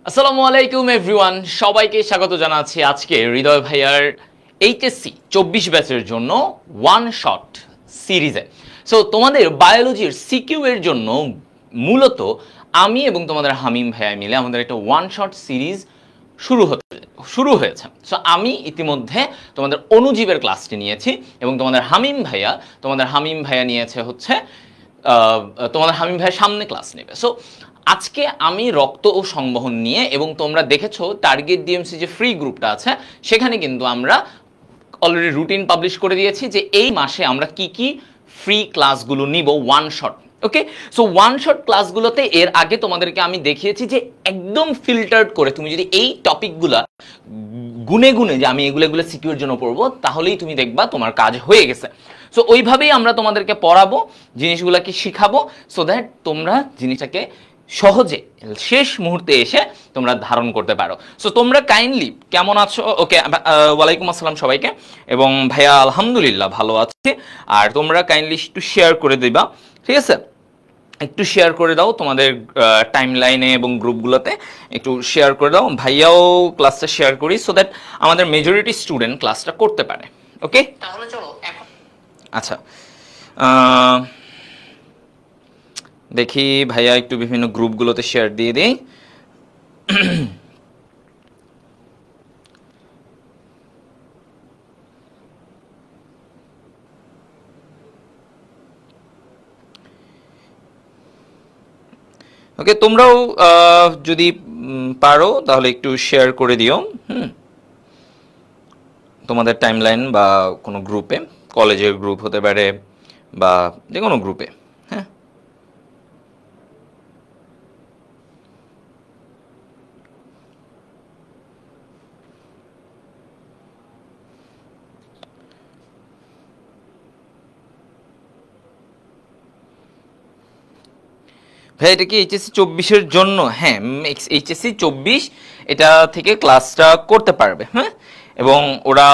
আসসালামু আলাইকুম এভরিওয়ান, সবাইকে স্বাগত জানাচ্ছি আজকে হৃদয় ভাইয়ার এইচএসসি 24 ব্যাচের জন্য ওয়ান শট সিরিজে। সো তোমাদের বায়োলজির সিকিউ এর জন্য মূলত আমি এবং তোমাদের হামিম ভাইয়া মিলে আমাদের একটা ওয়ান শট সিরিজ শুরু হয়েছে। সো আমি ইতিমধ্যে তোমাদের অণুজীবের ক্লাসটি নিয়েছি এবং তোমাদের হামিম ভাইয়া নিয়েছে হচ্ছে তোমাদের হামিম ভাইয়ের সামনে ক্লাস নেবে। সো আজকে আমি রক্ত ও সংবহন নিয়ে, এবং তোমরা দেখেছো টার্গেট ডিএমসি যে ফ্রি গ্রুপটা আছে সেখানে কিন্তু আমরা অলরেডি রুটিন পাবলিশ করে দিয়েছি যে এই মাসে আমরা কি কি ফ্রি ক্লাসগুলো নিব ওয়ান শট। ওকে, সো ওয়ান শট ক্লাসগুলোতে এর আগে তোমাদেরকে আমি দেখিয়েছি যে একদম ফিল্টার্ড করে তুমি যদি এই টপিকগুলা গুনে গুনে যে আমি এগুলো সিকিউর জন্য পড়বো তাহলেই তুমি দেখবা তোমার কাজ হয়ে গেছে। সো ওইভাবেই আমরা তোমাদেরকে পড়াবো, জিনিসগুলোকে শিখাবো, সো দ্যাট তোমরা জিনিসটাকে সহজে শেষ মুহূর্তে এসে তোমরা ধারণ করতে পারো। সো তোমরা কাইন্ডলি কেমন আছো? ওকে, ওয়ালাইকুম আসসালাম সবাইকে, এবং ভাইয়া আলহামদুলিল্লাহ ভালো আছে। আর তোমরা কাইন্ডলি একটু শেয়ার করে দিবা, ঠিক আছে? একটু শেয়ার করে দাও তোমাদের টাইম লাইনে এবং গ্রুপগুলোতে একটু শেয়ার করে দাও। ভাইয়াও ক্লাসটা শেয়ার করি সো দ্যাট আমাদের মেজরিটি স্টুডেন্ট ক্লাসটা করতে পারে। ওকে, তাহলে চলো এখন আচ্ছা দেখি ভাইয়া একটু বিভিন্ন গ্রুপগুলোতে শেয়ার দিয়ে দিই। ওকে, তোমরাও যদি পারো তাহলে একটু শেয়ার করে দিও তোমাদের টাইমলাইন বা কোনো গ্রুপে, কলেজের গ্রুপ হতে পারে বা যে কোনো গ্রুপে। হ্যাঁ, ভাই এটা কি এইচএসসি 24-এর জন্য? হ্যাঁ, এইচএসসি 24 এটা থেকে ক্লাসটা করতে পারবে। হ্যাঁ, এবং ওরা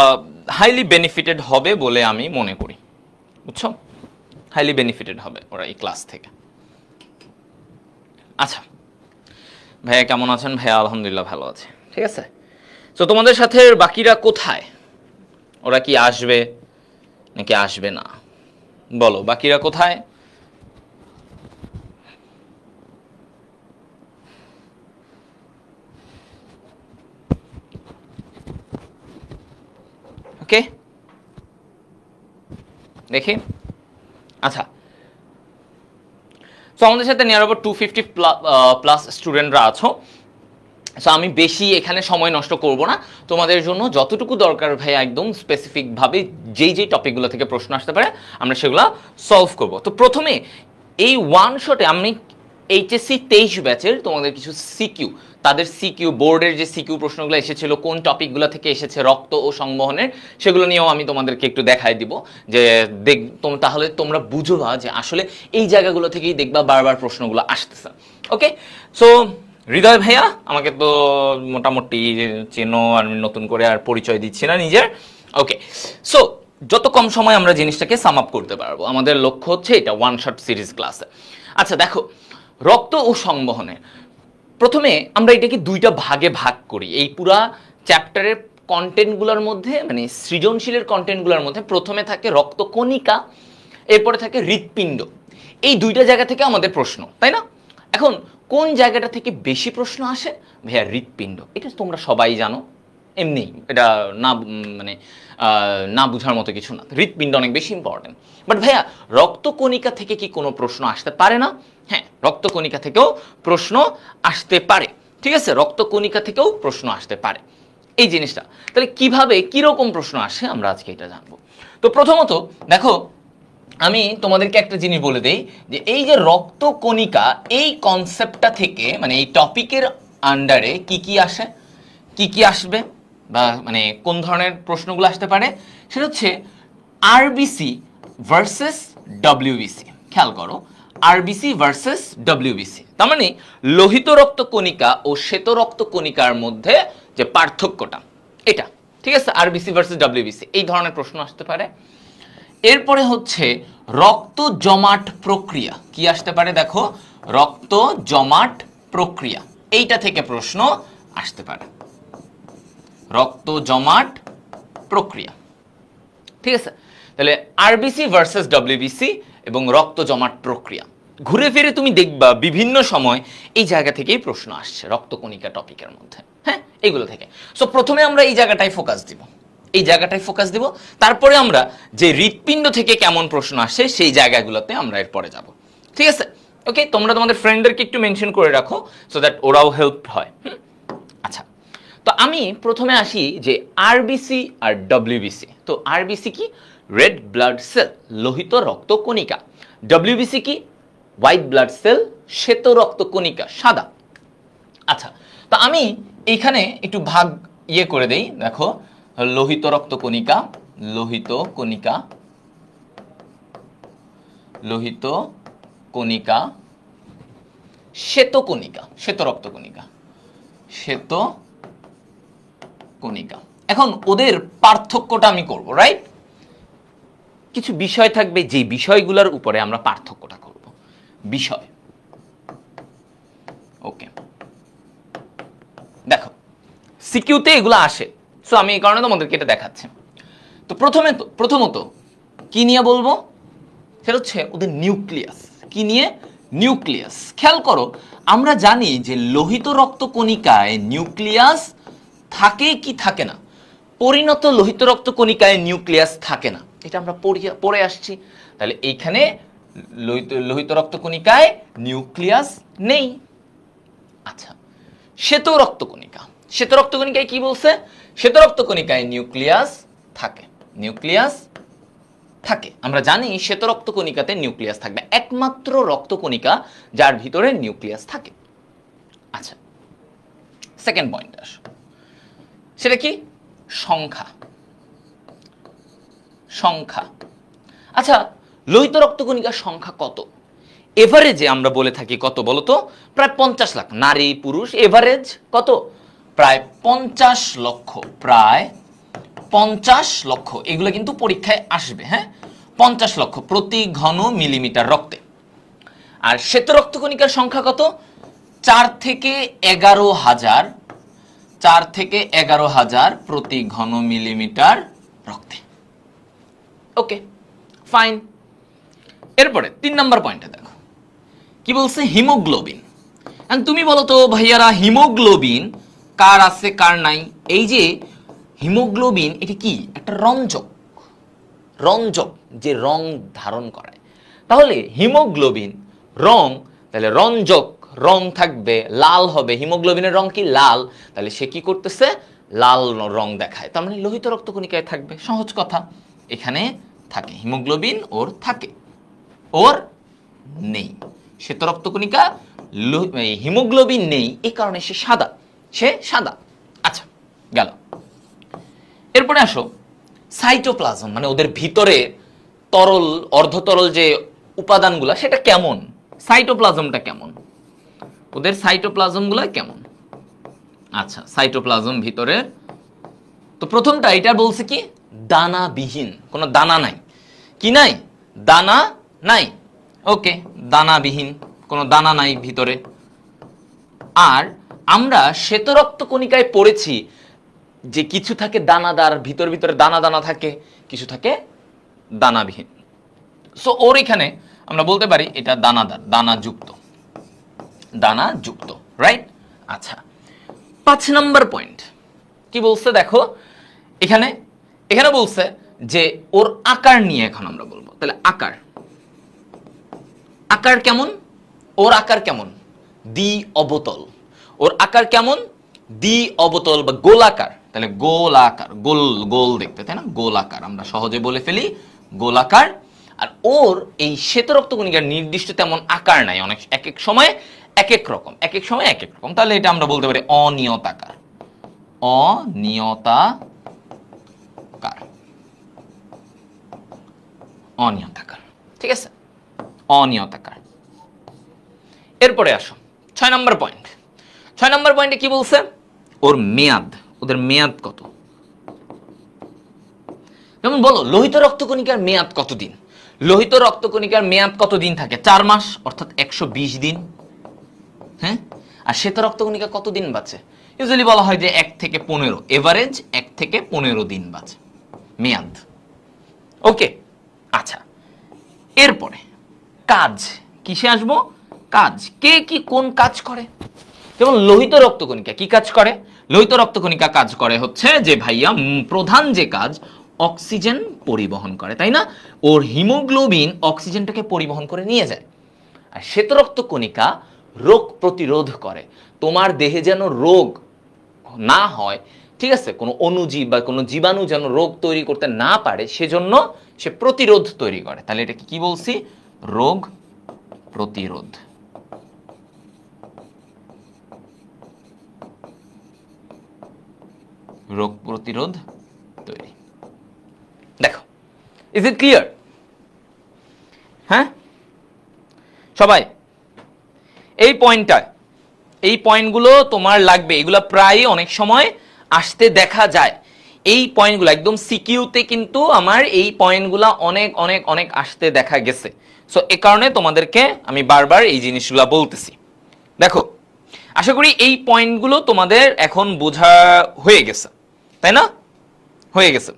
হাইলি বেনিফিটেড হবে বলে আমি মনে করি, বুঝছো? হাইলি বেনিফিটেড হবে ওরা এই ক্লাস থেকে। আচ্ছা ভাইয়া কেমন আছেন? ভাইয়া আলহামদুলিল্লাহ ভালো আছে, ঠিক আছে। তো তোমাদের সাথে বাকিরা কোথায়? ওরা কি আসবে নাকি আসবে না? বলো, বাকিরা কোথায়? ওকে, দেখি। আচ্ছা, সো আমাদের সাথে নিয়ার ওভার 250 প্লাস স্টুডেন্টরা আছো। সো আমি বেশি এখানে সময় নষ্ট করব না, তোমাদের জন্য যতটুকু দরকার ভাই একদম স্পেসিফিকভাবে যেই টপিকগুলো থেকে প্রশ্ন আসতে পারে আমরা সেগুলো সলভ করব। তো প্রথমে এই ওয়ান শটে আমি এইচএসসি 23 ব্যাচের তোমাদের কিছু সিকিউ, তাদের সিকিউ বোর্ডের যে সিকিউ প্রশ্নগুলো এসেছিল কোন টপিকগুলো থেকে এসেছে রক্ত ও সংবহনের, সেগুলো নিয়েও আমি তোমাদেরকে একটু দেখাই দিব যে তাহলে তোমরা বুঝবা যে আসলে এই জায়গাগুলো থেকেই দেখবা বারবার প্রশ্নগুলো আসতেছে। ওকে, সো হৃদয় ভাইয়া আমাকে তো মোটামুটি চেনো, আর নতুন করে আর পরিচয় দিচ্ছি না নিজের। ওকে, সো যত কম সময় আমরা জিনিসটাকে সাম আপ করতে পারবো, আমাদের লক্ষ্য হচ্ছে এটা ওয়ান শট সিরিজ ক্লাসে। আচ্ছা দেখো, রক্ত ও সংবহনে প্রথমে আমরা এটাকে দুইটা ভাগে ভাগ করি। এই পুরা চ্যাপ্টারের কন্টেন্টগুলোর মধ্যে, মানে সৃজনশীলের কন্টেন্টগুলোর মধ্যে প্রথমে থাকে রক্তকণিকা, এরপরে থাকে হৃৎপিণ্ড। এই দুইটা জায়গা থেকে আমাদের প্রশ্ন, তাই না? এখন কোন জায়গাটা থেকে বেশি প্রশ্ন আসে? ভাইয়া হৃৎপিণ্ড, এটা তোমরা সবাই জানো, এমনি এটা না মানে না বুঝার মতো কিছু না। হৃৎপিণ্ড অনেক বেশি ইম্পর্টেন্ট। বাট ভাইয়া রক্তকণিকা থেকে কি কোনো প্রশ্ন আসতে পারে না? হ্যাঁ, রক্তকণিকা থেকেও প্রশ্ন আসতে পারে, ঠিক আছে? রক্তকণিকা থেকেও প্রশ্ন আসতে পারে এই জিনিসটা। তাহলে কিভাবে কিরকম প্রশ্ন আসে আমরা আজকে এটা জানবো। তো প্রথমত দেখো, আমি তোমাদেরকে একটা জিনিস বলে দেই যে এই যে রক্তকণিকা, এই কনসেপ্টটা থেকে মানে এই টপিকের আন্ডারে কি কি আসে, কি কি আসবে, বা মানে কোন ধরনের প্রশ্নগুলো আসতে পারে, সেটা হচ্ছে আরবিসি ভার্সেস ডব্লিউবিসি। খেয়াল করো, আরবিসি ভার্সেস ডব্লিউবিসি, তার মানে লোহিত রক্তকণিকা ও শ্বেত রক্তকণিকার মধ্যে যে পার্থক্যটা, এটা, ঠিক আছে? আরবিসি ভার্সেস ডব্লিউবিসি, এই ধরনের প্রশ্ন আসতে পারে। এরপরে হচ্ছে রক্ত জমাট প্রক্রিয়া, কি আসতে পারে? দেখো, রক্ত জমাট প্রক্রিয়া, এইটা থেকে প্রশ্ন আসতে পারে, রক্ত জমাট প্রক্রিয়া। ঠিক আছে, তাহলে আরবিসি ভার্সেস ডব্লিউবিসি এবং রক্ত জমাট প্রক্রিয়া, ঘুরে ফিরে তুমি দেখবা বিভিন্ন সময় এই জায়গা থেকেই প্রশ্ন আসছে রক্তকণিকা টপিকের মধ্যে। হ্যাঁ, এগুলো থেকে। সো প্রথমে আমরা এই জায়গাটায় ফোকাস দিব, তারপরে আমরা যে হৃৎপিণ্ড থেকে কেমন প্রশ্ন আসে সেই জায়গাগুলোতে আমরা এরপরে যাব। ঠিক আছে, ওকে, তোমরা তোমাদের ফ্রেন্ডদেরকে একটু মেনশন করে রাখো সো দ্যাট ওরাও হেল্প হয়। আচ্ছা, তো আমি প্রথমে আসি যে আরবিসি আর ডব্লিউবিসি। তো আরবিসি কি? রেড ব্লাড সেল, লোহিত রক্ত কণিকা। ডব্লিউবিসি কি? হোয়াইট ব্লাড সেল, শ্বেত রক্ত কণিকা, সাদা। আচ্ছা, তো আমি এইখানে একটু ভাগ করে দেই। দেখো, লোহিত রক্ত কণিকা, লোহিত কণিকা, লোহিত কণিকা, শ্বেত কণিকা, শ্বেত রক্ত কণিকা, শ্বেত কণিকা। এখন ওদের পার্থক্যটা আমি করব, রাইট? কিছু বিষয় থাকবে যে বিষয়গুলোর উপরে আমরা পার্থক্যটা করব। বিষয়, ওকে। দেখো, সিকিউতে এগুলো আসে, সো আমি এই কারণে তোমাদেরকে এটা দেখাচ্ছি। তো প্রথমত কি নিয়ে বলবো? সেটা হচ্ছে ওদের নিউক্লিয়াস। কি নিয়ে? নিউক্লিয়াস। খেয়াল করো, আমরা জানি যে লোহিত রক্ত কণিকায় নিউক্লিয়াস থাকে কি থাকে না? পরিণত লোহিত রক্ত কণিকায় নিউক্লিয়াস থাকে না, এটা আমরা পড়ে আসছি। তাহলে এইখানে লোহিত রক্ত কণিকায় নিউক্লিয়াস নেই। আচ্ছা, শ্বেত রক্ত কণিকা, শ্বেত রক্ত কণিকায় কি বলছে? শ্বেত রক্ত কণিকায় নিউক্লিয়াস থাকে, নিউক্লিয়াস থাকে। আমরা জানি শ্বেত রক্ত কণিকাতে নিউক্লিয়াস থাকবে, একমাত্র রক্ত কণিকা যার ভিতরে নিউক্লিয়াস থাকে। আচ্ছা, সেকেন্ড পয়েন্ট আসো, সেটা কি? সংখ্যা, সংখ্যা। আচ্ছা, লোহিত রক্ত কণিকার সংখ্যা কত? এভারেজে আমরা বলে থাকি কত বলতো? প্রায় 50 লাখ, নারী পুরুষ এভারেজ কত? প্রায় 50 লক্ষ, প্রায় 50 লক্ষ। এগুলো কিন্তু পরীক্ষায় আসবে। হ্যাঁ, 50 লক্ষ প্রতি ঘন মিলিমিটার রক্তে। আর শ্বেত রক্ত কণিকার সংখ্যা কত? 4 থেকে 11,000, 4 থেকে 11,000 প্রতি ঘন মিলিমিটার রক্তে। ওকে, ফাইন। এরপরে 3 নম্বর পয়েন্টে দেখো কি বলছে? হিমোগ্লোবিন। তুমি বলো তো ভাইয়ারা, হিমোগ্লোবিন কার আছে কার নাই? এই যে হিমোগ্লোবিন, এটা কি? একটা রঞ্জক, রঞ্জক যে রং ধারণ করায়। তাহলে হিমোগ্লোবিন রং, তাহলে রঞ্জক, রং থাকবে, লাল হবে। হিমোগ্লোবিনের রং কি? লাল। তাহলে সে কি করতেছে? লাল রং দেখায়। তার মানে লোহিত রক্ত কণিকায় থাকবে। সহজ কথা, এখানে থাকে হিমোগ্লোবিন, ওর থাকে, ওর নেই। শ্বেত রক্ত কণিকা, হিমোগ্লোবিন নেই, এই কারণে সে সাদা, সে সাদা। আচ্ছা, গেল। এরপরে আসো সাইটোপ্লাজম, মানে ওদের ভিতরে তরল, অর্ধতরল যে উপাদানগুলা, সেটা কেমন? সাইটোপ্লাজমটা কেমন? ওদের সাইটোপ্লাজমগুলো কেমন? আচ্ছা, সাইটোপ্লাজম ভিতরে তো প্রথমটা এটা বলছে কি? দানাবিহীন, কোনো দানা নাই। কি নাই? দানা নাই। ওকে, দানাবিহীন, কোনো দানা নাই ভিতরে। আর আমরা শ্বেত রক্ত কণিকায় পড়েছি যে কিছু থাকে দানাদার, ভিতরে দানা দানা থাকে, কিছু থাকে দানাবিহীন। সো ওর এখানে আমরা বলতে পারি এটা দানাদার, দানাযুক্ত, দানাযুক্ত, রাইট? আচ্ছা, 5 নম্বর পয়েন্ট কি বলছে দেখো, এখানে বলছে যে ওর আকার নিয়ে এখন আমরা বলবো। তাহলে আকার, আকার কেমন? ওর আকার কেমন? দ্বি অবতল। ওর আকার কেমন? দ্বি অবতল বা গোলাকার। তাহলে গোলাকার, গোল গোল দেখতে, তাই না? গোলাকার, আমরা সহজে বলে ফেলি গোলাকার। আর ওর এই শ্বেত রক্ত কণিকার নির্দিষ্ট তেমন আকার নাই, অনেক এক এক সময় এক এক রকম, এক এক সময় এক এক রকম। তাহলে এটা আমরা বলতে পারি অনিয়তাকার, অনিয়তাকার, অনিয়তাকার। ঠিক আছে, অনিয়তাকার। এরপরে আসো 6 নম্বর পয়েন্ট। 6 নম্বর পয়েন্টে কি বলছে? ওর মেয়াদ, ওদের মেয়াদ কত? যেমন বলো, লোহিত রক্তকণিকার মেয়াদ কতদিন? লোহিত রক্তকণিকার মেয়াদ কতদিন থাকে? 4 মাস, অর্থাৎ 120 দিন। হ্যাঁ, আর শ্বেত রক্তকণিকা কতদিন বাঁচে? ইউজুয়ালি বলা হয় যে 1 থেকে 15, এভারেজ 1 থেকে 15 দিন বাঁচে মেয়াদ। ওকে, আচ্ছা এরপরে কাজ, কিসে আসবো? কাজ। কে কি কোন কাজ করে? যেমন লোহিত রক্তকণিকা কি কাজ করে? লোহিত রক্তকণিকা কাজ করে হচ্ছে যে ভাইয়া প্রধান যে কাজ অক্সিজেন পরিবহন করে, তাই না? ওর হিমোগ্লোবিন অক্সিজেনটাকে পরিবহন করে নিয়ে যায়। আর শ্বেত রক্তকণিকা রোগ প্রতিরোধ করে, তোমার দেহে যেন রোগ না হয়, ঠিক আছে, কোনো অণুজীব বা কোনো জীবাণু যেন রোগ তৈরি করতে না পারে, সেজন্য সে প্রতিরোধ তৈরি করে। তাহলে এটা কি বলছি? রোগ প্রতিরোধ। রোগ প্রতিরোধ তৈরি। দেখো, ইজ ইট ক্লিয়ার? হ্যাঁ সবাই, এই পয়েন্টগুলো তোমার লাগবে, এগুলো প্রায় অনেক সময় আসতে দেখা যায়। এই পয়েন্টগুলো একদম সিকিউতে কিন্তু আমার এই পয়েন্টগুলো অনেক অনেক অনেক আসতে দেখা গেছে। সো এ কারণে তোমাদেরকে আমি বারবার এই জিনিসগুলো বলতেছি। দেখো, আশা করি এই পয়েন্টগুলো তোমাদের এখন বোঝা হয়ে গেছে, তাই না? হয়ে গেছে।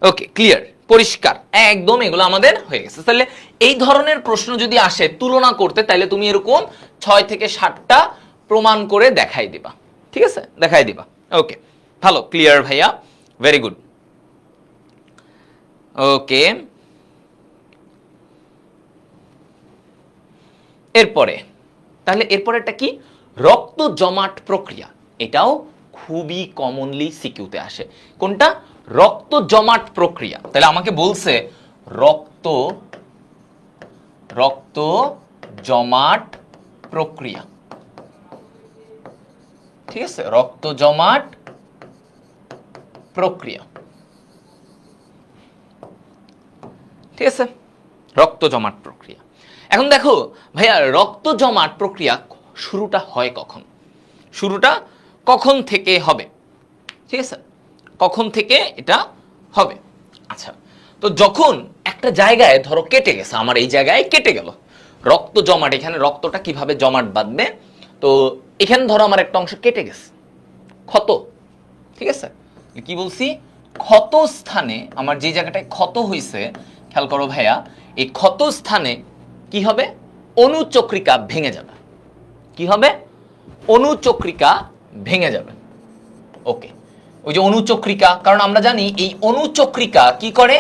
ওকে, ক্লিয়ার, পরিষ্কার একদম, এগুলো আমাদের হয়ে গেছে। তাহলে এই ধরনের প্রশ্ন যদি আসে তুলনা করতে, তাহলে তুমি এরকম 6 থেকে 7টা প্রমাণ করে দেখাই দিবা, ঠিক আছে? দেখাই দিবা। ওকে, ভালো, ক্লিয়ার ভাইয়া, ভেরি গুড। ওকে, এরপরে তাহলে এরপরেটা কি? রক্ত জমাট প্রক্রিয়া। এটাও খুবই কমনলি সিকিউতে আসে। কোনটা? রক্ত জমাট প্রক্রিয়া। তাহলে আমাকে বলছে রক্ত জমাট প্রক্রিয়া, ঠিক আছে? রক্ত জমাট প্রক্রিয়া, ঠিক আছে? রক্ত জমাট প্রক্রিয়া। এখন দেখো ভাইয়া, রক্ত জমাট প্রক্রিয়া শুরুটা হয় কখন? শুরুটা কখন থেকে হবে? ঠিক আছে, কখন থেকে এটা হবে? আচ্ছা, তো যখন একটা জায়গায় ধরো কেটে গেছে, আমার এই জায়গায় কেটে গেল, রক্ত জমাট, এখানে রক্তটা কিভাবে জমাট বাঁধবে? তো এখানে ধরো আমার একটা অংশ কেটে গেছে, ক্ষত, ঠিক আছে? কি বলছি? ক্ষত স্থানে, আমার যে জায়গাটায় ক্ষত হয়েছে, খেয়াল করো ভাইয়া, এই ক্ষত স্থানে কি হবে? অনুচক্রিকা ভেঙে যাবে। কি হবে? অনুচক্রিকা ভেঙে যাবে। ওকে, ওই যে অনুচক্রিকা, কারণ আমরা জানি এই অনুচক্রিকা কি করে?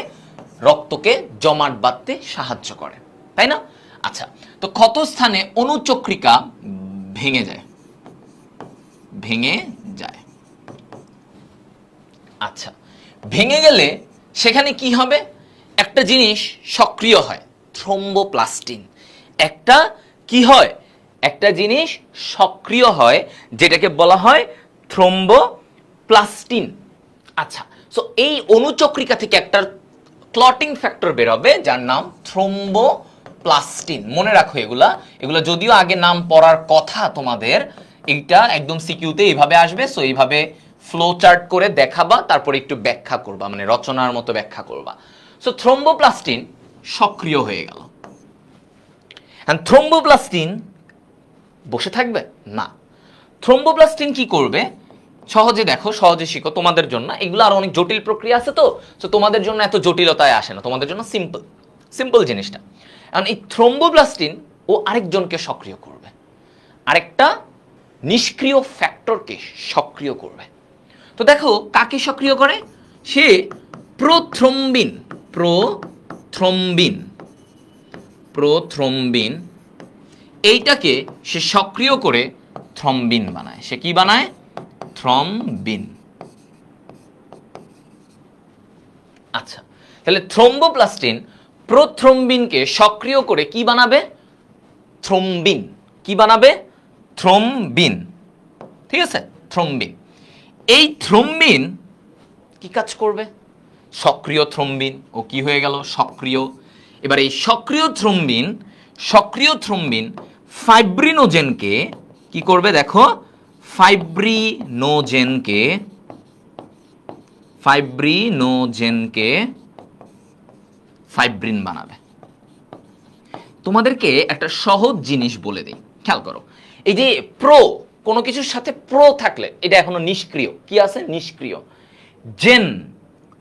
রক্তকে জমাট বাঁধতে সাহায্য করে, তাই না? আচ্ছা, তো ক্ষত স্থানে অনুচক্রিকা ভেঙে যায়, ভেঙে যায়। আচ্ছা, ভেঙে গেলে সেখানে কি হবে? একটা জিনিস সক্রিয় হয়, থ্রোম্বোপ্লাস্টিন। একটা কি হয়? একটা জিনিস সক্রিয় হয়, যেটাকে বলা হয় থ্রোম্বোপ্লাস্টিন। আচ্ছা, সো এই অনুচক্রিকা থেকে একটা ক্লটিং ফ্যাক্টর বের হবে, যার নাম থ্রোম্বোপ্লাস্টিন। মনে রাখো, এগুলা যদিও আগে নাম পড়ার কথা তোমাদের, এটা একদম সিকিউতে এইভাবে আসবে। সো এইভাবে ফ্লো চার্ট করে দেখাবা, তারপরে একটু ব্যাখ্যা করবা, মানে রচনার মতো ব্যাখ্যা করবা। সো থ্রোম্বোপ্লাস্টিন সক্রিয় হয়ে গেল। থ্রোম্বোপ্লাস্টিন বসে থাকবে না। থ্রোম্বোপ্লাস্টিন কি করবে? সহজে দেখো, সহজে শিখো, তোমাদের জন্য এগুলো আর অনেক জটিল প্রক্রিয়া আছে, তো তোমাদের জন্য এত জটিলতায় আসে না, তোমাদের জন্য সিম্পল জিনিসটা। কারণ এই থ্রোম্বোপ্লাস্টিন ও আরেকজনকে সক্রিয় করবে, আরেকটা নিষ্ক্রিয় ফ্যাক্টরকে সক্রিয় করবে। তো দেখো কাকে সক্রিয় করে? সে প্রোথ্রম্বিন এইটাকে সে সক্রিয় করে থ্রম্বিন বানায়। সে কি বানায়? থ্রম্বিন। আচ্ছা, তাহলে থ্রোম্বোপ্লাস্টিন প্রোথ্রম্বিনকে সক্রিয় করে কি বানাবে? থ্রম্বিন। কি বানাবে? থ্রম্বিন, ঠিক আছে? থ্রম্বিন। এই থ্রম্বিন কি কাজ করবে? সক্রিয় থ্রম্বিন, ও কি হয়ে গেল? সক্রিয়। এবার এই সক্রিয় থ্রম্বিন ফাইব্রিনোজেনকে কি করবে? দেখো, ফাইব্রিনোজেনকে ফাইব্রিন বানাবে। তোমাদেরকে একটা সহজ জিনিস বলে দেই, খেয়াল করো। এই যে প্রো, কোনো কিছুর সাথে প্রো থাকলে এটা এখনো নিষ্ক্রিয়। কি আছে? নিষ্ক্রিয়। জেন,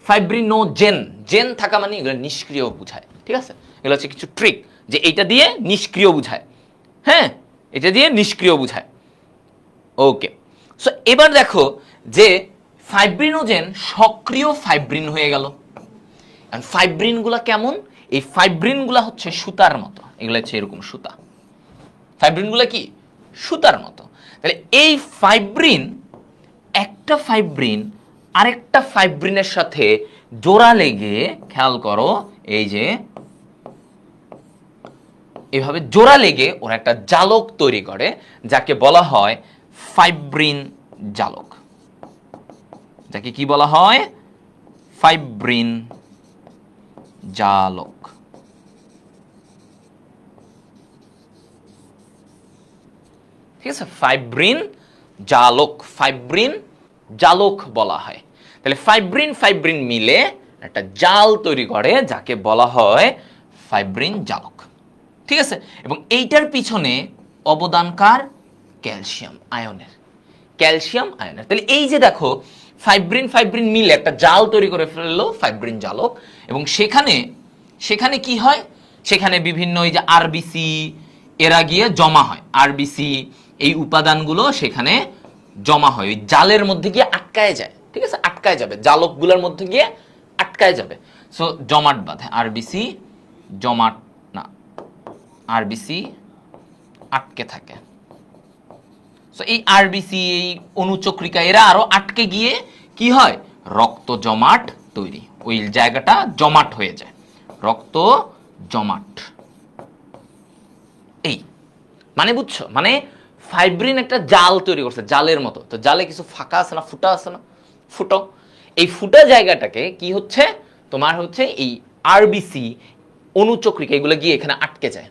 ফাইব্রিনোজেন, জেন থাকা মানে এগুলো নিষ্ক্রিয় বুঝায়। ঠিক আছে, এগুলো হচ্ছে কিছু ট্রিক, যে এইটা দিয়ে নিষ্ক্রিয় বুঝায়। হ্যাঁ, এটা দিয়ে নিষ্ক্রিয় বুঝায়। ওকে, সো এবার দেখো যে ফাইব্রিনোজেন সক্রিয় ফাইব্রিন হয়ে গেল। ফাইব্রিন গুলা কেমন? এই ফাইব্রিন গুলা হচ্ছে সুতার মতো, এগুলো হচ্ছে এরকম সুতা। ফাইব্রিন গুলা কি? সুতার মতো। তাহলে এই ফাইব্রিন, একটা ফাইব্রিন আরেকটা ফাইব্রিনের সাথে জোড়া লেগে, খেয়াল করো, এই যে এভাবে জোড়া লেগে ওরা একটা জালক তৈরি করে, যাকে বলা হয় ফাইব্রিন জালক। যাকে কি বলা হয়? ফাইব্রিন জালক। ঠিক আছে, ফাইব্রিন জালক, ফাইব্রিন জালক বলা হয়। তাহলে ফাইব্রিন ফাইব্রিন মিলে একটা জাল তৈরি করে, যাকে বলা হয় ফাইব্রিন জালক। ঠিক আছে, এবং এইটার পিছনে অবদানকার ক্যালসিয়াম আয়নের, ক্যালসিয়াম আয়নের। তাহলে এই যে দেখো, ফাইব্রিন ফাইব্রিন মিলে একটা জাল তৈরি করে ফেললো, ফাইব্রিন জালক। এবং সেখানে সেখানে কি হয়? সেখানে বিভিন্ন এই যে আরবিসি এরা গিয়ে জমা হয়। আরবিসি এই উপাদানগুলো সেখানে জমা হয়, ওই জালের মধ্যে গিয়ে আটকায় যায়। ঠিক আছে, আটকায় যাবে, জালকগুলোর মধ্যে গিয়ে আটকায় যাবে। সো জমাট বাঁধে, আরবিসি জমাট না, আরবিসি আটকে থাকে। সো এই আরবিসি, এই অনুচক্রিকা, এরা আরো আটকে গিয়ে কি হয়? রক্ত জমাট তৈরি, ওই জায়গাটা জমাট হয়ে যায়, রক্ত জমাট। এই মানে বুঝছো? মানে ফাইব্রিন একটা জাল তৈরি করছে, জালের মতো। তো জালে কিছু ফাঁকা আছে না, ফুটা আছে না, ফুটো। এই ফুটা জায়গাটাকে কি হচ্ছে? তোমার হচ্ছে এই আরবিসি অনুচক্রিকা, এগুলো গিয়ে এখানে আটকে যায়,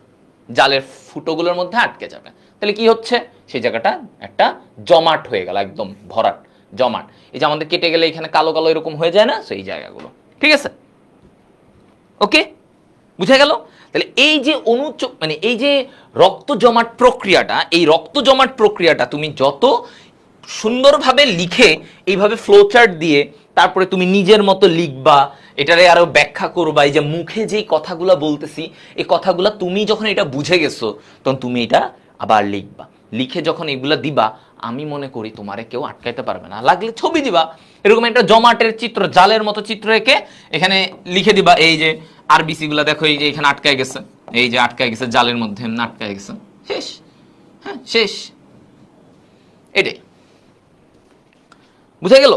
জালের ফুটোগুলোর মধ্যে আটকে যাবে। তাহলে কি হচ্ছে? সেই জায়গাটা একটা জমাট হয়ে গেল, একদম ভরাট, জমাট। এই যে আমাদের কেটে গেলে এখানে কালো কালো এরকম হয়ে যায় না, সেই জায়গাগুলো। ঠিক আছে, ওকে, বুঝা গেল? তাহলে এই যে মানে এই যে রক্ত জমাট প্রক্রিয়াটা, এই রক্ত জমাট প্রক্রিয়াটা তুমি যত সুন্দরভাবে লিখে, এইভাবে ফ্লোচার্ট দিয়ে তারপরে তুমি নিজের মতো লিখবা, এটারে আরো ব্যাখ্যা করবা। এই যে মুখে যেই কথাগুলো বলতেছি, এই কথাগুলো তুমি যখন এটা বুঝে গেছো, তখন তুমি এটা আবার লিখবা। লিখে যখন এগুলা দিবা, আমি মনে করি তোমারে কেউ আটকাইতে পারবে না। লাগলে ছবি দিবা, এরকম একটা জমাটের চিত্র, জালের মতো চিত্র এঁকে এখানে লিখে দিবা, এই যে আরবিসি গুলা দেখো, এই যে এখানে আটকায় গেছে, এই যে আটকায় গেছে জালের মধ্যে, আটকায় গেছে, শেষ। হ্যাঁ, শেষ। এটাই বুঝা গেল?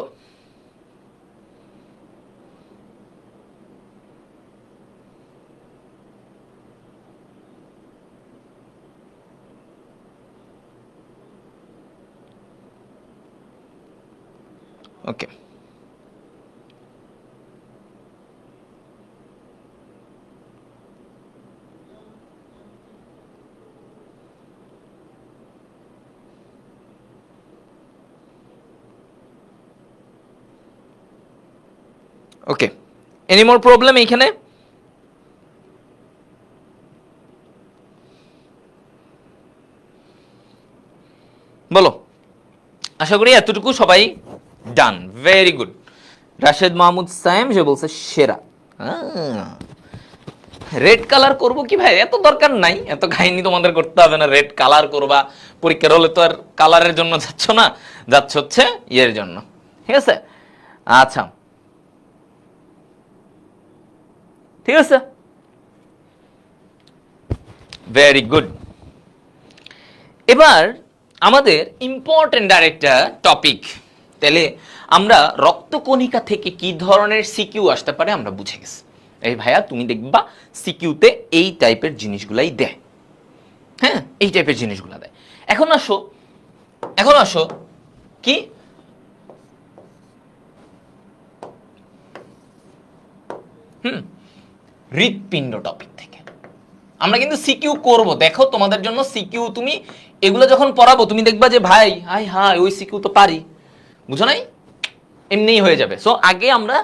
ওকে, ওকে, এনি মোর প্রবলেম এইখানে? বলো, আশা করি এতটুকু সবাই done. Very good. Rashed Mahmud Saim সে বলছে সেরা। রেড কালার করবো কি ভাই? এত দরকার নাই, এত কাহিনী তোমাদের করতে হবে না। রেড কালার করবা পরীক্ষার হলে তো আর কালারের জন্য যাচ্ছ না, যাচ্ছ হচ্ছে ইয়ের জন্য। ঠিক আছে, আচ্ছা, ঠিক আছে, ভেরি গুড। এবার আমাদের ইম্পর্টেন্ট আরেকটা টপিক। তাহলে আমরা রক্তকণিকা থেকে কি ধরনের সিকিউ আসতে পারে আমরা বুঝে গেছি। এই ভাইয়া তুমি দেখবা সিকিউতে এই টাইপের জিনিসগুলাই দেয়। হ্যাঁ, এই টাইপের জিনিসগুলা দেয়। এখন আসো কি হৃৎপিণ্ড টপিক থেকে আমরা কিন্তু সিকিউ করব। দেখো তোমাদের জন্য সিকিউ, তুমি এগুলো যখন পড়াবো তুমি দেখবা যে ভাই হাই হাই ওই সিকিউ তো পারি, বুঝো নাই? এমনিই হয়ে যাবে। সো আগে আমরা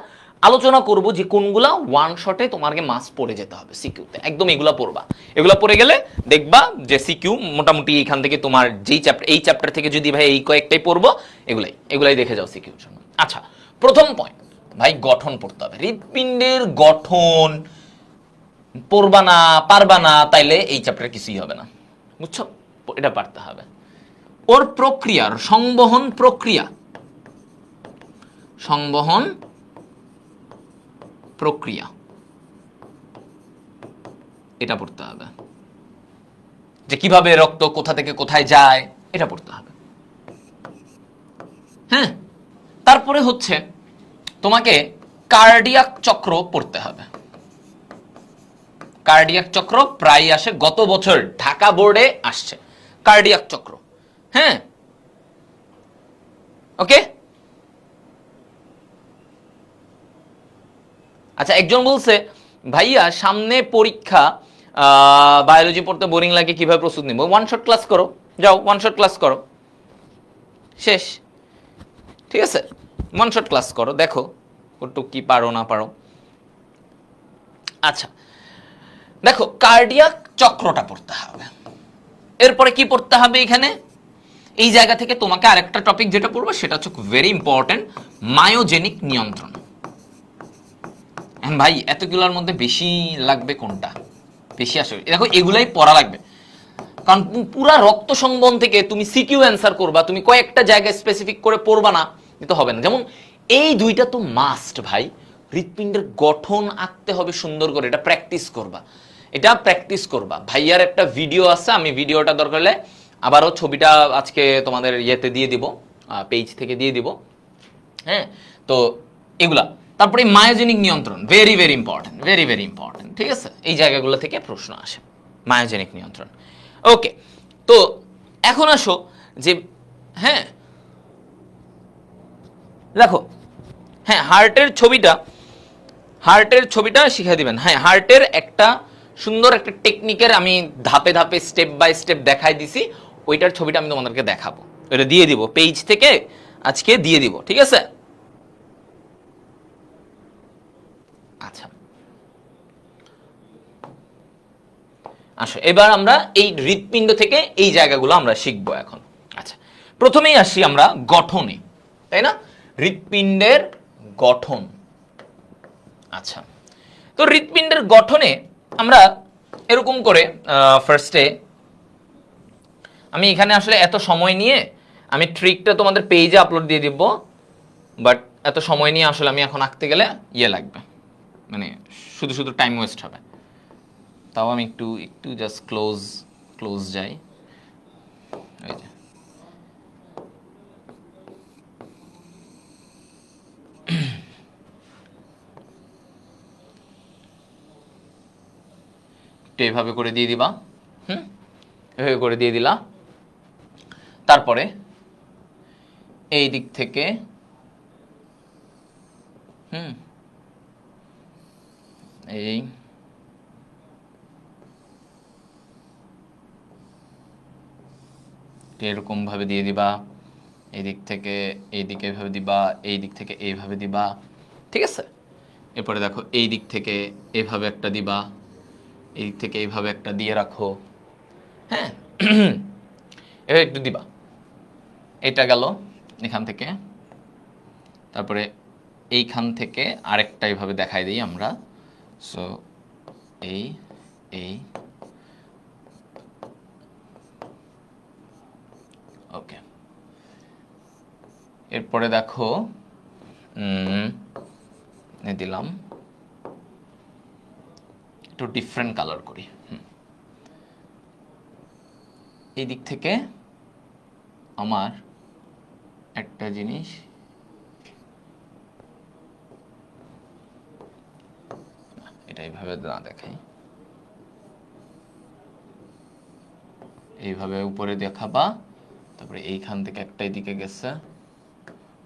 আলোচনা করব যে কোনগুলা ওয়ান শটে তোমাকে মাস পড়ে যেতে হবে সিকিউতে, একদম এগুলা পড়বা। এগুলা পড়ে গেলে দেখবা যে সিকিউ মোটামুটি এখান থেকে তোমার যেই চ্যাপ্টার, এই চ্যাপ্টার থেকে যদি ভাই এই কয়েকটাই পড়বো, এগুলাই দেখে যাও সিকিউর জন্য। আচ্ছা, প্রথম পয়েন্ট ভাই, গঠন পড়তে হবে। হৃৎপিণ্ডের গঠন পড়বা না, পারবা না, তাইলে এই চ্যাপ্টার কিছুই হবে না, বুঝছো? এটা পারতে হবে। ওর প্রক্রিয়ার সংবহন প্রক্রিয়া, সংবহন প্রক্রিয়া এটা পড়তে হবে, যে কিভাবে রক্ত কোথা থেকে কোথায় যায় এটা পড়তে হবে। হ্যাঁ, তারপরে হচ্ছে তোমাকে কার্ডিয়াক চক্র পড়তে হবে। কার্ডিয়াক চক্র প্রায় আসে, গত বছর ঢাকা বোর্ডে আসছে কার্ডিয়াক চক্র। হ্যাঁ, ওকে। আচ্ছা, একজন বলছে ভাইয়া সামনে পরীক্ষা, বায়োলজি পড়তে বোরিং লাগে, কিভাবে প্রস্তুত নিব? ওয়ান শট ক্লাস করো, যাও ওয়ান শট ক্লাস করো, শেষ। ঠিক আছে, ওয়ান শট ক্লাস করো, দেখো একটু কি পারো না পারো। আচ্ছা দেখো, কার্ডিয়াক চক্রটা পড়তে হবে। এরপরে কি পড়তে হবে এখানে? এই জায়গা থেকে তোমাকে আরেকটা টপিক যেটা পড়বো সেটা হচ্ছে ভেরি ইম্পর্টেন্ট, মায়োজেনিক নিয়ন্ত্রণ। ভাই এতগুলোর মধ্যে বেশি লাগবে কোনটা? বেশি আসবে দেখো, এগুলাই পড়া লাগবে, কারণ পুরা রক্ত সংবহন থেকে তুমি সিকিউ অ্যান্সার করবা, তুমি কয়েকটা জায়গায় স্পেসিফিক করে পড়বা না, কিন্তু হবে না। যেমন এই দুইটা তো মাস্ট ভাই, হৃৎপিণ্ডের গঠন আঁকতে হবে সুন্দর করে, এটা প্র্যাকটিস করবা, এটা প্র্যাকটিস করবা। ভাইয়ার একটা ভিডিও আছে, আমি ভিডিওটা দরকার হলে আবারও ছবিটা আজকে তোমাদের ইয়েতে দিয়ে দিব, পেজ থেকে দিয়ে দিব। হ্যাঁ, তো এগুলা। তারপরে মায়োজেনিক নিয়ন্ত্রণ very very important, very very important. ঠিক আছে, এই জায়গাগুলো থেকে প্রশ্ন আসে, মায়োজেনিক নিয়ন্ত্রণ। ওকে, তো এখন আসো যে, হ্যাঁ দেখো, হ্যাঁ হার্টের ছবিটা শিখিয়ে দিবেন। হ্যাঁ, হার্টের একটা সুন্দর একটা টেকনিকের আমি ধাপে ধাপে স্টেপ বাই স্টেপ দেখাই দিছি, ওইটার ছবিটা আমি তোমাদেরকে দেখাবো, ওইটা দিয়ে দিব পেজ থেকে, আজকে দিয়ে দিব। ঠিক আছে, আচ্ছা আসো এবার আমরা এই হৃৎপিণ্ড থেকে এই জায়গাগুলো আমরা শিখবো এখন। আচ্ছা, প্রথমেই আসি আমরা গঠনে, তাই না? হৃৎপিণ্ডের গঠন। আচ্ছা, তো হৃৎপিণ্ডের গঠনে আমরা এরকম করে ফার্স্টে, আমি এখানে আসলে এত সময় নিয়ে আমি ট্রিকটা তোমাদের পেজে আপলোড দিয়ে দিব, বাট এত সময় নিয়ে আসলে আমি এখন আঁকতে গেলে ইয়ে লাগবে, মানে শুধু শুধু টাইম ওয়েস্ট হবে। তাও আমি একটু একটু জাস্ট ক্লোজ যাই, ওই যে একটু এভাবে করে দিয়ে দিবা। এভাবে করে দিয়ে দিলা, তারপরে এই দিক থেকে এই এরকম ভাবে দিয়ে দিবা, এই দিক থেকে এই দিকে এইভাবে দিবা, এই দিক থেকে এইভাবে দিবা। ঠিক আছে, এরপরে দেখো এই দিক থেকে এইভাবে একটা দিবা, এই দিক থেকে এইভাবে একটা দিয়ে রাখো। হ্যাঁ, এভাবে একটু দিবা। এটা গেল এখান থেকে, তারপরে এইখান থেকে আরেকটা এইভাবে দেখাই দিই আমরা। সো এই এই ওকে, এরপরে দেখো দিলাম, একটু ডিফারেন্ট কালার করি। এই দিক থেকে আমার একটা জিনিস, এটা এইভাবে না দেখাই, এইভাবে উপরে দেখাবা, তারপরে এইখান থেকে একটা এদিকে গেছে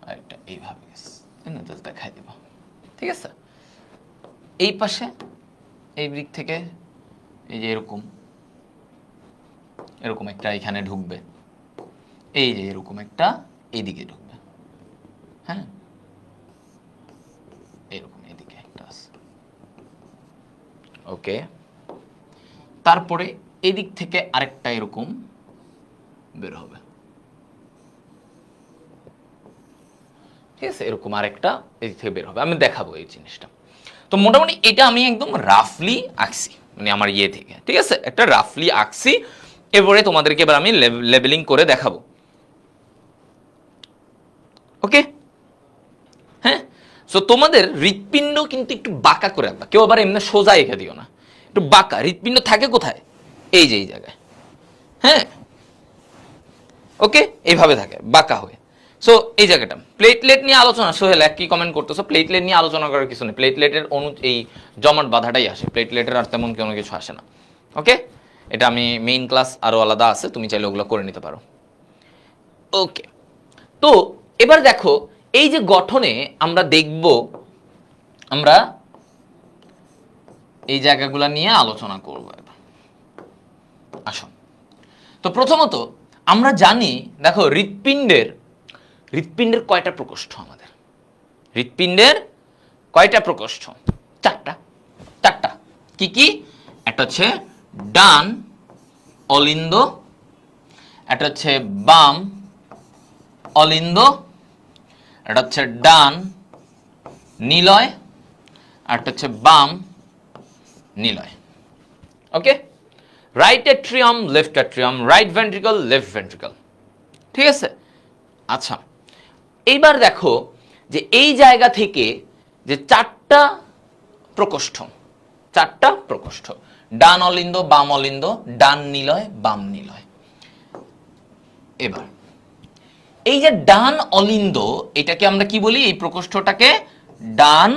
আর একটা এইভাবে গেছে, জাস্ট দেখাই দিব। ঠিক আছে, এই পাশে এই দিক থেকে এই যে এরকম এরকম একটা এখানে ঢুকবে, এই যে এরকম একটা এইদিকে ঢুকবে। হ্যাঁ, এরকম ওকে, তারপরে এদিক থেকে আরেকটা এরকম বের হবে, ঠিক আছে, এরকম আরেকটা এদিক থেকে বের হবে, আমি দেখাবো এই জিনিসটা। তো মোটামুটি এটা আমি একদম রাফলি আঁকছি, মানে আমার ইয়ে থেকে, ঠিক আছে, একটা রাফলি আঁকছি। এরপরে তোমাদেরকে এবার আমি লেবেলিং করে দেখাবো। ওকে, হ্যাঁ। সো তোমাদের হৃৎপিণ্ড কিন্তু একটু বাঁকা করে রাখবা, কেউ আবার এমনি সোজা এঁকে দিও না, একটু বাঁকা। হৃৎপিণ্ড থাকে কোথায়? এই যে এই জায়গায়, হ্যাঁ, ওকে, এইভাবে থাকে বাঁকা হয়ে। সো এই জায়গাটা প্লেটলেট নিয়ে আলোচনা, সোহেল এক কি কমেন্ট করতেছো, প্লেটলেট নিয়ে আলোচনা করার কিছু নেই, প্লেটলেটের এই জমাট বাঁধাটাই আসে, প্লেটলেটের আর তেমন কোনো কিছু আসে না। ওকে, এটা আমি মেইন ক্লাস আরো আলাদা আছে, তুমি চাইলে ওগুলো করে নিতে পারো। ওকে, তো এবার দেখো এই যে গঠনে আমরা দেখব, আমরা এই জায়গাগুলো নিয়ে আলোচনা করব এবার। আসো, তো প্রথমত আমরা জানি, দেখো হৃৎপিণ্ডের কয়টা প্রকোষ্ঠ? আমাদের হৃৎপিণ্ডের কয়টা প্রকোষ্ঠ? চারটা। কি কি? একটা হচ্ছে ডান অলিন্দ, একটা হচ্ছে বাম অলিন্দ, এটা হচ্ছে ডান নিলয়, আর একটা হচ্ছে বাম নিলয়। Okay, right atrium, left atrium, right ventricle, left ventricle, ঠিক আছে। আচ্ছা, এইবার দেখো যে এই জায়গা থেকে যে চারটা প্রকোষ্ঠ, ডান অলিন্দ, বাম অলিন্দ, ডান নিলয়, বাম নিলয়। এবার এই যে ডান অলিন্দ, এটাকে আমরা কি বলি? এই প্রকোষ্ঠটাকে ডান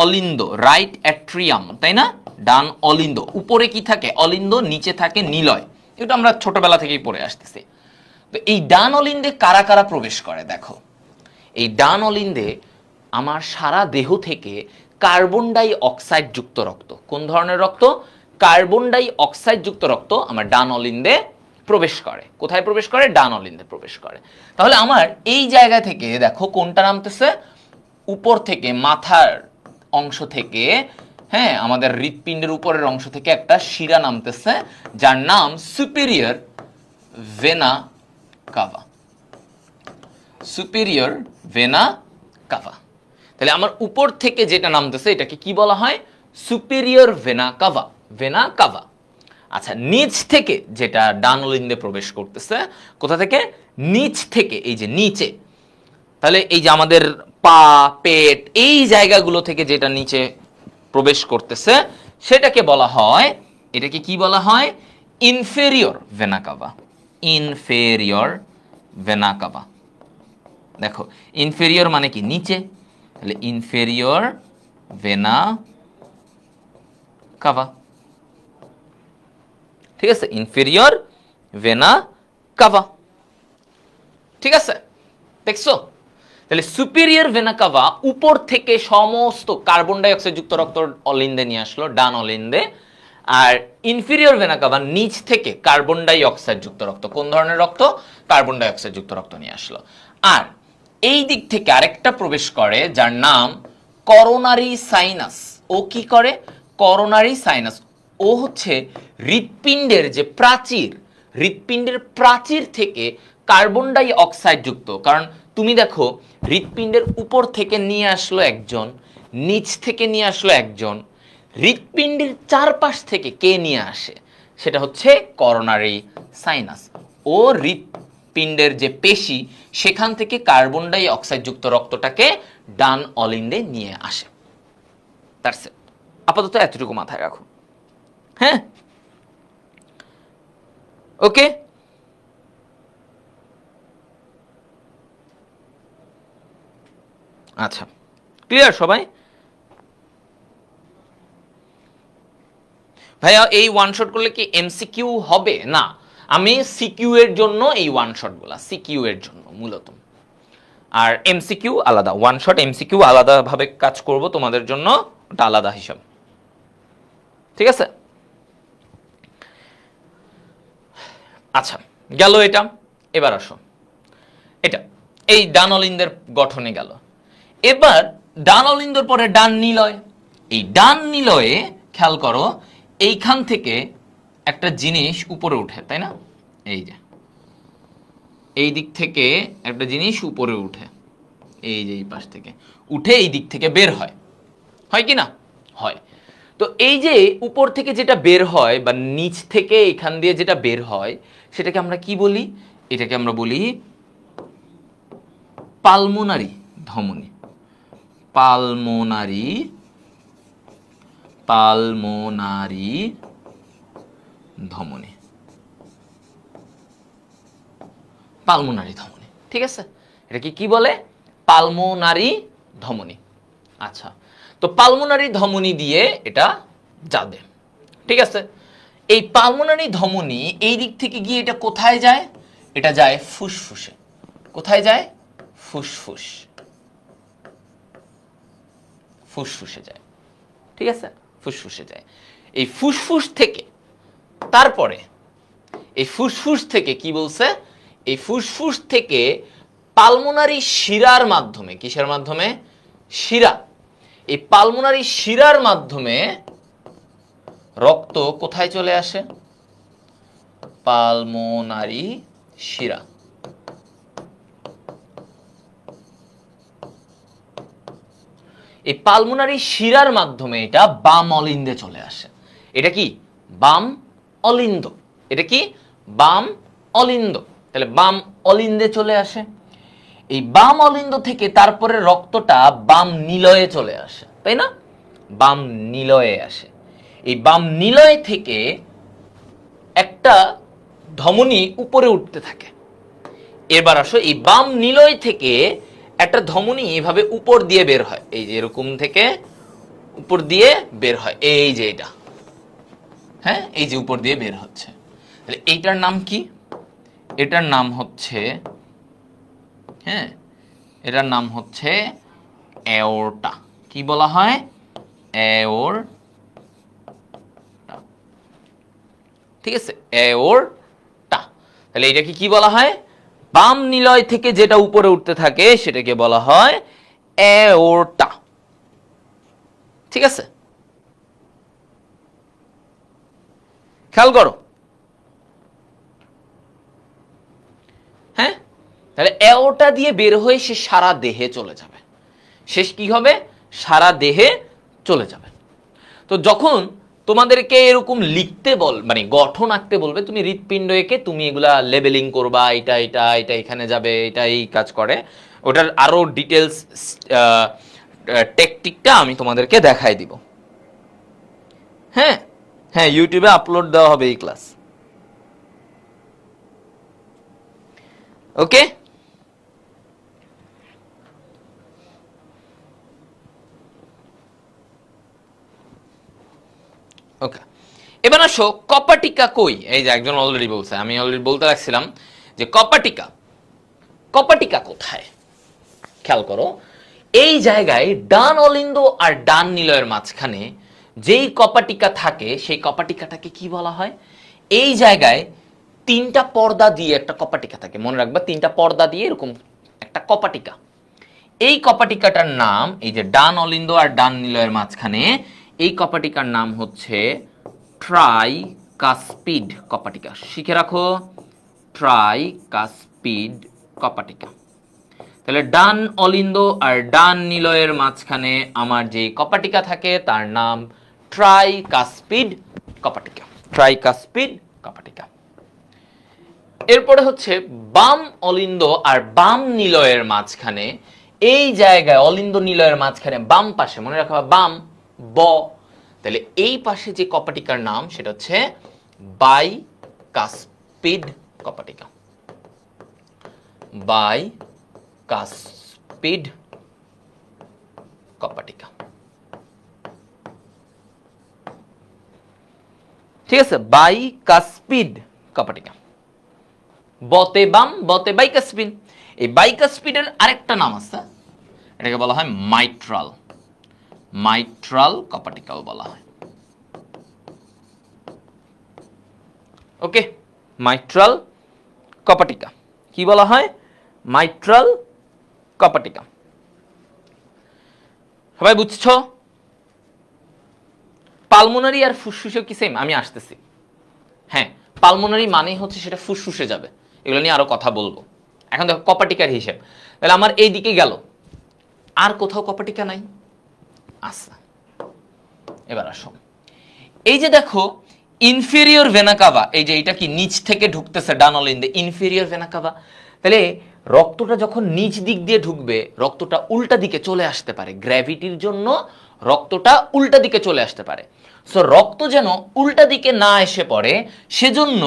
অলিন্দ, রাইট অ্যাট্রিয়াম, তাই না? ডান অলিন্দ, উপরে কি থাকে? অলিন্দ, নিচে থাকে নিলয়। এটা আমরা ছোটবেলা থেকেই পড়ে আসতেছি। তো এই ডান অলিন্দে কারা কারা প্রবেশ করে? দেখো, এই ডান অলিন্দে আমার সারা দেহ থেকে কার্বন ডাই অক্সাইড যুক্ত রক্ত, কোন ধরনের রক্ত? কার্বন ডাই অক্সাইড যুক্ত রক্ত আমার ডান অলিন্দে প্রবেশ করে। কোথায় প্রবেশ করে? ডান অলিন্দে প্রবেশ করে। তাহলে আমার এই জায়গা থেকে দেখো কোনটা নামতেছে? উপর থেকে, মাথার অংশ থেকে, হ্যাঁ, আমাদের হৃৎপিণ্ডের উপরের অংশ থেকে একটা শিরা নামতেছে, যার নাম superior vena CAVA. Superior vena CAVA. তাহলে আমার উপর থেকে যেটা নামতেছে এটাকে কি বলা হয়? Superior vena CAVA, vena CAVA. আচ্ছা, নিচ থেকে যেটা ডান অলিন্দে প্রবেশ করতেছে, কোথা থেকে? নিচ থেকে, এই যে নিচে। তাহলে এই যে আমাদের পা, পেট, এই জায়গাগুলো থেকে যেটা নিচে প্রবেশ করতেছে সেটাকে বলা হয়, এটাকে কি বলা হয়? Inferior vena CAVA. Inferior vena CAVA. দেখো, ইনফেরিয়র মানে কি? নিচে। তাহলে ইনফেরিয়র ভেনা কাভা, ঠিক আছে, ইনফেরিয়র ভেনা কাভা, ঠিক আছে, দেখছো? তাহলে সুপিরিয়র ভেনা কাভা উপর থেকে সমস্ত কার্বন ডাই অক্সাইড যুক্ত রক্ত অলিন্দে নিয়ে আসলো, ডান অলিন্দে। আর ইনফেরিয়র ভেনা কাভা নিচ থেকে কার্বন ডাই অক্সাইড যুক্ত রক্ত, কোন ধরনের রক্ত? কার্বন ডাই অক্সাইড যুক্ত রক্ত নিয়ে আসলো। আর এই দিক থেকে আরেকটা প্রবেশ করে যার নাম করোনারি সাইনাস। ও কি করে? Coronary sinus. ও হচ্ছে হৃৎপিণ্ডের যে প্রাচীর, হৃৎপিণ্ডের প্রাচীর থেকে কার্বন ডাই অক্সাইড যুক্ত, কারণ তুমি দেখো হৃৎপিণ্ডের উপর থেকে নিয়ে আসলো একজন, নিচ থেকে নিয়ে আসলো একজন, হৃৎপিণ্ডের চারপাশ থেকে কে নিয়ে আসে? সেটা হচ্ছে করোনারি সাইনাস। ও হৃৎপিণ্ডের যে পেশি, সেখান থেকে কার্বন ডাই অক্সাইড যুক্ত রক্তটাকে ডান অলিন্দে নিয়ে আসে। That's it. আপাতত এতটুকু মাথায় রাখো, হ্যাঁ, ওকে। আচ্ছা, ক্লিয়ার সবাই? ভাইয়া এই ওয়ান শট করলে কি এমসিকিউ হবে? না, আমি সিকিউ এর জন্য এই ওয়ান শট গুলা, সিকিউ এর জন্য মূলত। আর এমসিকিউ আলাদা, ওয়ান শট এমসিকিউ আলাদা ভাবে কাজ করব তোমাদের জন্য, ওটা আলাদা হিসাব, ঠিক আছে? আচ্ছা, গেল এটা। এবার আসো, এটা এই ডান অলিন্দের গঠনে গেল। এবার ডান অলিন্দর পরে ডান নিলয়। এই ডান নিলয়ে খেয়াল করো, এইখান থেকে একটা জিনিস উপরে উঠে, তাই না? এই যে এই দিক থেকে একটা জিনিস উপরে উঠে, এই যে এই পাশ থেকে উঠে এই দিক থেকে বের হয়, হয় কি না? হয়। তো এই যে উপর থেকে যেটা বের হয় বা নিচ থেকে এখান দিয়ে যেটা বের হয় সেটাকে আমরা কি বলি? এটাকে আমরা বলি পালমোনারি ধমনী। পালমোনারি পালমোনারি ধমনী, পালমোনারি ধমনী। ঠিক আছে, এটাকে কি বলে? পালমোনারি ধমনী। আচ্ছা, তো পালমোনারি ধমনী দিয়ে এটা যাবে। ঠিক আছে, এই পালমোনারি ধমনী এই দিক থেকে গিয়ে এটা কোথায় যায়? এটা যায় ফুসফুসে। কোথায় যায়? ফুসফুস, ফুসফুসে যায়। ঠিক আছে, ফুসফুসে যায়। এই ফুসফুস থেকে তারপরে এই ফুসফুস থেকে কি বলছে? এই ফুসফুস থেকে পালমোনারি শিরার মাধ্যমে, কিসের মাধ্যমে? শিরা। এই পালমোনারি শিরার মাধ্যমে রক্ত কোথায় চলে আসে? পালমোনারি শিরা। এই পালমোনারি শিরার মাধ্যমে এটা বাম অলিন্দে চলে আসে। এটা কি? বাম অলিন্দ। এটা কি? বাম অলিন্দ। তাহলে বাম অলিন্দে চলে আসে। এই বাম অলিন্দ থেকে তারপরে রক্তটা বাম নিলয়ে চলে আসে, তাই না? বাম নিলয়ে আসে। এই বাম নিলয় থেকে একটা ধমনী উপরে উঠতে থাকে। এবার আসো, এই বাম নিলয় থেকে একটা ধমনী এভাবে উপর দিয়ে বের হয়, এই যে এরকম থেকে উপর দিয়ে বের হয়, এই যে এটা, হ্যাঁ, এই যে উপর দিয়ে বের হচ্ছে। তাহলে এইটার নাম কি? এটার নাম হচ্ছে, হ্যাঁ, এটার নাম হচ্ছে অ্যাওর্টা। কি বলা হয়? অ্যাওর্টা। ঠিক আছে, অ্যাওর্টা। তাহলে এটাকে কি বলা হয়? বাম নিলয় থেকে যেটা উপরে উঠতে থাকে সেটাকে বলা হয় অ্যাওর্টা। ঠিক আছে, খেয়াল করো। হ্যাঁ, তাহলে অ্যাওর্টা দিয়ে বের হয়ে সে সারা দেহে চলে যাবে। শেষ কি হবে? সারা দেহে চলে যাবে। তো যখন তোমাদেরকে এরকম লিখতে মানে গঠন আঁকতে বলবে, তুমি হৃৎপিণ্ড এঁকে তুমি এগুলা লেবেলিং করবা, এটা এটা এটা এখানে যাবে, এটা এই কাজ করে। ওটার আরো ডিটেলস টেকটিকটা আমি তোমাদেরকে দেখাই দিব। হ্যাঁ হ্যাঁ, ইউটিউবে আপলোড দেওয়া হবে এই ক্লাস। ওকে, ওকে। এবার আসো, কপাটিকা কই? এই যে একজন অলরেডি বলছে, আমি অলরেডি বলতে রাখছিলাম যে কপাটিকা, কপাটিকা কোথায়? খেয়াল করো, এই জায়গায় ডান অলিন্দ আর ডান নিলয়ের মাঝখানে যেই কপাটিকা থাকে সেই কপাটিকাটাকে কি বলা হয়? এই জায়গায় তিনটা পর্দা দিয়ে একটা কপাটিকা থাকে, মনে রাখবা, তিনটা পর্দা দিয়ে এরকম একটা কপাটিকা। এই কপাটিকাটার নাম, এই যে ডান অলিন্দ আর ডান নিলয়ের মাঝখানে এই কপাটিকার নাম হচ্ছে ট্রাইকাসপিড কপাটিকা। শিখে রাখো, ট্রাইকাসপিড কপাটিকা। তাহলে ডান অলিন্দ আর ডান নিলয়ের মাঝখানে আমার যে কপাটিকা থাকে তার নাম ট্রাইকাসপিড কপাটিকা। ট্রাইকাসপিড কপাটিকা। এরপরে হচ্ছে বাম অলিন্দ আর বাম নিলয়ের মাঝখানে, এই জায়গায় অলিন্দ নিলয়ের মাঝখানে বাম পাশে, মনে রাখবা বাম ব, তাহলে এই পাশে যে কপাটিকার নাম সেটা হচ্ছে বাইকাসপিড কপাটিকা। বাইকাসপিড কপাটিকা। ঠিক আছে, বাইকাসপিড কপাটিকা। বতে বাম, বতে বাইকাসপিড। এই বাইকাসপিডের আরেকটা নাম আছে, এটাকে বলা হয় মাইট্রাল। মাইট্রাল কপাটিকাও বলা হয়। ওকে, মাইট্রাল কপাটিকা কি বলা হয়? মাইট্রাল কপাটিকা। সবাই বুঝছো? পালমোনারি আর ফুসফুসেও কি সেম? আমি আসতেছি। হ্যাঁ, পালমোনারি মানেই হচ্ছে সেটা ফুসফুসে যাবে, এগুলো নিয়ে আরো কথা বলবো। এখন দেখো কপাটিকার হিসেব, তাহলে আমার এই দিকে গেল, আর কোথাও কপাটিকা নাই। আচ্ছা, এবার আসো, এই যে দেখো ইনফেরিয়র ভেনা কাভা, এই যে এটা কি নিচ থেকে ঢুকতেছে ডান অলিন্দে, ইনফেরিয়র ভেনা কাভা। তাহলে রক্তটা যখন নিচ দিক দিয়ে ঢুকবে, রক্তটা উল্টা দিকে চলে আসতে পারে, গ্র্যাভিটির জন্য রক্তটা উল্টা দিকে চলে আসতে পারে। সো রক্ত যেন উল্টা দিকে না এসে পড়ে, সেজন্য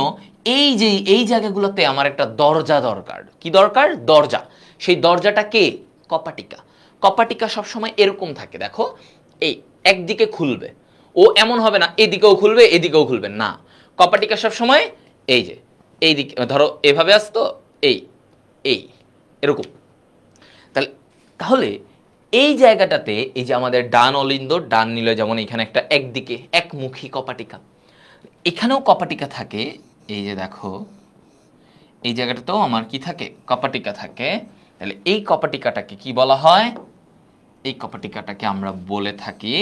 এই যে এই জায়গাগুলোতে আমার একটা দরজা দরকার। কি দরকার? দরজা। সেই দরজাটা কে? কপাটিকা। কপাটিকা সবসময় এরকম থাকে, দেখো এই একদিকে খুলবে, ও এমন হবে না এদিকেও খুলবে এদিকেও খুলবে না, কপাটিকা সবসময় এই যে এই দিকে, ধরো এভাবে আসতো, এই এই এরকম। তাহলে তাহলে এই জায়গাটাতে এই যে আমাদের ডান অলিন্দ ডান নিলয়, যেমন এখানে একটা একদিকে একমুখী কপাটিকা, এখানেও কপাটিকা থাকে। এই যে দেখো এই জায়গাটাতেও আমার কি থাকে? কপাটিকা থাকে। তাহলে এই কপাটিকাটাকে কি বলা হয়? এই কপাটিকাটাকে আমরা বলে থাকি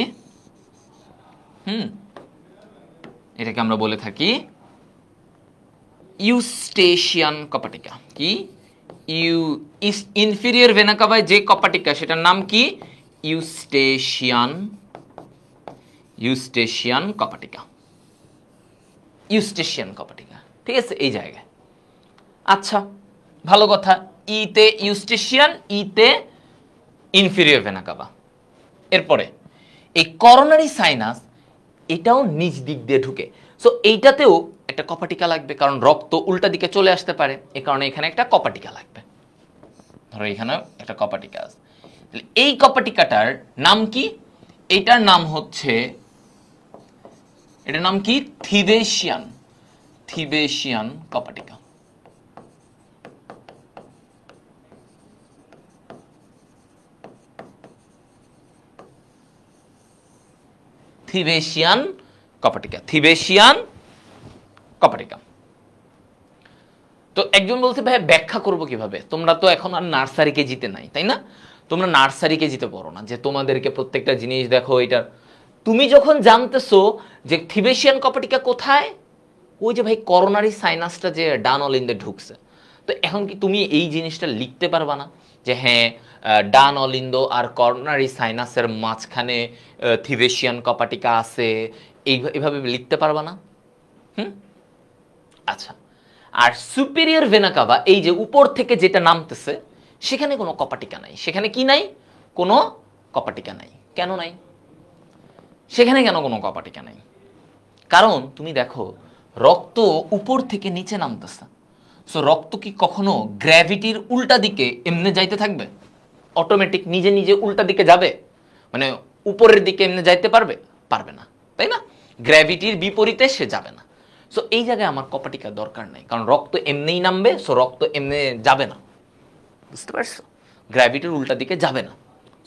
এটাকে আমরা বলে থাকি ইউস্টেশিয়ান কপাটিকা। কি? ইনফেরিয়র ভেনা কাভায় যে কপাটিকা, সেটার নাম কি? ইউস্টেশিয়ান কপাটিকা। ইউস্টেশিয়ান কপাটিকা, ঠিক আছে, এই জায়গায়। আচ্ছা, ভালো কথা। ইতে ইউস্টেশিয়ান, ইতে ইনফেরিয়র ভেনা কাভা। এরপরে এই করোনারি সাইনাস, এটাও নিচ দিক দিয়ে ঢুকে। সো এইটাতেও একটা কপাটিকা লাগবে, কারণ রক্ত উল্টা দিকে চলে আসতে পারে, এ কারণে এখানে একটা কপাটিকা লাগবে। ধরো এখানেও একটা কপাটিকা আছে। এই কপাটিকাটার নাম কি? এটার নাম হচ্ছে, এটার নাম কি? থিবেশিয়ান কপাটিকা। থিবেশিয়ান কপাটিকা। তো একজন বলছে ভাই ব্যাখ্যা করব কিভাবে? তোমরা তো এখন আর নার্সারিকে জিতে নাই, তাই না? তোমরা নার্সারিকে জিতে পারো না যে তোমাদেরকে প্রত্যেকটা জিনিস দেখো এটা। তুমি যখন জানতেছো যে থিবেশিয়ান কপাটিকা কোথায়, ওই যে ভাই করোনারি সাইনাসটা যে ডান অলিন্দে ঢুকছে, তো এখন কি তুমি এই জিনিসটা লিখতে পারবা না যে হ্যাঁ ডান অলিন্দ আর করোনারি সাইনাসের মাঝখানে থিবেশিয়ান কপাটিকা আছে, এইভাবে লিখতে পারবা না? আচ্ছা, আর সুপিরিয়র ভেনা কাভা, এই যে উপর থেকে যেটা নামতেছে, সেখানে কোনো কপাটিকা নাই। সেখানে কি নাই? কোনো কপাটিকা নাই। কেন নাই? সেখানে কেন কোনো কপাটিকা নাই? কারণ তুমি দেখো রক্ত উপর থেকে নিচে নামতেছে। সো রক্ত কি কখনো গ্র্যাভিটির উল্টা দিকে এমনি যাইতে থাকবে? অটোমেটিক নিজে নিজে উল্টা দিকে যাবে? মানে উপরের দিকে এমনি যাইতে পারবে? পারবে না, তাই না? গ্র্যাভিটির বিপরীতে সে যাবে না। সো এই জায়গায় আমার কপাটিকা দরকার নাই, কারণ রক্ত এমনিই নামবে। সো রক্ত এমনি যাবে না, বুঝতে পারছো? গ্র্যাভিটির উল্টা দিকে যাবে না।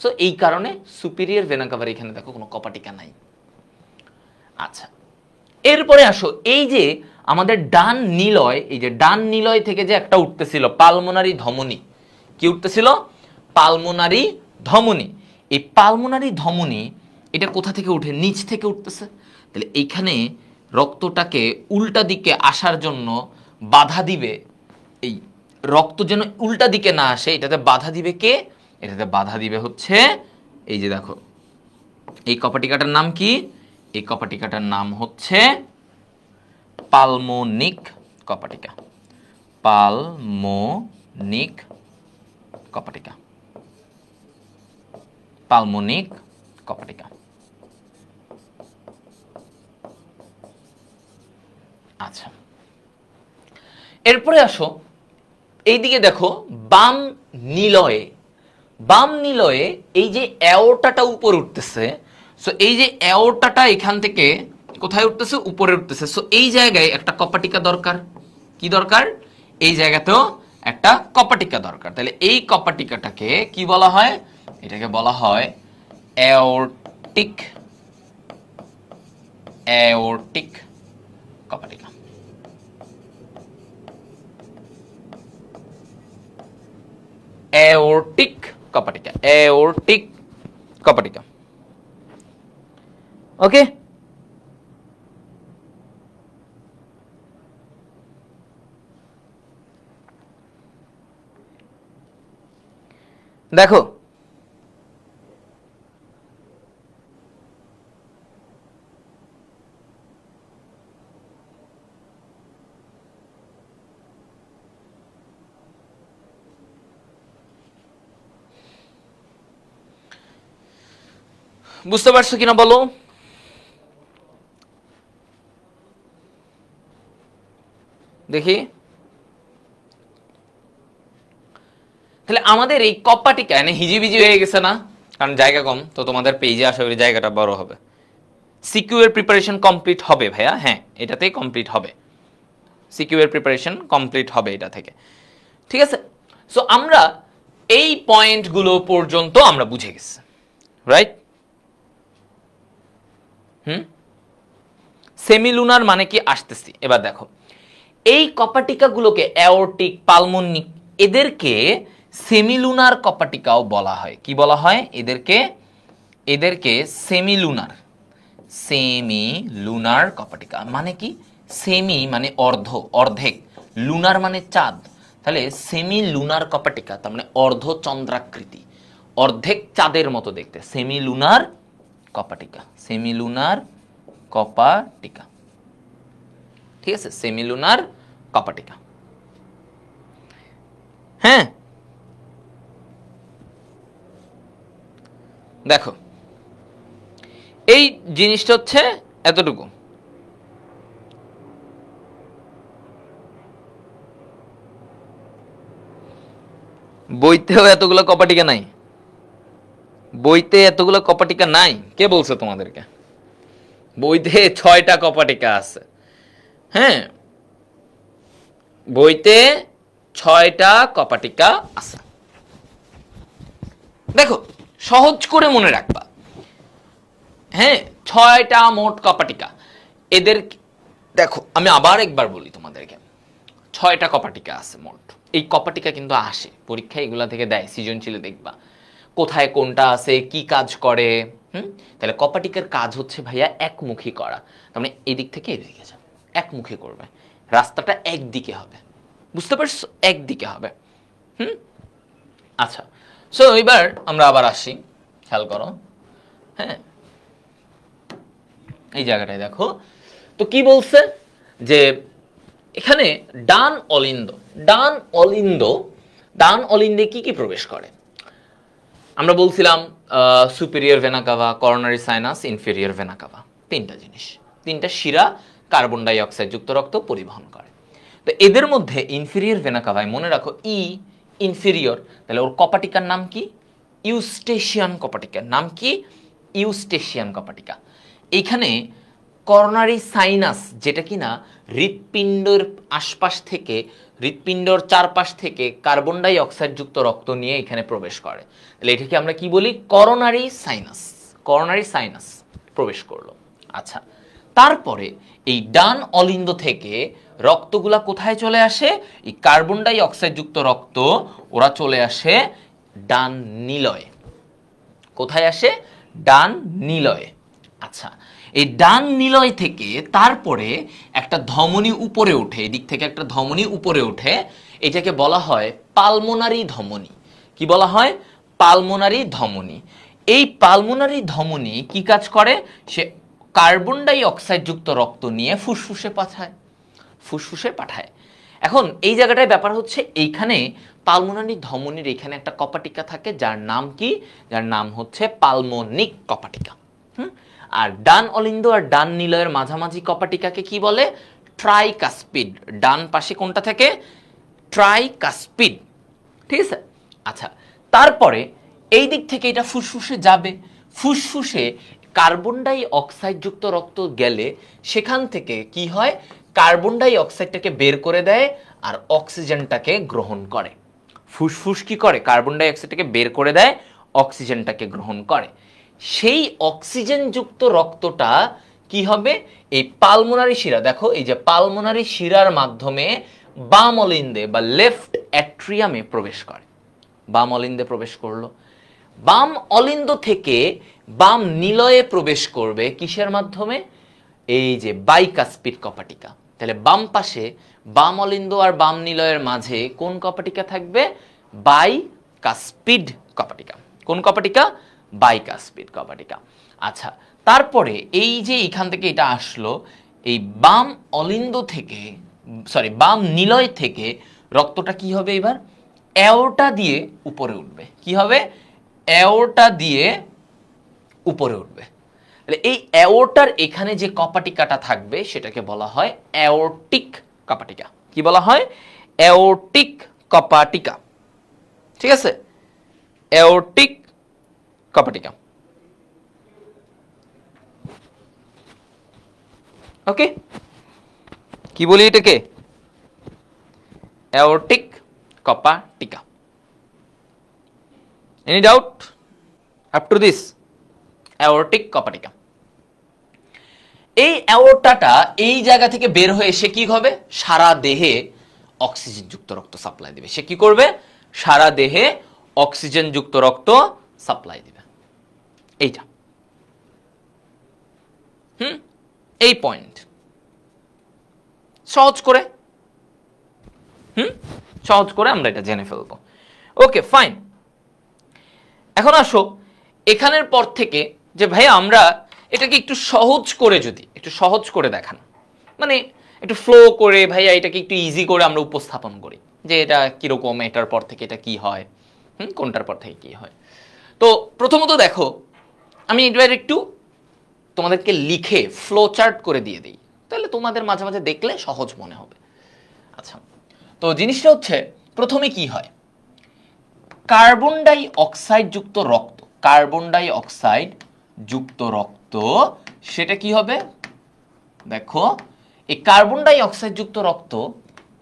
সো এই কারণে সুপিরিয়র ভেনা কাভার এখানে দেখো কোনো কপাটিকা নাই। আচ্ছা, এরপরে আসো, এই যে আমাদের ডান নিলয়, এই যে ডান নিলয় থেকে যে একটা উঠতেছিল পালমোনারি ধমনী, কি উঠতেছিল? পালমোনারি ধমনী। এই পালমোনারি ধমনী এটা কোথা থেকে উঠে? নিচ থেকে উঠতেছে। তাহলে এইখানে রক্তটাকে উল্টা দিকে আসার জন্য বাধা দিবে, এই রক্ত যেন উল্টা দিকে না আসে, এটাতে বাধা দিবে কে? এটাতে বাধা দিবে হচ্ছে এই যে দেখো এই কপাটিকাটার নাম কি? এই কপাটিকাটার নাম হচ্ছে পালমোনিক কপাটিকা। পালমোনিক কপাটিকা। পালমোনিক কপাটিকা। আচ্ছা, এরপরে আসো, এইদিকে দেখো বাম নিলয়ে এই যে অ্যাওর্টাটা উপরে উঠতেছে। সো এই যে অ্যাওর্টাটা এখান থেকে কোথায় উঠতেছে? উপরে উঠতেছে। সো এই জায়গায় একটা কপাটিকা দরকার। কি দরকার? এই জায়গাতেও একটা কপাটিকা দরকার। তাহলে এই কপাটিকাটাকে কি বলা হয়? এটাকে বলা হয় অ্যাওর্টিক কপাটিকা। অ্যাওর্টিক কপাটিকা। ওকে, দেখো বুঝতে পারছো কিনা বলো? দেখি তাহলে আমাদের এই কপাটিকা এনে হিজিবিজি হয়ে গেছে না, কারণ জায়গা কম, তো তোমাদের পেজে আশা করি জায়গাটা বড় হবে। সিকিউ এর প্রিপারেশন কমপ্লিট হবে ভাইয়া, হ্যাঁ এটাতেই কমপ্লিট হবে, সিকিউ এর প্রিপারেশন কমপ্লিট হবে এটা থেকে, ঠিক আছে? সো আমরা এই পয়েন্টগুলো পর্যন্ত আমরা বুঝে গেছি, রাইট? সেমিলুনার মানে কি আসতেছি এবার দেখো। এই কপাটিকাগুলোকে অ্যাওর্টিক, পালমোনিক, এদেরকে সেমিলুনার কপাটিকাও বলা হয়। কি বলা হয় এদেরকে? এদেরকে সেমিলুনার, সেমিলুনার কপাটিকা। মানে কি? সেমি মানে অর্ধ, অর্ধেক, লুনার মানে চাঁদ, তাহলে সেমিলুনার কপাটিকা তার মানে অর্ধচন্দ্রাকৃতি, অর্ধেক চাঁদের মতো দেখতে, সেমিলুনার কপাটিকা, সেমিলুনার কপাটিকা, ঠিক আছে? সেমিলুনার কপাটিকা। হ্যাঁ দেখো এই জিনিসটা হচ্ছে এতটুকু, বইতেও এতগুলো কপাটিকা নাই, বইতে এতগুলো কপাটিকা নাই। কে বলছে তোমাদেরকে? বইতে 6টা কপাটিকা আছে, হ্যাঁ বইতে 6টা কপাটিকা আছে। দেখো সহজ করে মনে রাখবা, হ্যাঁ 6টা মোট কপাটিকা। এদের দেখো আমি আবার একবার বলি তোমাদেরকে, 6টা কপাটিকা আছে মোট। এই কপাটিকা কিন্তু আসে পরীক্ষায়, এগুলা থেকে দেয়, সৃজনশীলে দেখবা কোথায় কোনটা আছে, কি কাজ করে। তাহলে কপাটিকার কাজ হচ্ছে ভাইয়া একমুখী করা, তার মানে এদিক থেকে এদিকে যাবে, একমুখী করবে, রাস্তাটা একদিকে হবে, বুঝতে পারছো? একদিকে হবে। আচ্ছা, সো এবার আমরা আবার আসি, খেয়াল করো, হ্যাঁ এই জায়গাটায় দেখো তো কি বলছে যে এখানে ডান অলিন্দ, ডান অলিন্দ, ডান অলিন্দে কি কি প্রবেশ করে? আমরা বলছিলাম superior vena CAVA, coronary sinus, inferior vena CAVA, তিনটা জিনিস, তিনটা শিরা কার্বন ডাই অক্সাইড যুক্ত রক্ত পরিবহন করে। তো এদের মধ্যে ইনফেরিয়র ভেনা কাভায় মনে রাখো ই ইনফেরিয়র, তাহলে ওর কপাটিকার নাম কি? ইউস্টেশিয়ান কপাটিকার নাম কি? ইউস্টেশিয়ান কপাটিকা। এইখানে করোনারি সাইনাস, যেটা কিনা হৃৎপিণ্ডের আশপাশ থেকে, হৃৎপিণ্ডর চারপাশ থেকে কার্বন ডাই অক্সাইড যুক্ত রক্ত নিয়ে এখানে প্রবেশ করে, তাহলে এটাকে আমরা কি বলি? করোনারি সাইনাস, করোনারি সাইনাস প্রবেশ করলো। আচ্ছা, তারপরে এই ডান অলিন্দ থেকে রক্তগুলা কোথায় চলে আসে? এই কার্বন ডাই অক্সাইড যুক্ত রক্ত ওরা চলে আসে ডান নিলয়ে। কোথায় আসে? ডান নিলয়ে। আচ্ছা, এই ডান নিলয় থেকে তারপরে একটা ধমনী উপরে ওঠে, এদিক থেকে একটা ধমনী উপরে ওঠে, এটাকে বলা হয় পালমোনারি ধমনী। কি বলা হয়? পালমোনারি ধমনী। এই পালমোনারি ধমনী কি কাজ করে? সে কার্বন ডাই অক্সাইড যুক্ত রক্ত নিয়ে ফুসফুসে পাঠায়, ফুসফুসে পাঠায়। এখন এই জায়গাটায় ব্যাপার হচ্ছে, এইখানে পালমোনারি ধমনীর এখানে একটা কপাটিকা থাকে, যার নাম কি? যার নাম হচ্ছে পালমোনিক কপাটিকা। আর ডান অলিন্দ আর ডান নিলয়ের মাঝামাঝি কপাটিকাকে কি বলে? ট্রাইকাসপিড। ডান পাশে কোনটা থাকে? ট্রাইকাসপিড, ঠিক আছে? আচ্ছা, তারপরে এই দিক থেকে এটা ফুসফুসে যাবে, ফুসফুসে কার্বন ডাই অক্সাইড যুক্ত রক্ত গেলে সেখান থেকে কি হয়? কার্বন ডাই অক্সাইডটাকে বের করে দেয় আর অক্সিজেনটাকে গ্রহণ করে। ফুসফুস কি করে? কার্বন ডাই অক্সাইডটাকে বের করে দেয়, অক্সিজেনটাকে গ্রহণ করে। সেই অক্সিজেন যুক্ত রক্তটা কি হবে? এই পালমোনারি শিরা, দেখো এই যে পালমোনারি শিরার মাধ্যমে বাম অলিন্দে বা লেফট অ্যাট্রিয়ামে প্রবেশ করে। বাম অলিন্দে প্রবেশ করলো, বাম অলিন্দ থেকে বাম নিলয়ে প্রবেশ করবে কিসের মাধ্যমে? এই যে বাইকাসপিড কপাটিকা। তাহলে বাম পাশে বাম অলিন্দ আর বাম নিলয়ের মাঝে কোন কপাটিকা থাকবে? By cuspid কপাটিকা। কোন কপাটিকা? বাইকাস্পিড কপাটিকা। আচ্ছা, তারপরে এই যে এখান থেকে এটা আসলো, এই বাম অলিন্দ থেকে, সরি বাম নিলয় থেকে রক্তটা কি হবে এবার? অ্যাওর্টা দিয়ে উপরে উঠবে। কি হবে? অ্যাওর্টা দিয়ে উপরে উঠবে। এই অ্যাওর্টার এখানে যে কপাটিকাটা থাকবে সেটাকে বলা হয় অ্যাওর্টিক কপাটিকা। কি বলা হয়? অ্যাওর্টিক কপাটিকা। ঠিক আছে, অ্যাওর্টিক কপাটিকা। ওকে, কি বলি এটাকে? অ্যাওর্টিক কপাটিকা। Any doubt up to this? Aortic কপাটিকা। এই অ্যাওর্টাটা এই জায়গা থেকে বের হয়ে সে কি হবে? সারা দেহে অক্সিজেন যুক্ত রক্ত সাপ্লাই দিবে। সে কি করবে? সারা দেহে অক্সিজেন যুক্ত রক্ত সাপ্লাই দিবে। এইটা এই পয়েন্ট সহজ করে সহজ করে আমরা এটা জেনে ফেলবো। Okay fine. এখন আসো এখানের পর থেকে যে ভাই আমরা এটাকে একটু সহজ করে, যদি একটু সহজ করে দেখান, মানে একটু ফ্লো করে ভাইয়া এটাকে একটু ইজি করে আমরা উপস্থাপন করি যে এটা কিরকম, এটার পর থেকে এটা কি হয়, কোনটার পর থেকে কি হয়। তো প্রথমত দেখো, আমি এবার একটু তোমাদেরকে লিখে ফ্লো চার্ট করে দিয়ে দিই, তাহলে তোমাদের মাঝে মাঝে দেখলে সহজ মনে হবে। আচ্ছা, তো জিনিসটা হচ্ছে প্রথমে কি হয়? কার্বন ডাই অক্সাইড যুক্ত রক্ত, কার্বন ডাই অক্সাইড যুক্ত রক্ত, সেটা কি হবে? দেখো, এই কার্বন ডাই অক্সাইড যুক্ত রক্ত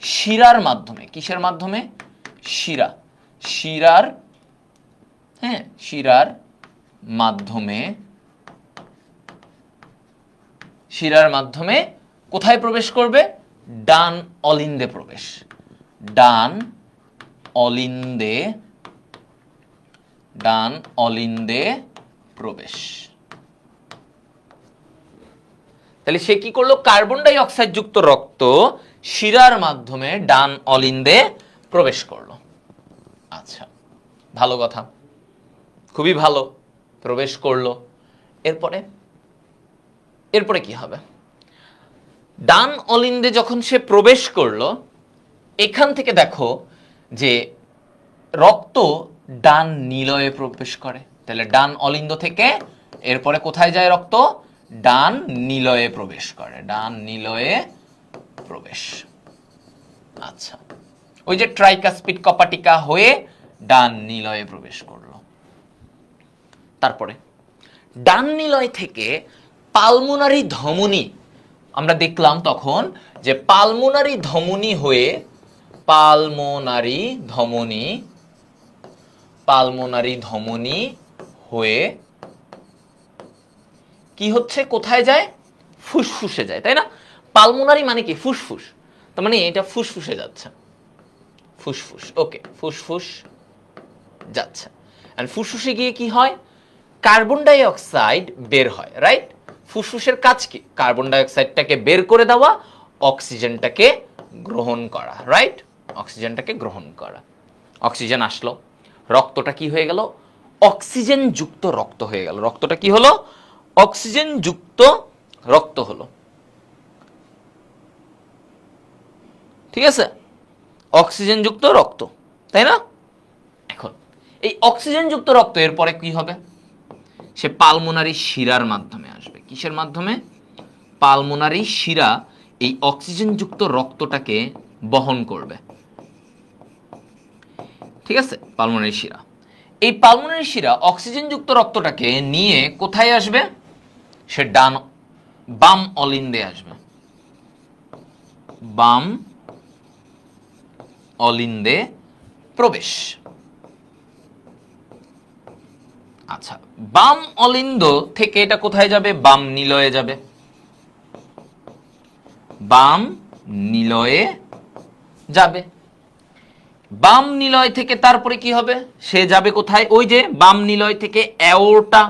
শিরার মাধ্যমে, কিসের মাধ্যমে? শিরা, শিরার, হ্যাঁ শিরার মাধ্যমে, শিরার মাধ্যমে কোথায় প্রবেশ করবে? ডান অলিন্দে প্রবেশ, ডান অলিন্দে, ডান অলিন্দে প্রবেশ। তাহলে সে কি করলো? কার্বন ডাই অক্সাইড যুক্ত রক্ত শিরার মাধ্যমে ডান অলিন্দে প্রবেশ করলো। আচ্ছা, ভালো কথা, খুবই ভালো, প্রবেশ করলো। এরপরে এরপরে কি হবে? ডান অলিন্দে যখন সে প্রবেশ করলো, এখান থেকে দেখো যে রক্ত ডান নিলয়ে প্রবেশ করে। তাহলে ডান অলিন্দ থেকে এরপরে কোথায় যায় রক্ত? ডান নিলয়ে প্রবেশ করে, ডান নিলয়ে প্রবেশ। আচ্ছা, ওই যে ট্রাইকাস্পিড কপাটিকা হয়ে ডান নিলয়ে প্রবেশ করলো। তারপরে ডান নিলয় থেকে পালমোনারি ধমনী, আমরা দেখলাম তখন যে পালমোনারি ধমনী হয়ে, পালমোনারি ধমনী, পালমোনারি ধমনী হয়ে কি হচ্ছে? কোথায় যায়? ফুসফুসে যায়, তাই না? পালমোনারি মানে কি? ফুসফুস। তার মানে এটা ফুসফুসে যাচ্ছে, ফুসফুস। ওকে, ফুসফুস যাচ্ছে। আর ফুসফুসে গিয়ে কি হয়? কার্বন ডাই অক্সাইড বের হয়, রাইট? ফুসফুসের কাজ কি? কার্বন ডাই অক্সাইডটাকে বের করে দেওয়া, অক্সিজেনটাকে গ্রহণ করা, রাইট? অক্সিজেনটাকে গ্রহণ করা। অক্সিজেন আসলো, রক্তটা কি হয়ে গেল? অক্সিজেন যুক্ত রক্ত হয়ে গেল। রক্তটা কি হলো? অক্সিজেন যুক্ত রক্ত হলো। ঠিক আছে, অক্সিজেন যুক্ত রক্ত, তাই না? এখন এই অক্সিজেন যুক্ত রক্ত এরপরে কি হবে? সে পালমোনারি শিরার মাধ্যমে আসবে। কিসের মাধ্যমে? পালমোনারি শিরা এই অক্সিজেন যুক্ত রক্তটাকে বহন করবে। ঠিক আছে, পালমোনারি শিরা, এই পালমোনারি শিরা অক্সিজেন যুক্ত রক্তটাকে নিয়ে কোথায় আসবে? সে ডান, বাম অলিন্দে আসবে, বাম অলিন্দে প্রবেশ। আচ্ছা, বাম অলিন্দ থেকে এটা কোথায় যাবে? বাম নিলয়ে যাবে, বাম নিলয়ে যাবে। বাম নিলয় থেকে তারপরে কি হবে? সে যাবে কোথায়? ওই যে বাম নিলয় থেকে অ্যাওর্টা।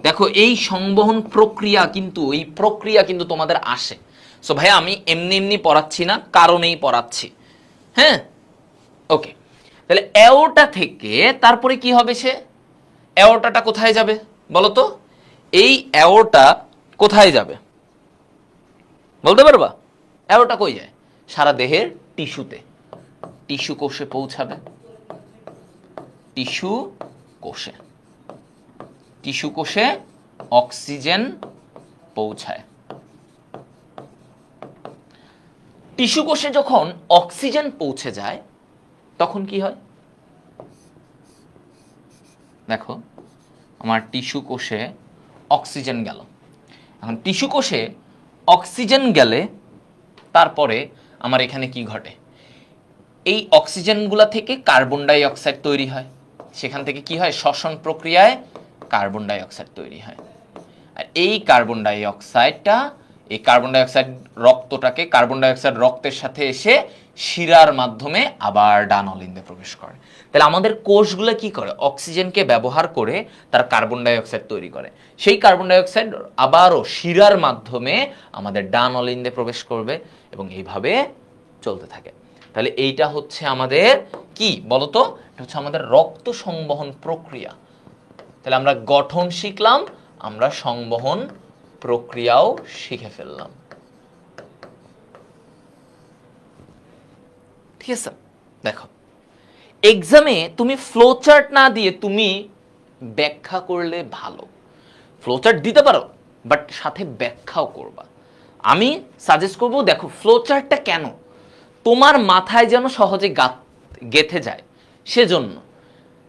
দেখো এই সংবহন প্রক্রিয়া কিন্তু, এই প্রক্রিয়া কিন্তু তোমাদের আসে। সো ভাইয়া আমি এমনি এমনি পড়াচ্ছি না, কারণেই পড়াচ্ছি। হ্যাঁ, ওকে। তাহলে অ্যাওর্টা থেকে তারপরে কি হবে, সে অ্যাওর্টাটা কোথায় যাবে বলো তো? এই অ্যাওর্টা কোথায় যাবে বলতে পারবা? অ্যাওর্টা কই যায়? সারা দেহের টিস্যুতে, টিস্যু কোষে পৌঁছাবে, টিস্যু কোষে, টিস্যু কোষে অক্সিজেন পৌঁছায়। টিস্যু কোষে যখন অক্সিজেন পৌঁছে যায় তখন কি হয় দেখো, আমার টিস্যু কোষে অক্সিজেন গেল। এখন টিস্যু কোষে অক্সিজেন গেলে তারপরে আমার এখানে কি ঘটে, এই অক্সিজেনগুলা থেকে কার্বন ডাই অক্সাইড তৈরি হয়, সেখান থেকে কি হয়, শ্বসন প্রক্রিয়ায় কার্বন ডাই অক্সাইড তৈরি হয়। আর এই কার্বন ডাই অক্সাইডটা, এই carbon die oxide রক্তটাকে, carbon die oxide রক্তের সাথে এসে শিরার মাধ্যমে আবার ডানলিন্দে প্রবেশ করে। তাহলে আমাদের কোষগুলো কি করে, অক্সিজেনকে ব্যবহার করে তার কার্বন ডাই অক্সাইড তৈরি করে, সেই কার্বন ডাই অক্সাইড আবারও শিরার মাধ্যমে আমাদের ডানলিন্দে প্রবেশ করবে এবং এইভাবে চলতে থাকে। তাহলে এইটা হচ্ছে আমাদের কি বলতো, এটা হচ্ছে আমাদের রক্ত সংবহন প্রক্রিয়া। তাহলে আমরা গঠন শিখলাম, আমরা সংবহন প্রক্রিয়াও শিখে ফেললাম। ঠিক আছে, দেখো এক্সামে তুমি ফ্লোচার্ট না দিয়ে তুমি ব্যাখ্যা করলে ভালো। ফ্লোচার্ট দিতে পারো বাট সাথে ব্যাখ্যাও করবা। আমি সাজেস্ট করব, দেখো ফ্লোচার্টটা কেন, তোমার মাথায় যেন সহজে গেথে যায় সেজন্য।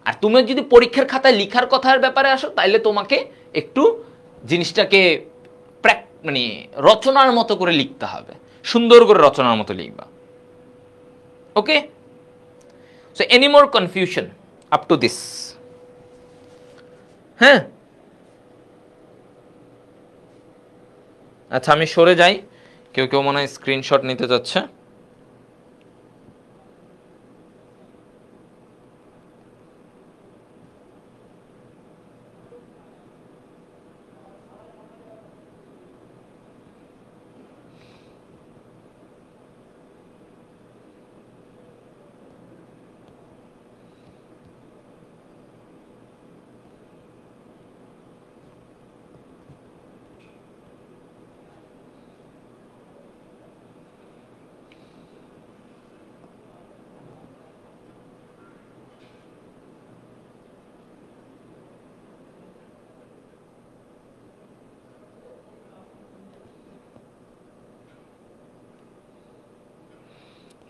আর তুমি যদি পরীক্ষার খাতায় লিখার কথার ব্যাপারে আসো তাইলে তোমাকে একটু জিনিসটাকে মানে রচনার মতো করে লিখতে হবে, সুন্দর করে রচনার মতো লিখবা। Okay, so any more confusion up to this? হ্যাঁ, আচ্ছা আমি সরে যাই, কেউ কেউ মনে হয় স্ক্রিনশট নিতে যাচ্ছে।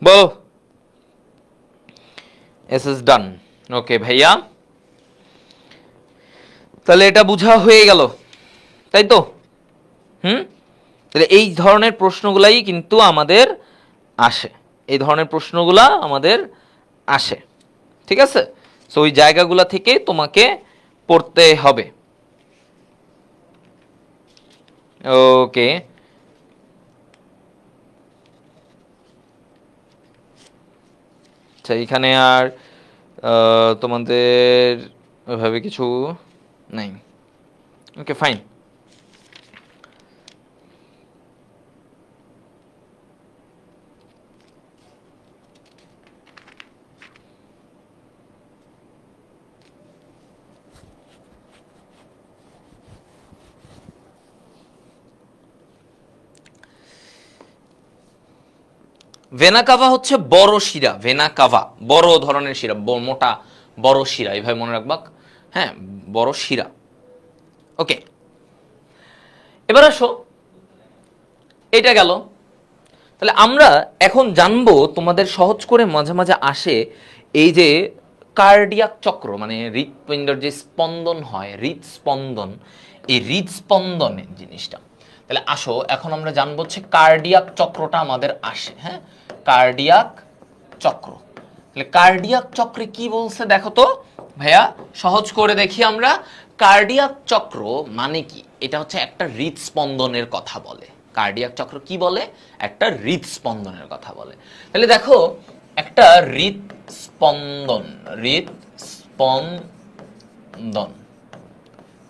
বলো, এস ইজ ডান। ওকে ভাইয়া, তাহলে এটা বোঝা হয়ে গেল, তাই তো? তাহলে এই ধরনের প্রশ্নগুলাই কিন্তু আমাদের আসে, এই ধরনের প্রশ্নগুলা আমাদের আসে। ঠিক আছে, সো ওই জায়গাগুলা থেকে তোমাকে পড়তে হবে। ওকে, আচ্ছা এখানে আর তোমাদের ওইভাবে কিছু নাই। Okay fine. ভেনা কাভা হচ্ছে বড় শিরা, ভেনা কাভা বড় ধরনের শিরা, মোটা বড় শিরা, এইভাবে মনে রাখবা। হ্যাঁ, বড় শিরা। ওকে, এবার আসো, এটা গেল। তাহলে আমরা এখন জানবো, তোমাদের সহজ করে মাঝে মাঝে আসে এই যে কার্ডিয়াক চক্র, মানে হৃৎপিণ্ডের যে স্পন্দন হয়, হৃদস্পন্দন, এই হৃদস্পন্দনের জিনিসটা। তাহলে আসো এখন আমরা জানবো হচ্ছে কার্ডিয়াক চক্রটা আমাদের আসে। হ্যাঁ, কার্ডিয়াক চক্র। তাহলে কার্ডিয়াক চক্রে কি বলছে দেখো তো ভাইয়া, সহজ করে দেখি আমরা। কার্ডিয়াক চক্র মানে কি, এটা হচ্ছে একটা হৃদস্পন্দনের কথা বলে। কার্ডিয়াক চক্র কি বলে, একটা হৃদস্পন্দনের কথা বলে। তাহলে দেখো একটা হৃদস্পন্দন, হৃদস্পন্দন,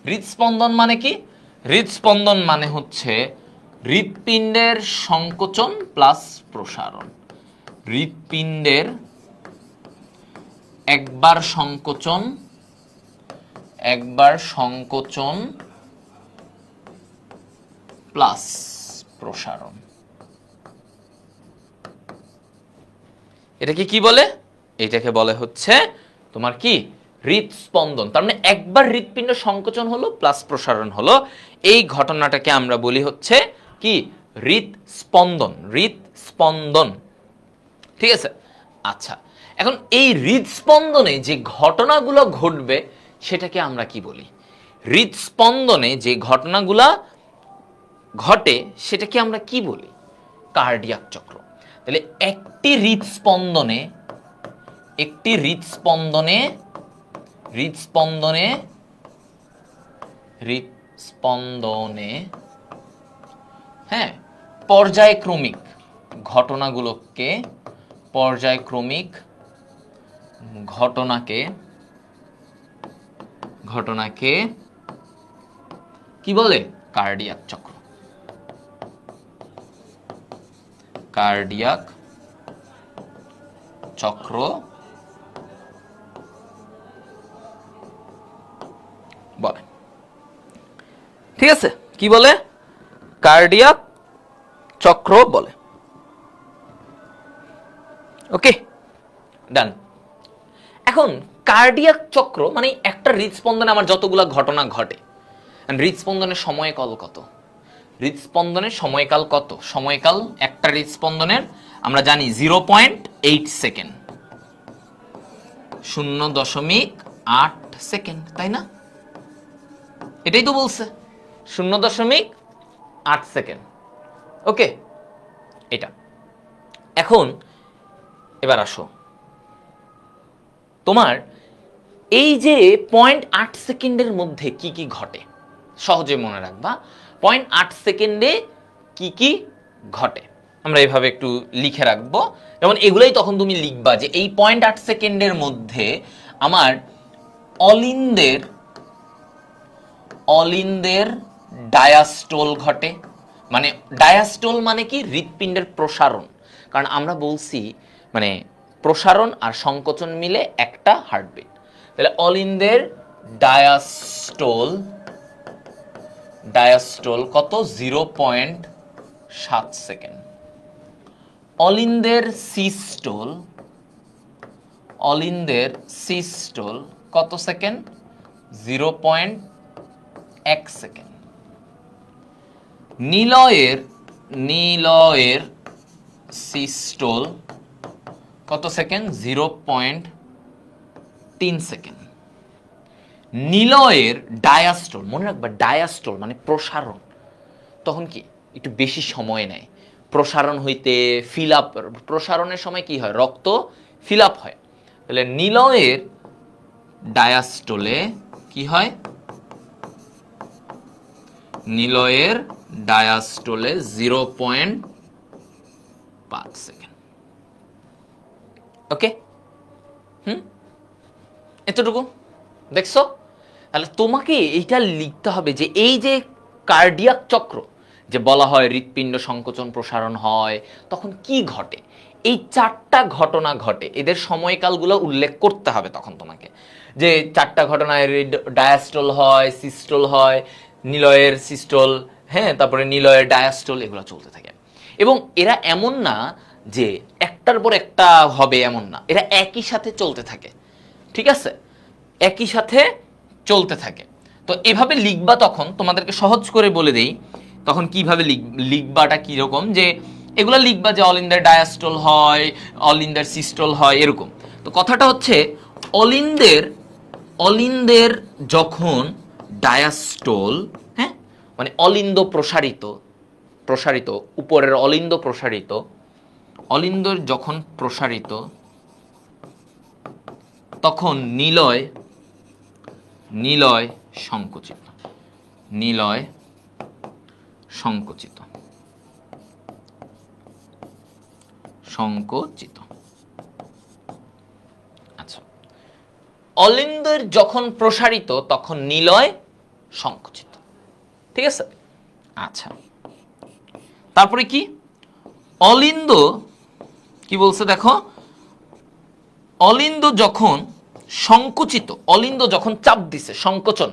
হৃদস্পন্দন মানে কি, হৃদস্পন্দন মানে হচ্ছে হৃৎপিণ্ডের সংকোচন প্লাস প্রসারণ, হৃৎপিণ্ডের একবার সংকোচন, একবার সংকোচন প্লাস প্রসারণ। এটাকে কি বলে? এটাকে বলে হচ্ছে তোমার কি হৃদস্পন্দন। তার মানে একবার হৃৎপিণ্ড সংকোচন হলো প্লাস প্রসারণ হলো, এই ঘটনাটাকে আমরা বলি হচ্ছে কি হৃদস্পন্দন। হৃদস্পন্দন, ঠিক আছে? আচ্ছা, এখন এই হৃদস্পন্দনে যে ঘটনাগুলো ঘটবে সেটাকে আমরা কি বলি? হৃদস্পন্দনে যে ঘটনাগুলা ঘটে সেটাকে আমরা কি বলি? কার্ডিয়াক চক্র। তাহলে একটি হৃদস্পন্দনে, একটি হৃদস্পন্দনে হৃদস্পন্দনে হৃদস্পন্দনে হ্যাঁ পর্যায়ক্রমিক ঘটনাগুলোকে, পর্যায়ক্রমিক ঘটনাকে কি বলে? কার্ডিয়াক চক্র। কার্ডিয়াক চক্র বলে, ঠিক আছে? কি বলে? কার্ডিয়াক চক্র বলে। ওকে, ডান। এখন কার্ডিয়াক চক্র মানে একটা হৃদস্পন্দনে আমার যতগুলা ঘটনা ঘটে, হৃদস্পন্দনের সময়কাল কত? হৃদস্পন্দনের সময়কাল কত? সময়কাল একটা হৃদস্পন্দনের আমরা জানি 0.8 সেকেন্ড, 0.8 সেকেন্ড, তাই না? এটাই তো বলছে 0.8 সেকেন্ড। ওকে, এটা। এখন এবার আসো, তোমার এই যে 0.8 সেকেন্ডের মধ্যে কি কি ঘটে সহজে মনে রাখবা। 0.8 সেকেন্ডে কি কি ঘটে আমরা এভাবে একটু লিখে রাখবো, যেমন এগুলাই তখন তুমি লিখবা যে এই 0.8 সেকেন্ডের মধ্যে আমার অলিন্দের ডায়াস্টোল ঘটে। মানে ডায়াস্টোল মানে কি? হৃৎপিণ্ডের প্রসারণ। কারণ আমরা বলছি মানে প্রসারণ আর সংকোচন মিলে একটা হার্টবিট। তাহলে অলিন্দের ডায়াস্টোল কত? 0.7 সেকেন্ড। অলিন্দের সিস্টোল কত সেকেন্ড? 0.1 সেকেন্ড। নিলয়ের সিস্টোল কত সেকেন্ড? 0.3 সেকেন্ড। নিলয়ের ডায়াস্টোল, মনে রাখবা ডায়াস্টোল মানে প্রসারণ, তখন কি একটু বেশি সময় নেয় প্রসারণ হইতে। ফিল আপ, প্রসারণের সময় কি হয়? রক্ত ফিল আপ হয়। তাহলে নিলয়ের ডায়াস্টোলে কি হয়? নিলয়ের ডায়াস্টোলে 0.5 সেকেন্ড। ওকে, এতটুকু দেখছো? তাহলে তোমাকে এইটা লিখতে হবে যে এই যে কার্ডিয়াক চক্র যে বলা হয় হৃৎপিণ্ড সংকোচন প্রসারণ হয়, তখন কি ঘটে? এই 4টা ঘটনা ঘটে, এদের সময়কালগুলো উল্লেখ করতে হবে তখন তোমাকে, যে 4টা ঘটনায় ডায়াস্টোল হয়, সিস্টোল হয়, নিলয়ের সিস্টোল, হ্যাঁ, তারপরে নিলয়ের ডায়াস্টোল, এগুলো চলতে থাকে। এবং এরা এমন না যে একটার পর একটা হবে, এমন না, এরা একই সাথে চলতে থাকে, ঠিক আছে? একই সাথে চলতে থাকে। তো এভাবে লিখবা, তখন তোমাদেরকে সহজ করে বলে দেই তখন কিভাবে লিখবাটা কিরকম, যে এগুলো লিখবা যে অলিন্দের ডায়াস্টোল হয়, অলিন্দের সিস্টোল হয়, এরকম। তো কথাটা হচ্ছে অলিন্দের যখন ডায়াস্টোল, হ্যাঁ, মানে অলিন্দ প্রসারিত উপরের অলিন্দ প্রসারিত, অলিন্দর যখন প্রসারিত তখন নিলয় সংকুচিত। আচ্ছা, অলিন্দের যখন প্রসারিত তখন নিলয় সংকুচিত, ঠিক আছে? আচ্ছা, তারপরে কি অলিন্দ কি বলছে দেখো, অলিন্দ যখন সংকুচিত, অলিন্দ যখন চাপ দিছে সংকোচন,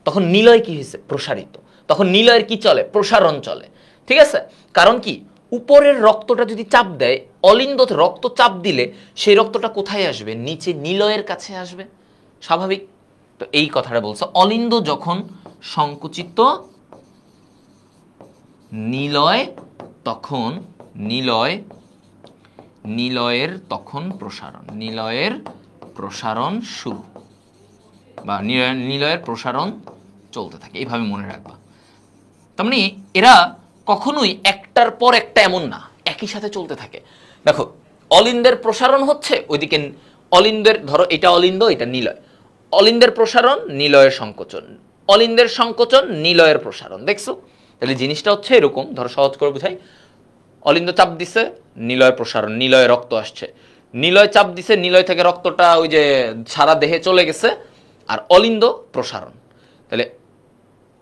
তখন নিলয় কি হয়েছে? প্রসারিত। তখন নিলয়ের কি চলে? প্রসারণ চলে। ঠিক আছে? কারণ কি, উপরের রক্তটা যদি চাপ দেয়, অলিন্দতে রক্ত চাপ দিলে সেই রক্তটা কোথায় আসবে? নিচে নিলয়ের কাছে আসবে, স্বাভাবিক। তো এই কথাটা বলছে, অলিন্দ যখন সংকুচিত নিলয় তখন নিলয়ের প্রসারণ, নিলয়ের প্রসারণ শুরু, বা নিলয়ের প্রসারণ চলতে থাকে। এইভাবে মনে রাখবা। তার মানে এরা কখনোই একটার পর একটা এমন না, একই সাথে চলতে থাকে। দেখো, অলিন্দের প্রসারণ হচ্ছে, ওইদিকে অলিন্দের, ধরো এটা অলিন্দ, এটা নিলয়, অলিন্দের প্রসারণ, নিলয়ের সংকোচন, অলিন্দের সংকোচন, নিলয়ের প্রসারণ। দেখছো? তাহলে জিনিসটা হচ্ছে এরকম, ধরো সহজ করে বুঝাই, অলিন্দ চাপ দিছে, নিলয় প্রসারণ, নিলয়ে রক্ত আসছে, নিলয় চাপ দিছে, নিলয় থেকে রক্তটা ওই যে সারা দেহে চলে গেছে, আর অলিন্দ প্রসারণ। তাহলে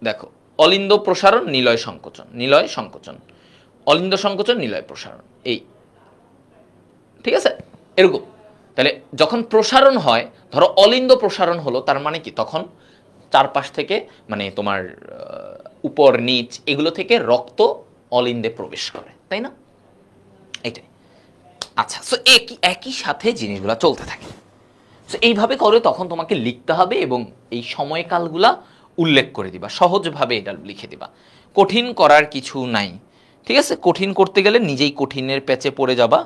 দেখো, অলিন্দ প্রসারণ, নিলয় সংকোচন, নিলয় সংকোচন, অলিন্দ সংকোচন, নিলয় প্রসারণ, এই, ঠিক আছে? এরকম। তাহলে যখন প্রসারণ হয়, ধরো অলিন্দ প্রসারণ হলো, তার মানে কি, তখন চারপাশ থেকে, মানে তোমার উপর নিচ এগুলো থেকে রক্ত অলিন্দে প্রবেশ করে, তাই না? এটাই। আচ্ছা, সো একই সাথে জিনিসগুলো চলতে থাকে। সো এইভাবে করে তখন তোমাকে লিখতে হবে এবং এই সময়কালগুলা উল্লেখ করে দিবা, সহজভাবে এটা লিখে দিবা, কঠিন করার কিছু নাই। ঠিক আছে? কঠিন করতে গেলে নিজেই কঠিনের প্যাচে পড়ে যাবা,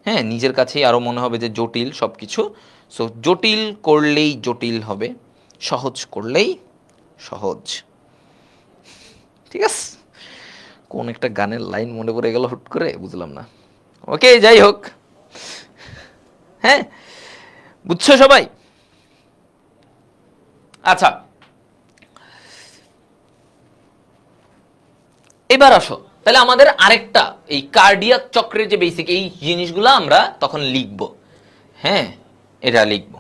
হ্যাঁ, নিজের কাছেই আরো মনে হবে যে জটিল সব কিছু। সো জটিল করলেই জটিল হবে, সহজ করলেই সহজ। ঠিক আছে? কোন একটা গানের লাইন মনে পড়ে গেল হুট করে, বুঝলাম না। ওকে, যাই হোক, হ্যাঁ, বুঝছো সবাই? আচ্ছা, এবার আসো, তাহলে আমাদের আরেকটা, এই কার্ডিয়াক চক্রের যে বেসিক এই জিনিসগুলো আমরা তখন লিখব। হ্যাঁ, এটা লিখব।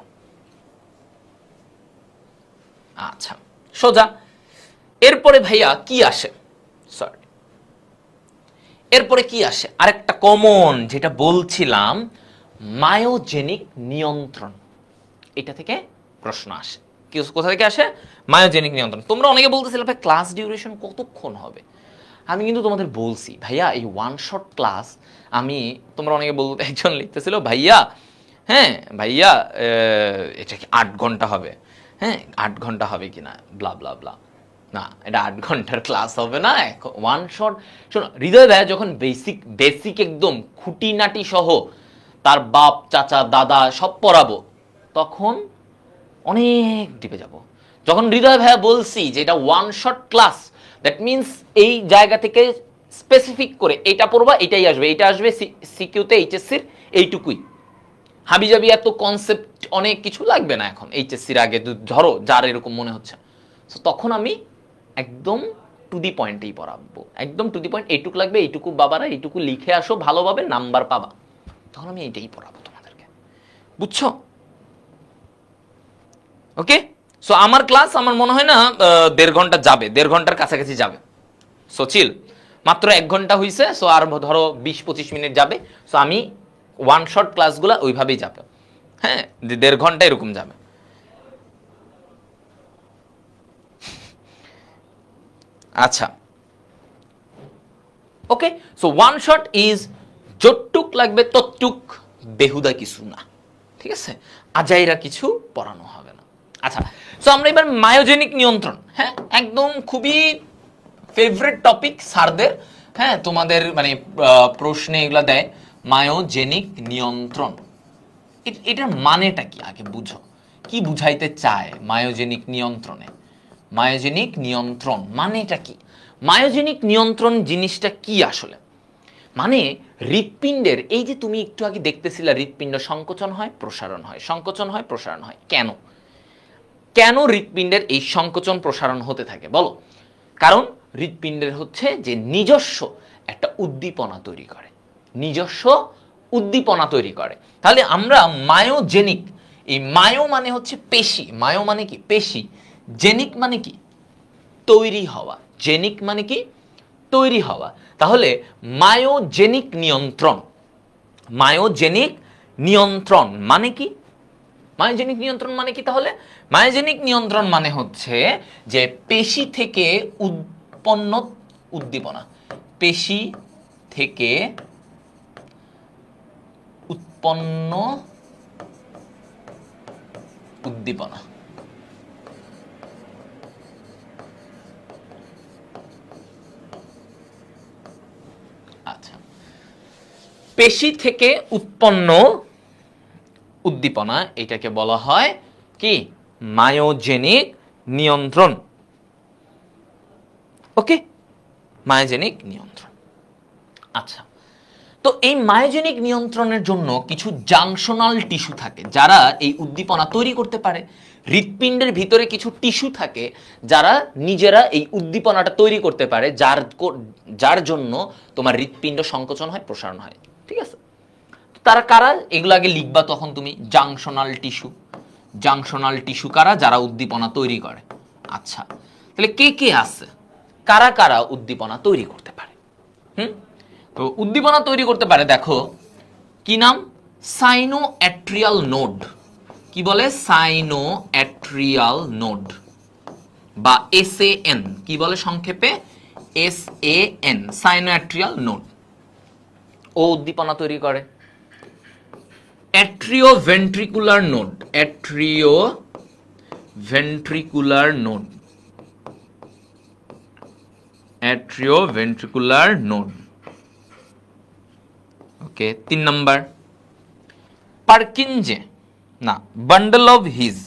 আচ্ছা, সোজা। এরপরে ভাইয়া কি আসে? সরি, এরপরে কি আসে? আরেকটা কমন, যেটা বলছিলাম, মায়োজেনিক নিয়ন্ত্রণ। এটা থেকে প্রশ্ন আসে। কোথা থেকে আসে? মায়োজেনিক নিয়ন্ত্রণ। তোমরা অনেকে বলতেছিলে ভাই ক্লাস ডিউরেশন কতক্ষণ হবে? আমি কিন্তু তোমাদের বলছি ভাইয়া, এই ওয়ান শট ক্লাস, আমি, তোমরা অনেকে বলতে, একজন লিখতেছিল ভাইয়া, হ্যাঁ ভাইয়া, এটা কি 8 ঘন্টা হবে? হ্যাঁ, 8 ঘন্টা হবে কিনা, ব্লা ব্লা ব্লা। না, এটা 8 ঘন্টার ক্লাস হবে না, ওয়ান শট। শোনো, হৃদয় ভাইয়া যখন বেসিক একদম খুঁটিনাটি সহ তার বাপ, চাচা, দাদা সব পড়াবো, তখন অনেক ডিপে যাব। যখন হৃদয় ভাইয়া বলছি যে এটা one shot class, that means এই জায়গা থেকে স্পেসিফিক করে এটা পড়বা, এটাই আসবে, এটা আসবে সিকিউতে, এইচএসসির এইটুকুই, হাবিজাবি এত কনসেপ্ট অনেক কিছু লাগবে না এখন এইচএসসির আগে, ধরো যার এরকম মনে হচ্ছে। সো তখন আমি একদম টু দি পয়েন্টেই পড়াবো, একদম টু দি পয়েন্ট, এইটুকু লাগবে, এইটুকু বাবারা, এইটুকু লিখে আসো, ভালোভাবে নাম্বার পাবা, তখন আমি এইটাই পড়াবো তোমাদেরকে, বুঝছো? ওকে, সো আমার ক্লাস, আমার মনে হয় না 1.5 ঘন্টা যাবে, 1.5 ঘন্টার কাছাকাছি যাবে। সো চিল, মাত্র 1 ঘন্টা হয়েছে, সো আর ধরো 20-25 মিনিট যাবে। সো আমি ওয়ান শট ক্লাসগুলো ওইভাবেই যাবে, হ্যাঁ, 1.5 ঘন্টা এরকম যাবে। আচ্ছা, ওকে, সো ওয়ান শট ইজ যতটুক লাগবে ততটুক, বেহুদা কিছু না, ঠিক আছে? আজাইরা কিছু পড়ানো হবে না। আচ্ছা, সো আমরা এবার মায়োজেনিক নিয়ন্ত্রণ, হ্যাঁ, একদম খুবই ফেভারিট টপিক স্যারদের, হ্যাঁ, তোমাদের মানে প্রশ্নে এগুলা দেয়, মায়োজেনিক নিয়ন্ত্রণ। এটার মানেটা কি আগে বুঝো, কি বুঝাইতে চায় মায়োজেনিক নিয়ন্ত্রণে? মায়োজেনিক নিয়ন্ত্রণ মানেটা কি? মায়োজেনিক নিয়ন্ত্রণ জিনিসটা কি আসলে? মানে হৃৎপিণ্ডের, এই যে তুমি একটু আগে দেখতেছিলে, হৃৎপিণ্ড সংকোচন হয়, প্রসারণ হয়, সংকোচন হয়, প্রসারণ হয়, কেন? কেন হৃৎপিণ্ডের এই সংকোচন প্রসারণ হতে থাকে বলো? কারণ হৃৎপিণ্ডের হচ্ছে যে নিজস্ব একটা উদ্দীপনা তৈরি করে, নিজস্ব উদ্দীপনা তৈরি করে। তাহলে আমরা মায়োজেনিক, এই মায়ো মানে হচ্ছে পেশি, মায়ো মানে কি? পেশি। জেনিক মানে কি? তৈরি হওয়া। জেনিক মানে কি? তৈরি হওয়া। তাহলে মায়োজেনিক নিয়ন্ত্রণ, মায়োজেনিক নিয়ন্ত্রণ মানে কি? মায়োজেনিক নিয়ন্ত্রণ মানে কি তাহলে? মায়োজেনিক নিয়ন্ত্রণ মানে হচ্ছে যে পেশি থেকে উৎপন্ন উদ্দীপনা, পেশি থেকে উৎপন্ন উদ্দীপনা। আচ্ছা, পেশি থেকে উৎপন্ন উদ্দীপনা, এটাকে বলা হয় কি? মায়োজেনিক নিয়ন্ত্রণ। ওকে, মায়োজেনিক নিয়ন্ত্রণ। আচ্ছা, তো এই মায়োজেনিক নিয়ন্ত্রণের জন্য কিছু জাংশনাল টিস্যু থাকে যারা এই উদ্দীপনা তৈরি করতে পারে। হৃৎপিণ্ডের ভিতরে কিছু টিস্যু থাকে যারা নিজেরা এই উদ্দীপনাটা তৈরি করতে পারে, যার জন্য তোমার হৃৎপিণ্ড সংকোচন হয়, প্রসারণ হয়। ঠিক আছে, তারা কারা? এগুলো আগে লিখবা তখন তুমি। জাংশনাল টিস্যু, জাংশনাল টিস্যু কারা? যারা উদ্দীপনা তৈরি করে। আচ্ছা, তাহলে কে কে আছে, কারা কারা উদ্দীপনা তৈরি করতে পারে? তো উদ্দীপনা তৈরি করতে পারে, দেখো কি নাম? Sinoatrial node. কি বলে? সাইনোঅ্যাট্রিয়াল নোড বা এসএএন। কি বলে সংক্ষেপে? এসএএন, সাইনোঅ্যাট্রিয়াল নোড। ও উদ্দীপনা তৈরি করে। Atrioventricular node, atrioventricular node, atrioventricular node. Okay, 3 number Purkinje না, বান্ডল অফ হিজ।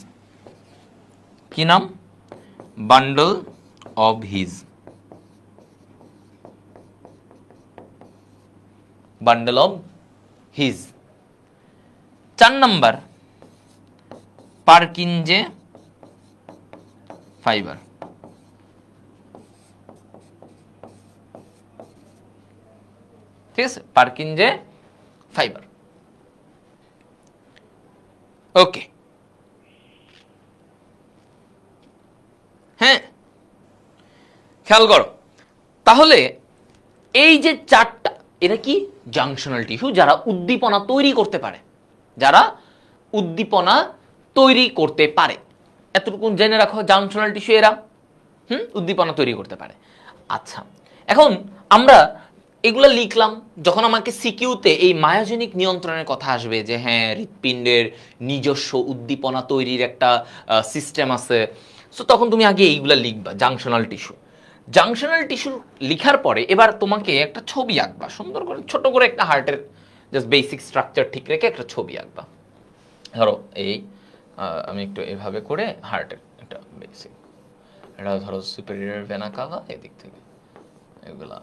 কি নাম? Bundle of His, bundle of His. 4 number Purkinje fibre. ঠিক আছে, পার্কিনজে ফাইবার। ওকে, হ্যাঁ, খেয়াল করো তাহলে এই যে 4টা, এরা কি? জাংশনাল টিস্যু যারা উদ্দীপনা তৈরি করতে পারে, যারা উদ্দীপনা তৈরি করতে পারে। এতটুকু জেনে রাখো, জাংশনাল টিস্যু এরা উদ্দীপনা তৈরি করতে পারে। আচ্ছা, এখন আমরা এগুলা লিখলাম। যখন আমাকে সিকিউতে এই মায়োজেনিক নিয়ন্ত্রণের কথা আসবে, যে হ্যাঁ হৃৎপিণ্ডের নিজস্ব উদ্দীপনা তৈরির একটা সিস্টেম আছে, সো তখন তুমি আগে এইগুলা লিখবা, জাংশনাল টিস্যু। জাংশনাল টিস্যু লিখার পরে এবার তোমাকে একটা ছবি আঁকবা, সুন্দর করে ছোট করে একটা হার্টের জাস্ট বেসিক স্ট্রাকচার ঠিক রেখে একটা ছবি আঁকবা। ধরো এই আমি একটু এভাবে করে হার্টের একটা বেসিক, এটা ধরো সুপিরিয়র ভেনা কাভা, এদিক থেকে এগুলা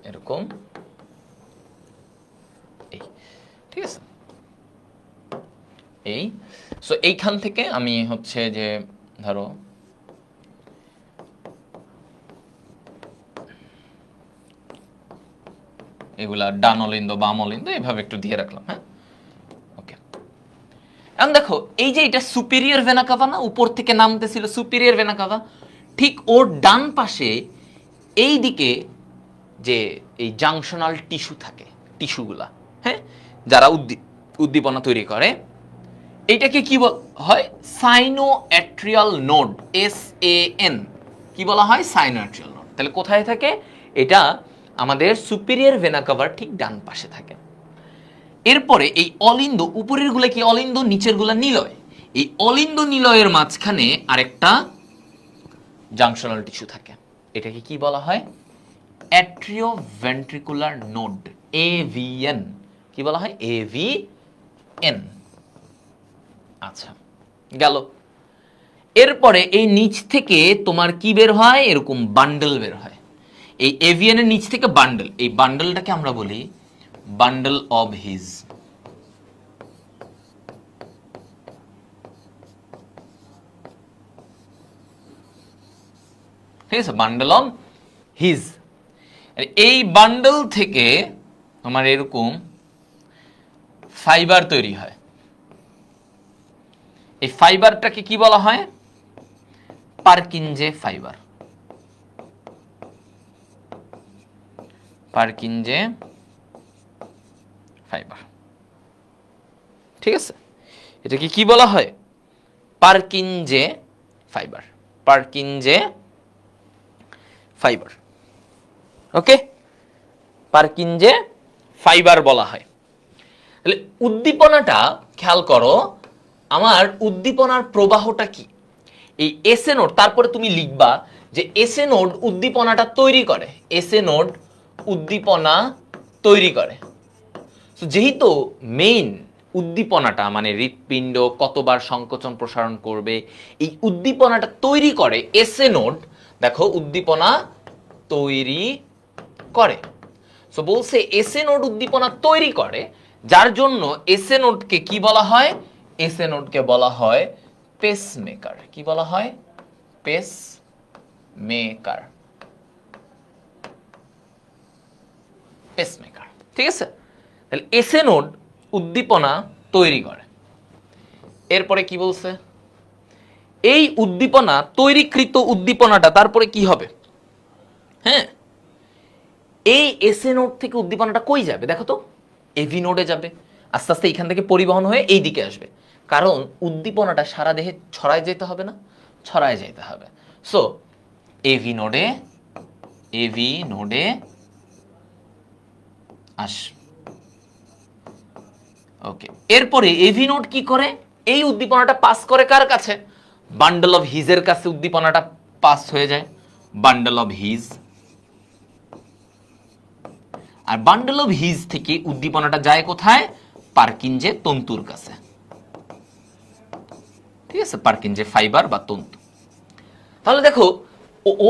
এরকম, এই। ঠিক আছে, এই। সো এইখান থেকে আমি হচ্ছে যে ধরো এগুলা ডান অলিন্দ বাম অলিন্দ এইভাবে একটু দিয়ে রাখলাম। হ্যাঁ, ওকে। এখন দেখো এই যে এটা সুপিরিয়র ভেনা কাভা না, উপর থেকে নামতেছিল সুপিরিয়র ভেনা কাভা, ঠিক ওর ডান পাশে এই দিকে যে এই জাংশনাল টিস্যু থাকে, টিস্যুগুলা, হ্যাঁ, যারা উদ্দীপনা তৈরি করে, এইটাকে কি হয়? Sinoatrial node, এসএএন। কি বলা হয়? Sinoatrial node. তাহলে কোথায় থাকে এটা? আমাদের সুপিরিয়র ভেনা কাভার ঠিক ডান পাশে থাকে। এরপরে এই অলিন্দ, উপরের গুলা কি অলিন্দ, নিচের গুলা নিলয়। এই অলিন্দ নিলয়ের মাঝখানে আরেকটা জাংশনাল টিস্যু থাকে, এটাকে কি বলা হয়? Atrioventricular node, AVN. কি বলা হয়? এভিএন। আচ্ছা, গেল। এরপরে এই নিচ থেকে তোমার কি বের হয়? এরকম বান্ডল বের হয়। এই এভিএন এর নিচ থেকে বান্ডল, এই বান্ডলটাকে আমরা বলি বান্ডল অব হিজ। ঠিক আছে, বান্ডল অব হিজ। এই বান্ডল থেকে তোমার এরকম ফাইবার তৈরি হয়। এই ফাইবারটাকে কি বলা হয়? পার্কিনজে ফাইবার, পার্কিনজে ফাইবার। ঠিক আছে, এটাকে কি বলা হয়? পারকিনজে ফাইবার, পারকিনজে ফাইবার। ওকে, পারকিনজে ফাইবার বলা হয়। তাহলে উদ্দীপনাটা খেয়াল করো, আমার উদ্দীপনার প্রবাহটা কি? এই এসএ নোড, তারপরে তুমি লিখবা যে এসএ নোড উদ্দীপনাটা তৈরি করে, এসএ নোড উদ্দীপনা তৈরি করে। তো যেহেতু মেইন উদ্দীপনাটা মানে হৃৎপিণ্ড কতবার সংকোচন প্রসারণ করবে, এই উদ্দীপনাটা তৈরি করে এসএ নোড। দেখো উদ্দীপনা তৈরি করে, সো বলছে এসএ নোড উদ্দীপনা তৈরি করে, যার জন্য এসএ নোডকে কি বলা হয়? এসএ নোডকে বলা হয় পেসমেকার। কি বলা হয়? Pacemaker, pacemaker. ঠিক আছে, তাহলে এসএ নোড উদ্দীপনা তৈরি করে। এরপরে কি বলছে? এই উদ্দীপনা তৈরিকৃত উদ্দীপনাটা তারপরে কি হবে? হ্যাঁ, এই এসএ নোড থেকে উদ্দীপনাটা কই যাবে? দেখো তো, এভি নোডে যাবে, আস্তে আস্তে এখান থেকে পরিবহন হয়ে এই দিকে আসবে, কারণ উদ্দীপনাটা সারা দেহে ছড়ায় যেতে হবে না? ছড়ায় যেতে হবে। সো এভি নোডে, এভি নোডে আস। ওকে, এরপরে এভি নোড কি করে? এই উদ্দীপনাটা পাস করে কার কাছে? বান্ডল অফ হিজের কাছে উদ্দীপনাটা পাস হয়ে যায়, বান্ডল অফ হিজ। আর বান্ডল অফ হিজ থেকে উদ্দীপনাটা যায় কোথায়? পারকিনজে তন্তুর কাছে। ঠিক আছে, পারকিনজে ফাইবার বা তন্তু। তাহলে দেখো,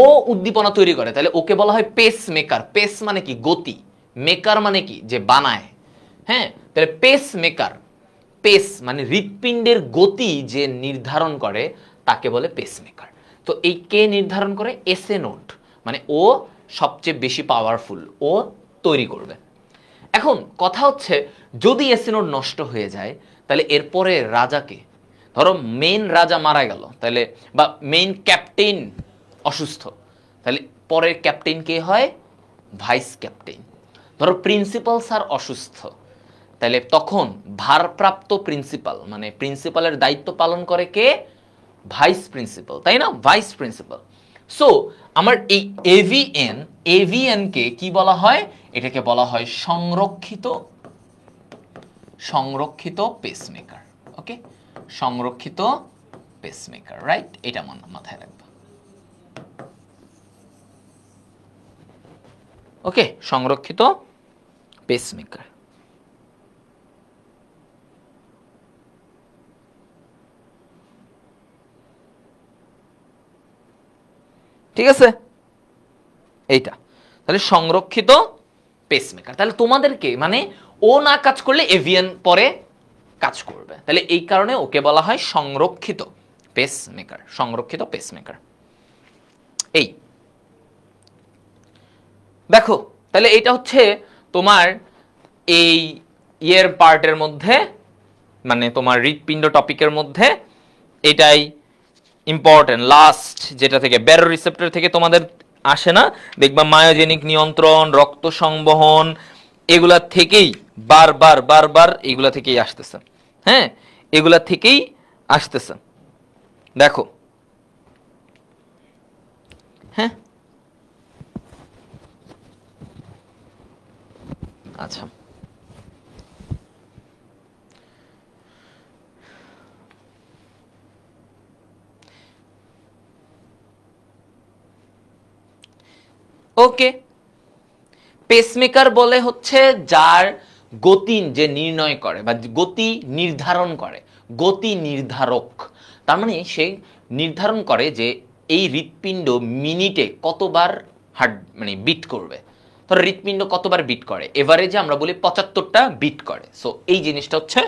ও উদ্দীপনা তৈরি করে, তাহলে ওকে বলা হয় পেস মেকার। পেস মানে কি? গতি। মেকার মানে কি? যে বানায়। হ্যাঁ, তাহলে পেস মেকার, পেস মানে হৃৎপিণ্ডের গতি যে নির্ধারণ করে তাকে বলে পেস মেকার। তো এই কে নির্ধারণ করে? এসএ নোড, মানে ও সবচেয়ে বেশি পাওয়ারফুল, ও তৈরি করবে। এখন কথা হচ্ছে, যদি এসএ নোড নষ্ট হয়ে যায় তাহলে এরপরে রাজাকে, ধরো মেইন রাজা মারা গেল, তাহলে বা মেইন ক্যাপ্টেন অসুস্থ, তাহলে পরের ক্যাপ্টেন কে হয়? Vice captain. ধরো প্রিন্সিপাল স্যার অসুস্থ, তাহলে তখন ভারপ্রাপ্ত প্রিন্সিপাল, মানে প্রিন্সিপালের দায়িত্ব পালন করে কে? ভাইস প্রিন্সিপাল, তাই না? Vice principal. সো আমার এই এভিএন, এভিএন কে কি বলা হয়? এটাকে বলা হয় সংরক্ষিত, সংরক্ষিত পেসমেকার। ওকে, সংরক্ষিত পেসমেকার, রাইট? এটা মাথায় রাখবা। ওকে, সংরক্ষিত পেসমেকার। ঠিক আছে, এইটা তাহলে সংরক্ষিত পেসমেকার। তাহলে তোমাদেরকে মানে ও না কাজ করলে এভিএন পরে কাজ করবে, তাহলে এই কারণে ওকে বলা হয় সংরক্ষিত পেসমেকার, সংরক্ষিত পেসমেকার। এই দেখো, তাহলে এটা হচ্ছে তোমার এই ইয়ের পার্টের মধ্যে, মানে তোমার হৃৎপিণ্ড টপিকের মধ্যে এটাই ইম্পর্টেন্ট। লাস্ট যেটা থেকে ব্যারো রিসেপ্টর থেকে তোমাদের আসে না, দেখবা মায়োজেনিক নিয়ন্ত্রণ, রক্ত সংবহন, এগুলা থেকেই বারবার বারবার এগুলা থেকেই আসতেছে। হ্যাঁ, এগুলা থেকেই আসতেছে। দেখো, হ্যাঁ আচ্ছা, ওকে। পেসমেকার বলে হচ্ছে যার গতি যে নির্ণয় করে বা গতি নির্ধারণ করে, গতি নির্ধারক। তার মানে সে নির্ধারণ করে যে এই হৃৎপিণ্ড মিনিটে কতবার হার্ট মানে বিট করবে। ধরো হৃৎপিণ্ড কতবার বিট করে, এভারেজে আমরা বলি 75টা বিট করে। সো এই জিনিসটা হচ্ছে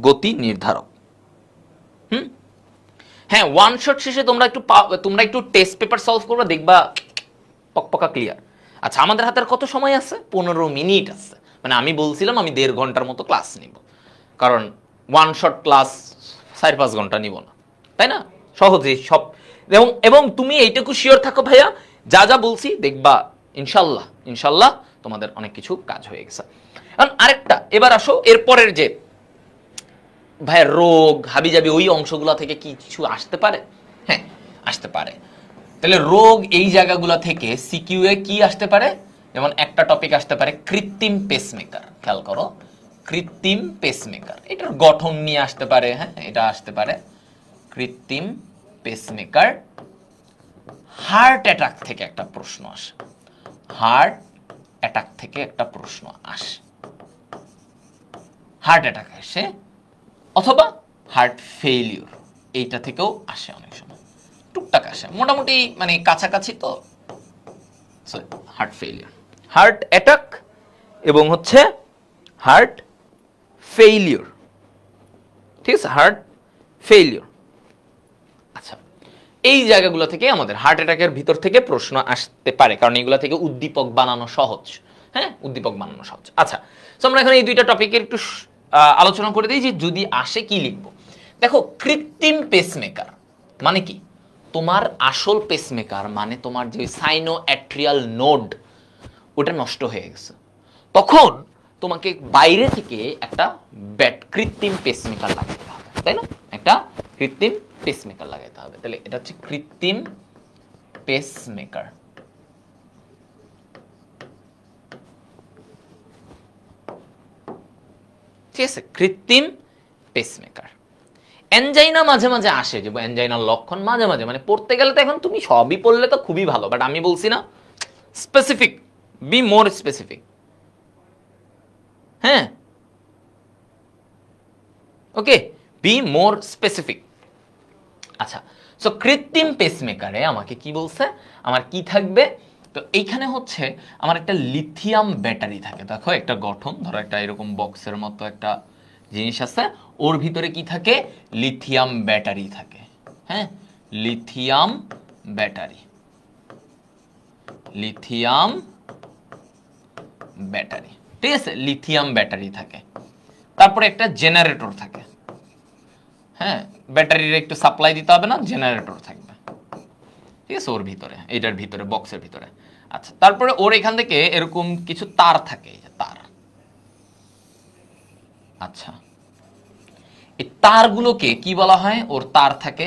গতি নির্ধারক। হ্যাঁ, ওয়ান শট শেষে তোমরা একটু টেস্ট পেপার সলভ করবে, দেখবা পকপকা ক্লিয়ার। আচ্ছা, আমাদের হাতের কত সময় আছে? 15 মিনিট আছে। মানে আমি বলছিলাম আমি 1.5 ঘন্টার মতো ক্লাস নিব, কারণ ওয়ান শট ক্লাস 4-5 ঘন্টা নিব না, তাই না? সহজেই সব। এবং তুমি এইটুকু শিওর থাকো ভাইয়া, যা যা বলছি দেখবা ইনশাল্লাহ ইনশাল্লাহ তোমাদের অনেক কিছু কাজ হয়ে গেছে। এখন আরেকটা, এবার আসো এরপরের যে ভাই রোগ হাবিজাবি ওই অংশগুলো থেকে কি কিছু আসতে পারে? হ্যাঁ, আসতে পারে। তাহলে রোগ এই জায়গাগুলো থেকে সিকিউ এ কি আসতে পারে? যেমন একটা টপিক আসতে পারে কৃত্রিম পেসমেকার। খেয়াল করো, কৃত্রিম পেসমেকার, এটার গঠন নিয়ে আসতে পারে। হ্যাঁ, এটা আসতে পারে কৃত্রিম পেসমেকার। হার্ট অ্যাটাক থেকে একটা প্রশ্ন আসে, হার্ট অ্যাটাক থেকে একটা প্রশ্ন আসে, হার্ট অ্যাটাক আসে, অথবা হার্ট ফেইলিউর, এইটা থেকেও আসে, অনেক সময় টুকটাক আসে, মোটামুটি মানে কাছাকাছি। তো হার্ট ফেইলিউর, হার্ট অ্যাটাক এবং হচ্ছে হার্ট ফেইলিউর, ঠিক আছে, হার্ট ফেইলিউর। আচ্ছা, এই জায়গাগুলো থেকে আমাদের হার্ট অ্যাটাকের ভিতর থেকে প্রশ্ন আসতে পারে, কারণ এগুলো থেকে উদ্দীপক বানানো সহজ। হ্যাঁ, উদ্দীপক বানানো সহজ। আচ্ছা, তো আমরা এখন এই দুইটা টপিকের একটু আলোচনা করে দিই যে যদি আসে কি লিখবো। দেখো, কৃত্রিম পেসমেকার মানে কি? তোমার আসল পেসমেকার মানে তোমার যে সাইনো অ্যাট্রিয়াল নোড ওটা নষ্ট হয়ে গেছে, তখন তোমাকে বাইরে থেকে একটা কৃত্রিম পেসমেকার লাগাতে হবে, তাই না? একটা কৃত্রিম পেসমেকার লাগাতে হবে। তাহলে এটা হচ্ছে কৃত্রিম পেসমেকার। ঠিক আছে, কৃত্রিম পেসমেকার। অ্যানজাইনা মাঝে মাঝে আসে, যে অ্যানজাইনার লক্ষণ মাঝে মাঝে, মানে পড়তে গেলে তো এখন তুমি সবই পড়লে তো খুবই ভালো, বাট আমি বলছি না, স্পেসিফিক, বি মোর স্পেসিফিক। হ্যাঁ, ওকে, বি মোর স্পেসিফিক। আচ্ছা, সো কৃত্রিম পেসমেকারে আমাকে কি বলছে, আমার কি থাকবে? তো এইখানে হচ্ছে আমার একটা লিথিয়াম ব্যাটারি থাকে। দেখো একটা গঠন, ধরো একটা এরকম বক্সের মতো একটা জিনিস আছে, ওর ভিতরে কি থাকে? লিথিয়াম ব্যাটারি থাকে। হ্যাঁ, লিথিয়াম ব্যাটারি, লিথিয়াম ব্যাটারি, ঠিক আছে, লিথিয়াম ব্যাটারি থাকে। তারপরে একটা জেনারেটর থাকে। হ্যাঁ, ব্যাটারির একটু সাপ্লাই দিতে হবে না, জেনারেটর থাকবে, ঠিক আছে, ওর ভিতরে, এইটার ভিতরে, বক্সের ভিতরে। আচ্ছা, তারপরে ওর এখান থেকে এরকম কিছু তার থাকে, এই যে তার। আচ্ছা, এই তারগুলোকে কি বলা হয়? ওর তার থাকে,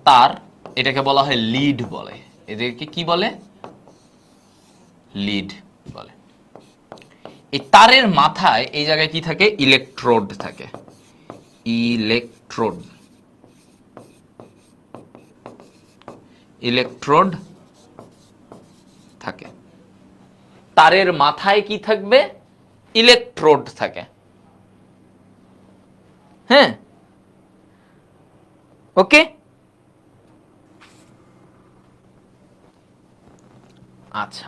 তার, এটাকে বলা হয় লিড বলে। এদেরকে কি বলে? লিড বলে। এই তারের মাথায় এই জায়গায় কি থাকে? ইলেকট্রোড থাকে, ইলেকট্রোড, ইলেকট্রোড থাকে। তারের মাথায় কি থাকবে? ইলেকট্রোড থাকে। হ্যাঁ, ওকে। আচ্ছা,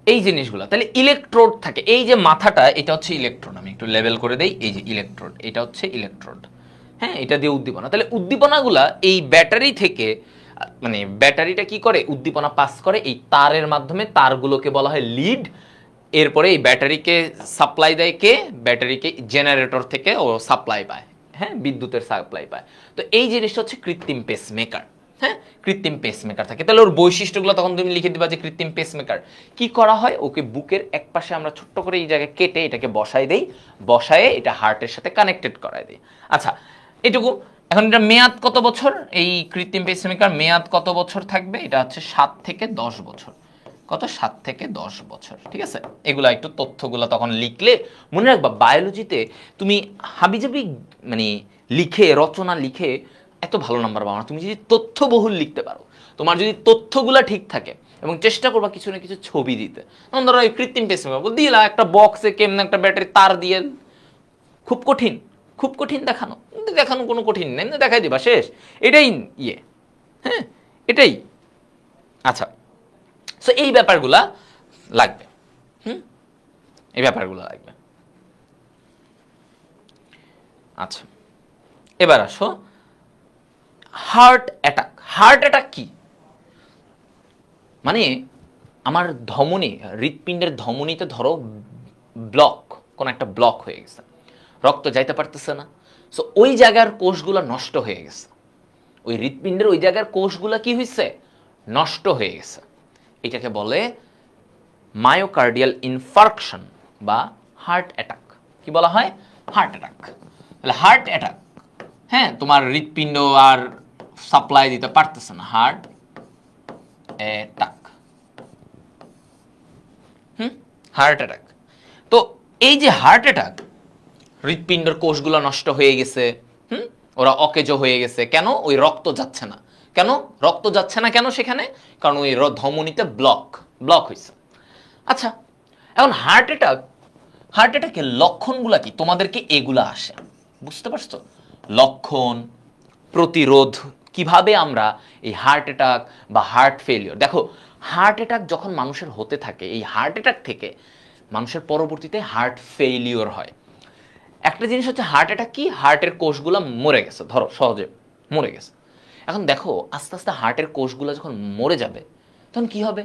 এই জিনিসগুলো তাহলে ইলেকট্রোড থাকে। এই যে মাথাটা, এটা হচ্ছে ইলেকট্রোড, আমি একটু লেবেল করে দেই, এই যে ইলেকট্রোড, এটা হচ্ছে ইলেকট্রোড। হ্যাঁ, এটা দিয়ে উদ্দীপনা। তাহলে উদ্দীপনাগুলা এই ব্যাটারি থেকে, মানে ব্যাটারিটা কি করে? উদ্দীপনা পাস করে এই তারের মাধ্যমে, তারগুলোকে বলা হয় লিড। এরপরে এই ব্যাটারিকে সাপ্লাই দেয় কে? ব্যাটারিকে জেনারেটর থেকে ও সাপ্লাই পায়। হ্যাঁ, বিদ্যুতের সাপ্লাই পায়। তো এই জিনিসটা হচ্ছে কৃত্রিম পেসমেকার। হ্যাঁ, কৃত্রিম পেসমেকার থাকে। তাহলে ওর বৈশিষ্ট্যগুলো তখন তুমি লিখে দিবা যে কৃত্রিম পেসমেকার কি করা হয়? ওকে বুকের এক পাশে আমরা ছোট্ট করে এই জায়গায় কেটে এটাকে বসাই দেই, বসায়ে এটা হার্টের সাথে কানেক্টেড করাই দিই। আচ্ছা, এটুকু। এখন এটা মেয়াদ কত বছর? এই কৃত্রিম পেসমেকার মেয়াদ কত বছর থাকবে? এটা হচ্ছে 7 থেকে 10 বছর। কত? 7 থেকে 10 বছর। ঠিক আছে, এগুলা একটু তথ্যগুলো তখন লিখলে মনে রাখবা, বায়োলজিতে তুমি হাবিজাবি মানে লিখে, রচনা লিখে এত ভালো নাম্বার পাও না। তুমি যদি তথ্যবহুল লিখতে পারো, তোমার যদি তথ্যগুলা ঠিক থাকে, এবং চেষ্টা করবা কিছু না কিছু ছবি দিতে। যেমন ধরো এই কৃত্রিম পেসমেকার দিলা, একটা বক্সে কেমন একটা ব্যাটারি তার দিয়ে, খুব কঠিন, খুব কঠিন দেখানো? দেখানো কোনো কঠিন নেই, দেখাই দিবা, শেষ। এটাই ইয়ে, হ্যাঁ, এটাই। আচ্ছা, সো এই ব্যাপারগুলা লাগবে। এই ব্যাপারগুলো লাগবে। আচ্ছা, এবার আসো হার্ট অ্যাটাক। হার্ট অ্যাটাক কি? মানে আমার ধমনী, হৃৎপিণ্ডের ধমনীতে ধরো ব্লক, কোন একটা ব্লক হয়ে গেছে, রক্ত যাইতে পারতেছে না। সো ওই জায়গার কোষগুলো নষ্ট হয়ে গেছে, ওই হৃৎপিণ্ডের ওই জায়গার কোষগুলো কি হয়েছে? নষ্ট হয়ে গেছে। এটাকে বলে মায়োকার্ডিয়াল ইনফার্কশন বা হার্ট অ্যাটাক। কি বলা হয়? Heart attack. তাহলে হার্ট অ্যাটাক, হ্যাঁ, তোমার হৃৎপিণ্ড আর সাপ্লাই দিতে পারতেছে না, হার্ট অ্যাটাক। Heart attack. তো এই যে হার্ট অ্যাটাক, হৃৎপিণ্ডের কোষগুলো নষ্ট হয়ে গেছে, ওরা অকেজো হয়ে গেছে, কেন? ওই রক্ত যাচ্ছে না। কেন রক্ত যাচ্ছে না? কেন সেখানে? কারণ ওই ধমনীতে ব্লক হয়েছে। আচ্ছা, এখন হার্ট অ্যাটাকের লক্ষণগুলা কি? তোমাদেরকে এগুলা আসে, বুঝতে পারছো? লক্ষণ, প্রতিরোধ, কিভাবে আমরা এই হার্ট অ্যাটাক বা হার্ট ফেলিওর, দেখো হার্ট অ্যাটাক যখন মানুষের হতে থাকে, এই হার্ট অ্যাটাক থেকে মানুষের পরবর্তীতে হার্ট ফেলিওর হয়। একটা জিনিস হচ্ছে হার্ট অ্যাটাক কি, হার্টের কোষগুলো মরে গেছে, ধরো সহজে মরে গেছে। এখন দেখো আস্তে আস্তে হার্টের কোষগুলো যখন মরে যাবে তখন কি হবে?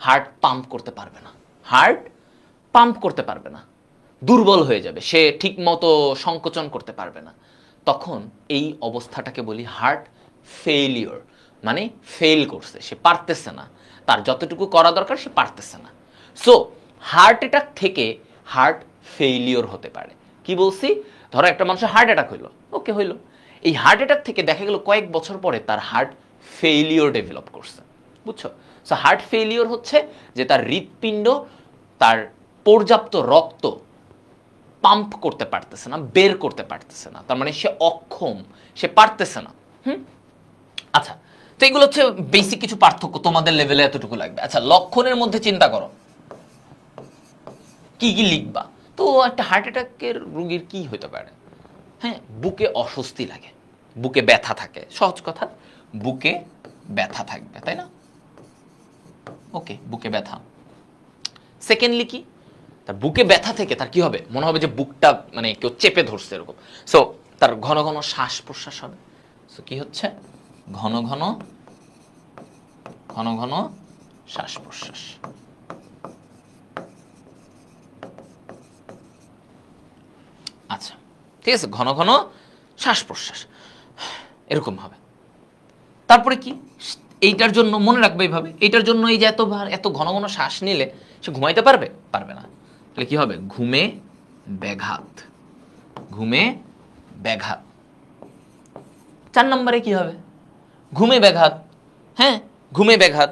হার্ট পাম্প করতে পারবে না, দুর্বল হয়ে যাবে, সে ঠিক মতো সংকোচন করতে পারবে না। তখন এই অবস্থাটাকে বলি হার্ট ফেইলিওর, মানে ফেল করছে, সে পারতেছে না, তার যতটুকু করা দরকার সে পারতেছে না। সো হার্ট অ্যাটাক থেকে হার্ট ফেইলিওর হতে পারে। কি বলছি? ধরো একটা মানুষের হার্ট অ্যাটাক হইলো, ওকে হইলো, এই হার্ট অ্যাটাক থেকে দেখা গেল কয়েক বছর পরে তার হার্ট ফেইলিওর ডেভেলপ করছে, বুঝছো? সো হার্ট ফেইলিওর হচ্ছে যে তার হৃৎপিণ্ড তার পর্যাপ্ত রক্ত পাম্প করতে পারতেছে না, বের করতে পারতেছে না, তার মানে সে অক্ষম, সে পারতেছে না। আচ্ছা, তো এগুলো হচ্ছে বেসিক কিছু পার্থক্য, তোমাদের লেভেলে এতটুকু লাগবে। আচ্ছা, লক্ষণের মধ্যে চিন্তা করো কি কি লিখবা। তো একটা হার্ট অ্যাটাকের রোগীর কি হতে পারে? হ্যাঁ, বুকে অস্বস্তি লাগে, বুকে ব্যথা থাকে, সহজ কথা, বুকে ব্যথা থাকবে, তাই না? ওকে, বুকে ব্যথা। সেকেন্ডলি কি, তার বুকে ব্যথা থেকে তার কি হবে? মনে হবে যে বুকটা মানে কেউ চেপে ধরছে এরকম। সো তার ঘন ঘন শ্বাস প্রশ্বাস হবে। সো কি হচ্ছে? ঘন ঘন শ্বাস প্রশ্বাস। আচ্ছা, ঠিক আছে, ঘন ঘন শ্বাস প্রশ্বাস এরকম হবে। তারপরে কি, এইটার জন্য মনে রাখবে এইভাবে, এইটার জন্য এই যে এত ঘন ঘন শ্বাস নিলে সে ঘুমাইতে পারবে না। তাহলে কি হবে? ঘুমে ব্যাঘাত। 4 নম্বরে কি হবে? ঘুমে ব্যাঘাত। হ্যাঁ, ঘুমে ব্যাঘাত।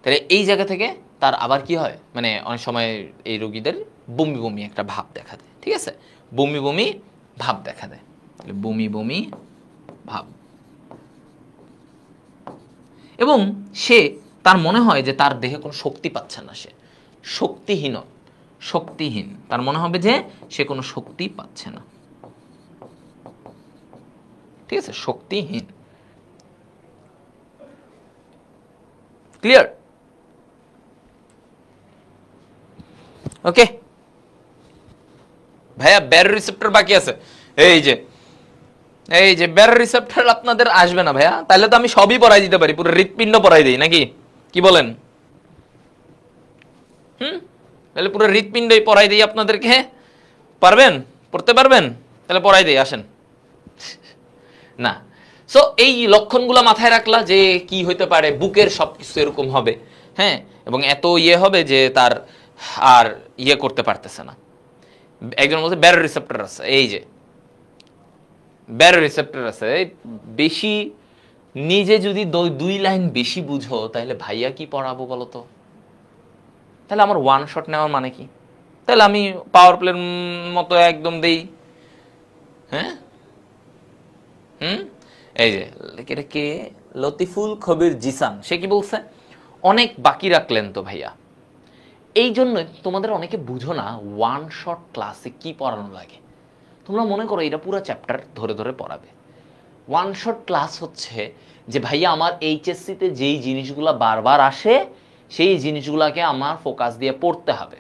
তাহলে এই জায়গা থেকে তার আবার কি হয়, মানে অনেক সময় এই রোগীদের বমি বমি একটা ভাব দেখা দেয়, ঠিক আছে? বমি বমি ভাব দেখা দেয়, বমি বমি ভাব, এবং সে তার মনে হয় যে তার দেহে কোনো শক্তি পাচ্ছে না, সে শক্তিহীন, তার মনে হবে যে সে কোনো শক্তি পাচ্ছে না, ঠিক আছে? শক্তিহীন। ক্লিয়ার? ওকে ভাইয়া, ব্যারো রিসেপ্টর বাকি আছে। এই যে ব্যারো রিসেপ্টর আপনাদের আসবে না ভাইয়া, তাহলে তো আমি সবই পড়াই দিতে পারি, পুরো হৃৎপিণ্ড পড়াই দিই নাকি, কি বলেন? তাহলে পুরো হৃৎপিণ্ডই পড়াই দিই আপনাদেরকে, পারবেন? পড়তে পারবেন? তাহলে পড়াই দিই, আসেন। না, সো এই লক্ষণগুলো মাথায় রাখলা যে কি হইতে পারে, বুকের সবকিছু এরকম হবে, হ্যাঁ, এবং এত হবে যে তার আর করতে পারতেছে না। একজনের মধ্যে ব্যারো রিসেপ্টর আছে, এই যে ব্যারো রিসেপ্টর আছে বেশি। নিজে যদি 2 লাইন বেশি বুঝো তাহলে ভাইয়া কি পড়াবো বলো তো? তাহলে আমার ওয়ান শট নেওয়ার মানে কি? তাহলে আমি পাওয়ার প্লের মতো একদম দেই, হ্যাঁ। এই যে এটা কে, লতিফুল খবির জিসান, সে কি বলছে? অনেক বাকি রাখলেন তো ভাইয়া। এই জন্য তোমাদের অনেকে বুঝো না ওয়ান শট ক্লাসে কি পড়ানো লাগে। তোমরা মনে করো এটা পুরো চ্যাপ্টার ধরে ধরে পড়াবে। ওয়ান শট ক্লাস হচ্ছে যে ভাইয়া আমার এইচএসসিতে যেই জিনিসগুলো বারবার আসে সেই জিনিসগুলোকে আমার ফোকাস দিয়ে পড়তে হবে,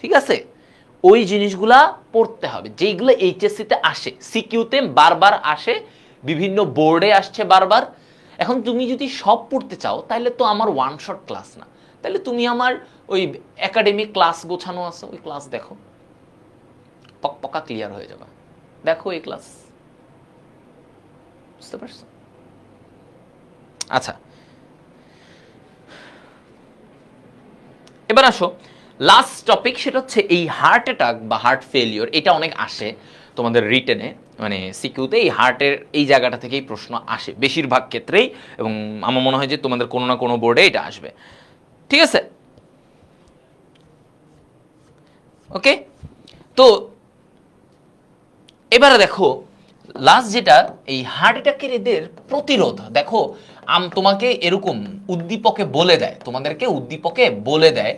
ঠিক আছে? ওই জিনিসগুলা পড়তে হবে যেইগুলো এইচএসসিতে আসে, সিকিউতে বারবার আসে, বিভিন্ন বোর্ডে আসছে বারবার। এখন তুমি যদি সব পড়তে চাও তাহলে তো আমার ওয়ান শট ক্লাস না, তাহলে তুমি আমার ওই একাডেমিক ক্লাস গোছানো আছে, ওই ক্লাস দেখো, পক্কা ক্লিয়ার হয়ে যাবে। দেখো এই ক্লাস, বুঝতে পারছো? আচ্ছা, এবার আসো লাস্ট টপিক সেটা হচ্ছে এই হার্ট অ্যাটাক বা হার্ট ফেলিওর, এটা অনেক আসে তোমাদের রিটেনে, মানে সিকিউতে এই হার্টের এই জায়গাটা থেকেই প্রশ্ন আসে বেশিরভাগ ক্ষেত্রেই, এবং আমার মনে হয় যে তোমাদের কোনো না কোনো বোর্ডে এটা আসবে। ঠিক আছে, ওকে। তো এবারে দেখো লাস্ট যেটা, এই হার্ট অ্যাটাকের এদের প্রতিরোধ। দেখো তোমাকে এরকম উদ্দীপকে বলে দেয়, তোমাদেরকে উদ্দীপকে বলে দেয়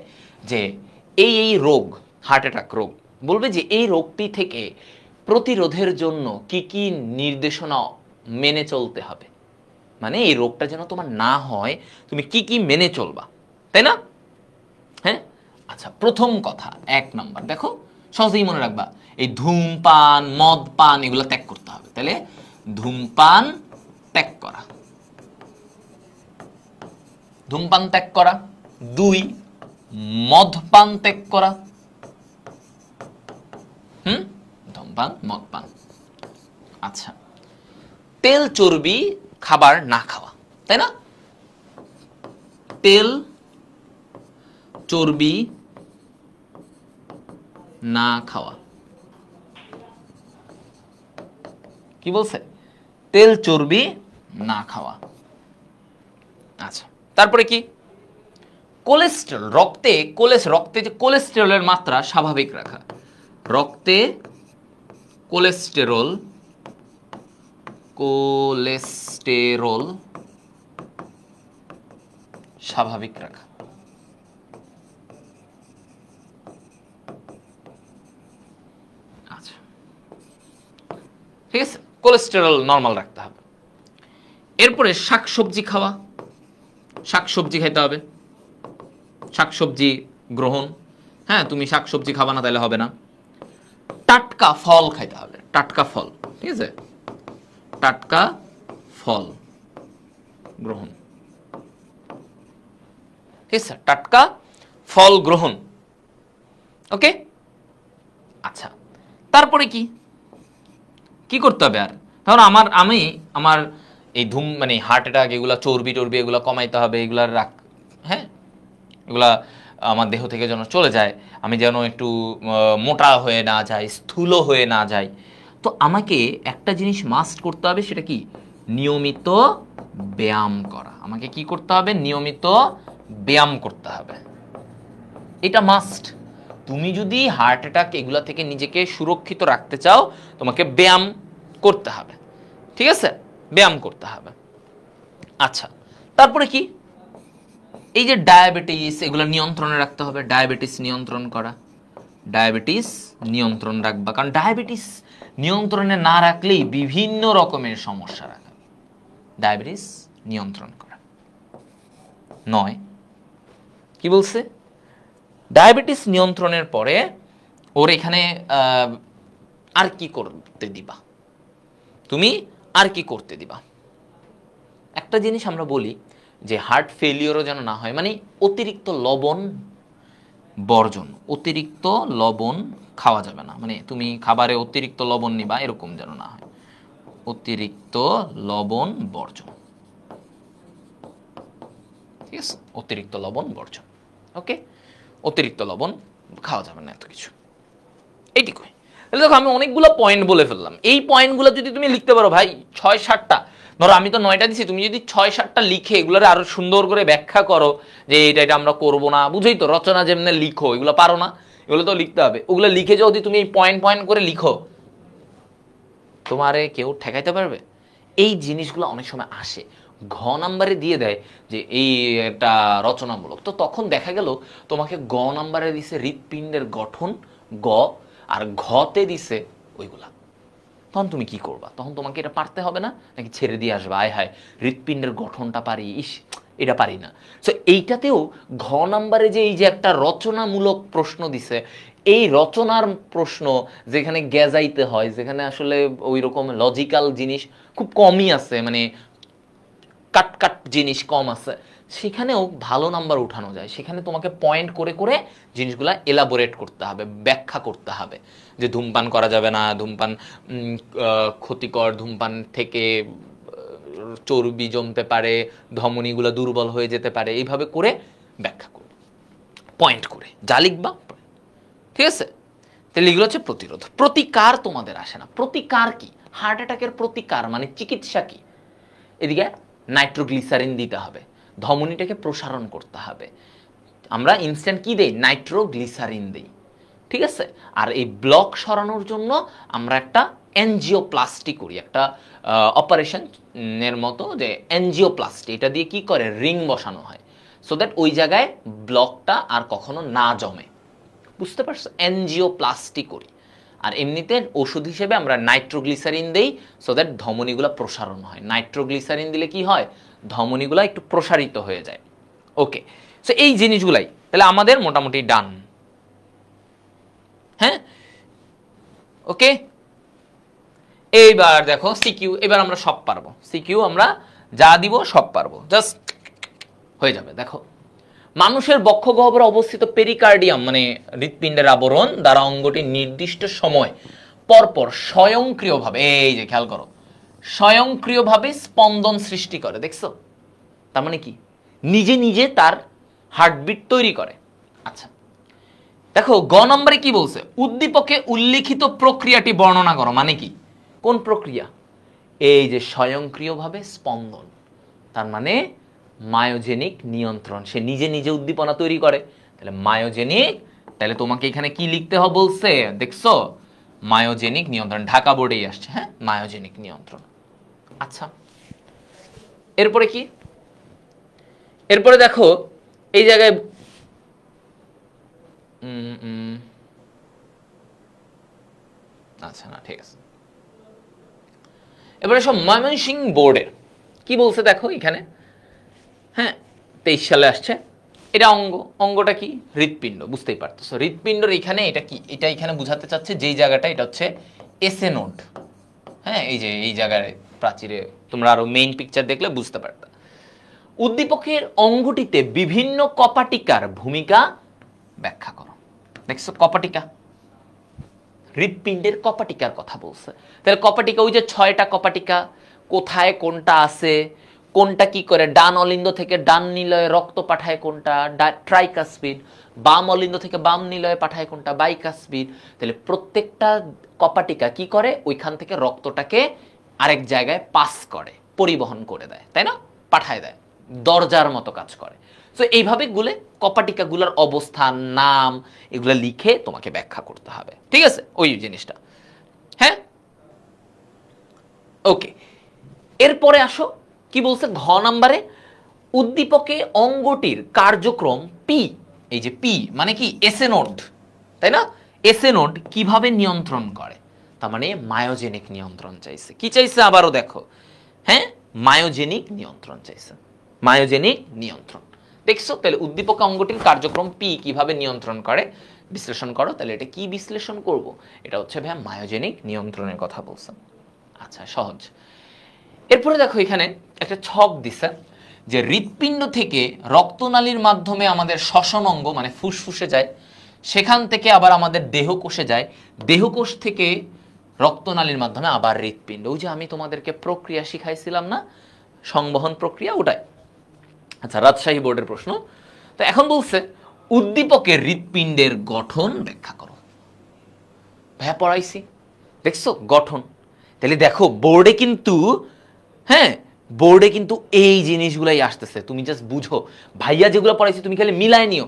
যে এই রোগ, হার্ট অ্যাটাক রোগ, বলবে যে এই রোগটি থেকে প্রতিরোধের জন্য কি কি নির্দেশনা মেনে চলতে হবে, মানে এই রোগটা যেন তোমার না হয় তুমি কি কি মেনে চলবা, তাই না? হ্যাঁ, আচ্ছা, প্রথম কথা 1 নাম্বার দেখো, সহজেই মনে রাখবা, এই ধূমপান মদ পান এগুলো ত্যাগ করতে হবে। তাহলে ধূমপান ত্যাগ করা, ধূমপান ত্যাগ করা। 2, মদপান ত্যাগ করা। ধূমপান মদপান। আচ্ছা, তেল চর্বি খাবার না খাওয়া, তাই না? তেল চর্বি না খাওয়া, কি বলছে? তেল চর্বি না খাওয়া। আচ্ছা, তারপরে কি? কোলেস্টেরল, রক্তে যে কোলেস্টেরলের মাত্রা স্বাভাবিক রাখা, রক্তে কোলেস্টেরল স্বাভাবিক রাখা। আচ্ছা, ঠিক আছে, কোলেস্টেরল নরমাল রাখতে হবে। এরপরে শাকসবজি খাওয়া, শাকসবজি খেতে হবে, শাকসবজি গ্রহণ। হ্যাঁ, তুমি শাকসবজি খাবা না তাহলে হবে না। টাটকা ফল খাইতে হবে, টাটকা ফল, ঠিক আছে, টাটকা ফল গ্রহণ, ঠিক আছে, টাটকা ফল গ্রহণ। ওকে, আচ্ছা, তারপরে কি কি করতে হবে? আর ধরো আমার এই মানে হার্ট অ্যাটাক, এগুলা চর্বি টর্বি এগুলা কমাইতে হবে, এগুলা হ্যাঁ, এগুলা আমার দেহ থেকে যেন চলে যায়, আমি যেন একটু মোটা হয়ে না যাই, স্থূল হয়ে না যাই। তো আমাকে একটা জিনিস মাস্ট করতে হবে, সেটা কি? নিয়মিত ব্যায়াম করা। আমাকে কি করতে হবে? নিয়মিত ব্যায়াম করতে হবে, এটা মাস্ট। তুমি যদি হার্ট অ্যাটাক এগুলা থেকে নিজেকে সুরক্ষিত রাখতে চাও, তোমাকে ব্যায়াম করতে হবে, ঠিক আছে, ব্যায়াম করতে হবে। আচ্ছা, তারপরে কি? এই যে ডায়াবেটিস, এগুলো নিয়ন্ত্রণে রাখতে হবে, ডায়াবেটিস নিয়ন্ত্রণ করা, ডায়াবেটিস নিয়ন্ত্রণ রাখবা, কারণ ডায়াবেটিস নিয়ন্ত্রণে না রাখলেই বিভিন্ন রকমের সমস্যা রাখা। ডায়াবেটিস নিয়ন্ত্রণ করা। 9, কি বলছে? ডায়াবেটিস নিয়ন্ত্রণের পরে ওর এখানে আর কি করতে দিবা? তুমি আর কি করতে দিবা? একটা জিনিস আমরা বলি যে হার্ট ফেলিওরও যেন না হয়, মানে অতিরিক্ত লবণ বর্জন, অতিরিক্ত লবণ খাওয়া যাবে না, মানে তুমি খাবারে অতিরিক্ত লবণ নিবা এরকম যেন না হয়, অতিরিক্ত লবণ বর্জন, ঠিক আছে, অতিরিক্ত লবণ বর্জন। ওকে, অতিরিক্ত লবণ খাওয়া যাবে না, এত কিছু, এইটুকুই। তাহলে দেখো আমি অনেকগুলো পয়েন্ট বলে ফেললাম, এই পয়েন্টগুলো যদি তুমি লিখতে পারো ভাই 6-7টা, ধরো আমি তো 9টা দিচ্ছি, তুমি যদি 6-7টা লিখে এগুলোর আরো সুন্দর করে ব্যাখ্যা করো যে এটা আমরা করবো না, বুঝেই তো, রচনা যেমনি লিখো, এগুলো পারো না, এগুলো তো লিখতে হবে, ওগুলো লিখে যদি তুমি এই পয়েন্ট পয়েন্ট করে লিখো, তোমারে কেউ ঠেকাইতে পারবে? এই জিনিসগুলো অনেক সময় আসে, ঘ নাম্বারে দিয়ে দেয় যে এই একটা রচনামূলক, তো তখন দেখা গেল তোমাকে গ নাম্বারে দিছে হৃৎপিণ্ডের গঠন গ, আর ঘতে দিছে ওইগুলা, তখন তুমি কি করবা? তখন তোমাকে এটা পারতে হবে না, নাকি ছেড়ে দিয়ে আসবা, আয় হায় হৃৎপিণ্ডের গঠনটা পারি, ইস এটা পারি না। সো এইটাতেও ঘ নাম্বারে যে এই যে একটা রচনামূলক প্রশ্ন দিছে, এই রচনার প্রশ্ন যেখানে গেজাইতে হয়, যেখানে আসলে ওই রকম লজিক্যাল জিনিস খুব কমই আছে, মানে কাট কাট জিনিস কম আছে, সেখানেও ভালো নাম্বার উঠানো যায়। সেখানে তোমাকে পয়েন্ট করে করে জিনিসগুলা এলাবোরেট করতে হবে, ব্যাখ্যা করতে হবে, যে ধূমপান করা যাবে না, ধূমপান ক্ষতিকর, ধূমপান থেকে চর্বি জমতে পারে, ধমনীগুলো দুর্বল হয়ে যেতে পারে, এইভাবে করে ব্যাখ্যা করবে। পয়েন্ট করে যা লিখবা, ঠিক আছে? তাহলে এগুলো হচ্ছে প্রতিরোধ। প্রতিকার তোমাদের আসে না। প্রতিকার কি? হার্ট অ্যাটাকের প্রতিকার মানে চিকিৎসা কি? এদিকে নাইট্রোগ্লিসারিন দিতে হবে, ধমনীটাকে প্রসারণ করতে হবে। আমরা ইনস্ট্যান্ট কি দেই? নাইট্রোগ্লিসারিন দিই, ঠিক আছে? আর এই ব্লক সরানোর জন্য আমরা একটা এনজিওপ্লাস্টি করি, একটা অপারেশনের মতো, যে এনজিওপ্লাস্টি, এটা দিয়ে কি করে রিং বসানো হয় সো দ্যাট ওই জায়গায় ব্লকটা আর কখনো না জমে। বুঝতে পারছো? এনজিওপ্লাস্টি করি। আর এমনিতে ওষুধ হিসেবে আমরা নাইট্রোগ্লিসারিন দেই সো দ্যাট ধমনীগুলো প্রসারণ হয়। নাইট্রোগ্লিসারিন দিলে কি হয়? ধমনীগুলো একটু প্রসারিত হয়ে যায়। ওকে, সো এই জিনিসগুলাই তাহলে আমাদের মোটামুটি ডান। হ্যাঁ, ওকে। এইবার দেখো সিকিউ, এবার আমরা সব পারবো। সিকিউ আমরা যা দিব সব পারবো, জাস্ট হয়ে যাবে। দেখো, মানুষের বক্ষগহ্বরে অবস্থিত পেরিকার্ডিয়াম মানে হৃৎপিণ্ডের আবরণ দ্বারা অঙ্গটি নির্দিষ্ট সময় পরপর স্বয়ংক্রিয়ভাবে, এই যে খেয়াল করো, স্বয়ংক্রিয়ভাবে স্পন্দন সৃষ্টি করে। দেখছো? তার মানে কি? নিজে নিজে তার হার্টবিট তৈরি করে। আচ্ছা দেখো, গ নম্বরে কি বলছে? উদ্দীপকে উল্লিখিত প্রক্রিয়াটি বর্ণনা করো। মানে কি? কোন প্রক্রিয়া? এই যে স্বয়ংক্রিয়ভাবে স্পন্দন, তার মানে মায়োজেনিক নিয়ন্ত্রণ। সে নিজে নিজে উদ্দীপনা তৈরি করে, তাহলে মায়োজেনিক। তাহলে তোমাকে এখানে কি লিখতে হবে বলছে? দেখছো, মায়োজেনিক নিয়ন্ত্রণ, ঢাকা বোর্ডেই আসছে। হ্যাঁ, মায়োজেনিক নিয়ন্ত্রণ। আচ্ছা, এরপরে কি? এরপরে দেখো এই জায়গায় আচ্ছা না, ঠিক আছে। এবারে সব ময়মনসিংহ বোর্ডের কি বলছে দেখো এখানে। হ্যাঁ, 23 সালে আসছে। এটা অঙ্গটা কি? হৃৎপিণ্ড। বুঝতেই পারতেছো হৃৎপিণ্ডর এখানে এটা কি? এটা এখানে বুঝাতে চাচ্ছে যেই জায়গাটা, এটা হচ্ছে এসএ নোড। হ্যাঁ, এই যে এই জায়গায় প্রাচীরে তোমরা আরো মেইন পিকচার দেখলে বুঝতে পারতা। উদ্দীপকের অঙ্গটিতে বিভিন্ন কপাটিকার ভূমিকা ব্যাখ্যা করো। দেখছো, কপাটিকা, হৃৎপিণ্ডের কপাটিকার কথা বলছে। তাহলে কপাটিকা, ওই যে 6টা কপাটিকা, কোথায় কোনটা আছে, কোনটা কি করে, ডান অলিন্দ থেকে ডান নিলয়ে রক্ত পাঠায় কোনটা, ট্রাইকাসপিড, বাম অলিন্দ থেকে বাম নিলয়ে পাঠায় কোনটা, বাইকাসপিড। তাহলে প্রত্যেকটা কপাটিকা কি করে? ওইখান থেকে রক্তটাকে আরেক জায়গায় পাস করে, পরিবহন করে দেয়, তাই না? পাঠায় দেয়, দরজার মতো কাজ করে। তো এইভাবে গুলে কপাটিকাগুলোর অবস্থান, নাম, এগুলো লিখে তোমাকে ব্যাখ্যা করতে হবে, ঠিক আছে? ওই জিনিসটা। হ্যাঁ, ওকে। এরপরে আসো কি বলছে ঘ নাম্বারে? উদ্দীপকে অঙ্গটির কার্যক্রম পি, এই যে পি মানে কি? এসএ নোড, তাই না? এসএ নোড কিভাবে নিয়ন্ত্রণ করে? তার মানে মায়োজেনিক নিয়ন্ত্রণ চাইছে। কি চাইছে আবারও দেখো? হ্যাঁ, মায়োজেনিক নিয়ন্ত্রণ চাইছে। মায়োজেনিক নিয়ন্ত্রণ। দেখছো? তাহলে উদ্দীপক অঙ্গটির কার্যক্রম পি কিভাবে নিয়ন্ত্রণ করে বিশ্লেষণ করো। তাহলে এটা কি বিশ্লেষণ করব? এটা হচ্ছে ভাই মায়োজেনিক নিয়ন্ত্রণের কথা বলছে। আচ্ছা, সহজ। এরপরে দেখো এখানে একটা ছক দিছে যে হৃৎপিণ্ড থেকে রক্তনালীর মাধ্যমে আমাদের শ্বসন অঙ্গ মানে ফুসফুসে যায়, সেখান থেকে আবার আমাদের দেহকোষে যায়, দেহকোষ থেকে রক্তনালীর মাধ্যমে আবার হৃৎপিণ্ড। ওই যে আমি তোমাদেরকে প্রক্রিয়া শিখাইছিলাম না, সংবহন প্রক্রিয়া, ওটাই। আচ্ছা, রাজশাহী বোর্ডের প্রশ্ন। তো এখন বলছে উদ্দীপকের হৃৎপিণ্ডের গঠন ব্যাখ্যা করো। ভাইয়া পড়াইছি, দেখছো গঠন। তাহলে দেখো বোর্ডে কিন্তু, হ্যাঁ বোর্ডে কিন্তু এই জিনিসগুলাই আসতেছে, তুমি জাস্ট বুঝো। ভাইয়া যেগুলো পড়াইছি তুমি খালি মিলাই নিও।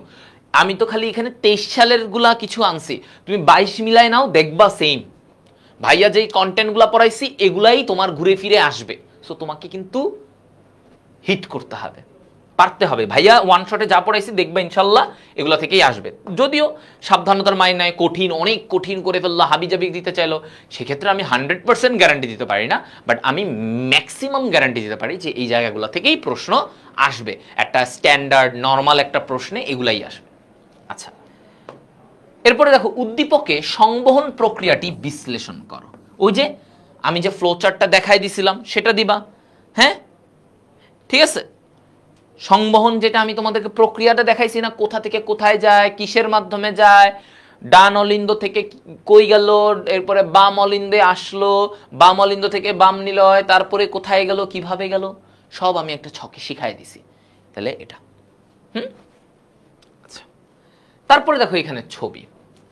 আমি তো খালি এখানে 23 সালের গুলা কিছু আনছি, তুমি 22 মিলাই নাও, দেখবা সেম। ভাইয়া যেই কন্টেন্টগুলো পড়াইছি এগুলাই তোমার ঘুরে ফিরে আসবে। সো তোমাকে কিন্তু হিট করতে হবে, পারতে হবে। ভাইয়া ওয়ান শটে যা পড়াইছি দেখবে ইনশাল্লাহ এগুলো থেকেই আসবে। যদিও সাবধানতার মাইনায় কঠিন, অনেক কঠিন করে ফেললো, হাবিজাবি দিতে চাইলো, সেক্ষেত্রে আমি 100% গ্যারান্টি দিতে পারি না, বাট আমি ম্যাক্সিমাম গ্যারান্টি দিতে পারি যে এই জায়গাগুলো থেকেই প্রশ্ন আসবে। একটা স্ট্যান্ডার্ড নর্মাল একটা প্রশ্নে এগুলাই আসবে। আচ্ছা, এরপরে দেখো উদ্দীপকে সংবহন প্রক্রিয়াটি বিশ্লেষণ করো। ওই যে আমি যে ফ্লো চার্টটা দেখাই দিছিলাম সেটা দিবা। হ্যাঁ, ঠিক আছে। সংবহন যেটা আমি তোমাদেরকে প্রক্রিয়াটা দেখাইছি না, কোথা থেকে কোথায় যায়, কিসের মাধ্যমে যায়, ডান অলিন্দ থেকে কই গেল, এরপরে বাম অলিন্দে আসলো, বাম অলিন্দ থেকে বাম নিলয়, তারপরে কোথায় গেল, কিভাবে গেল, সব আমি একটা ছকে শিখাই দিছি। তাহলে এটা আচ্ছা, তারপরে দেখো এখানে ছবি,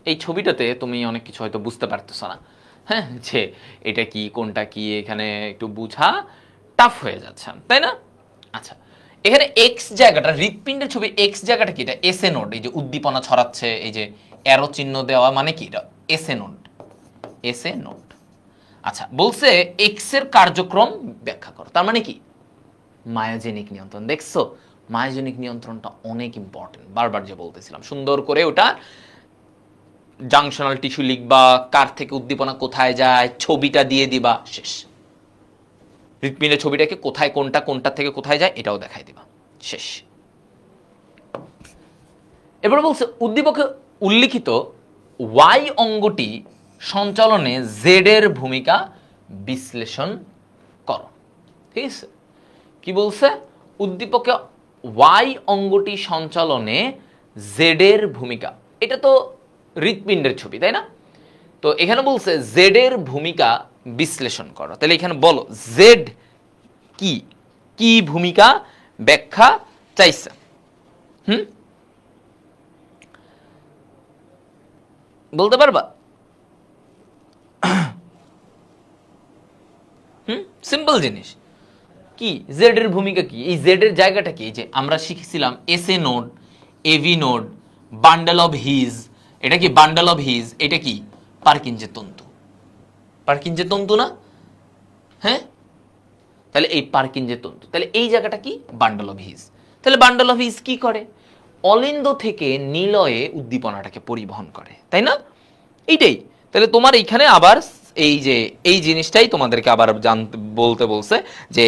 এই ছবিটাতে তুমি অনেক কিছু হয়তো বুঝতে পারতেছ না, হ্যাঁ, যে এটা কি কোনটা কি এখানে একটু বুঝা টাফ হয়ে যাচ্ছে, তাই না? আচ্ছা, এখানে এক্স জায়গাটা, হৃৎপিণ্ডের ছবি এক্স জায়গাটা কি? এটা এসএ নোড, এই যে উদ্দীপনা ছড়াচ্ছে, এই যে অ্যারো চিহ্ন দেওয়া, মানে কি এটা এসএ নোড, এসএ নোড। আচ্ছা, বলছে এক্স এর কার্যক্রম ব্যাখ্যা করো, তার মানে কি মায়োজেনিক নিয়ন্ত্রণ। দেখছো, মায়োজেনিক নিয়ন্ত্রণটা অনেক ইম্পর্টেন্ট, বারবার যে বলতেছিলাম, সুন্দর করে ওটা জাংশনাল টিস্যু লিখবা, কার থেকে উদ্দীপনা কোথায় যায়, ছবিটা দিয়ে দিবা, শেষ। হৃৎপিণ্ডের ছবিটাকে কোথায় কোনটা কোনটা থেকে কোথায় যায় এটাও দেখাই দিবা, শেষ। এবার বলছে উদ্দীপকে উল্লিখিত ওয়াই অঙ্গটি সঞ্চালনে জেড এর ভূমিকা বিশ্লেষণ করো। ঠিক আছে, কি বলছে? উদ্দীপকে ওয়াই অঙ্গটি সঞ্চালনে জেড এর ভূমিকা, এটা তো হৃৎপিণ্ডের ছবি, তাই না? তো এখানে বলছে জেড এর ভূমিকা বিশ্লেষণ করো, তাহলে এখানে বলো জেড কি, কি ভূমিকা ব্যাখ্যা চাইছে? বলতে পারবা? সিম্পল জিনিস, কি জেড এর ভূমিকা কি? এই জেড এর জায়গাটা কি? যে আমরা শিখেছিলাম S A node, A V node, bundle of His, এটা কি বান্ডেল অফ হিজ? এটা কি পারকিনজের তন্তু, পারকিনজের তন্তু না? হ্যাঁ, তাহলে এই পারকিনজের তন্তু, তাহলে এই জায়গাটা কি বান্ডেল অফ হিজ। তাহলে বান্ডেল অফ হিজ কি করে? অলিন্দ থেকে নিলয়ে উদ্দীপনাটাকে পরিবহন করে, তাই না? এইটাই। তাহলে তোমার এইখানে আবার এই যে এই জিনিসটাই তোমাদেরকে আবার জানতে বলতে বলছে যে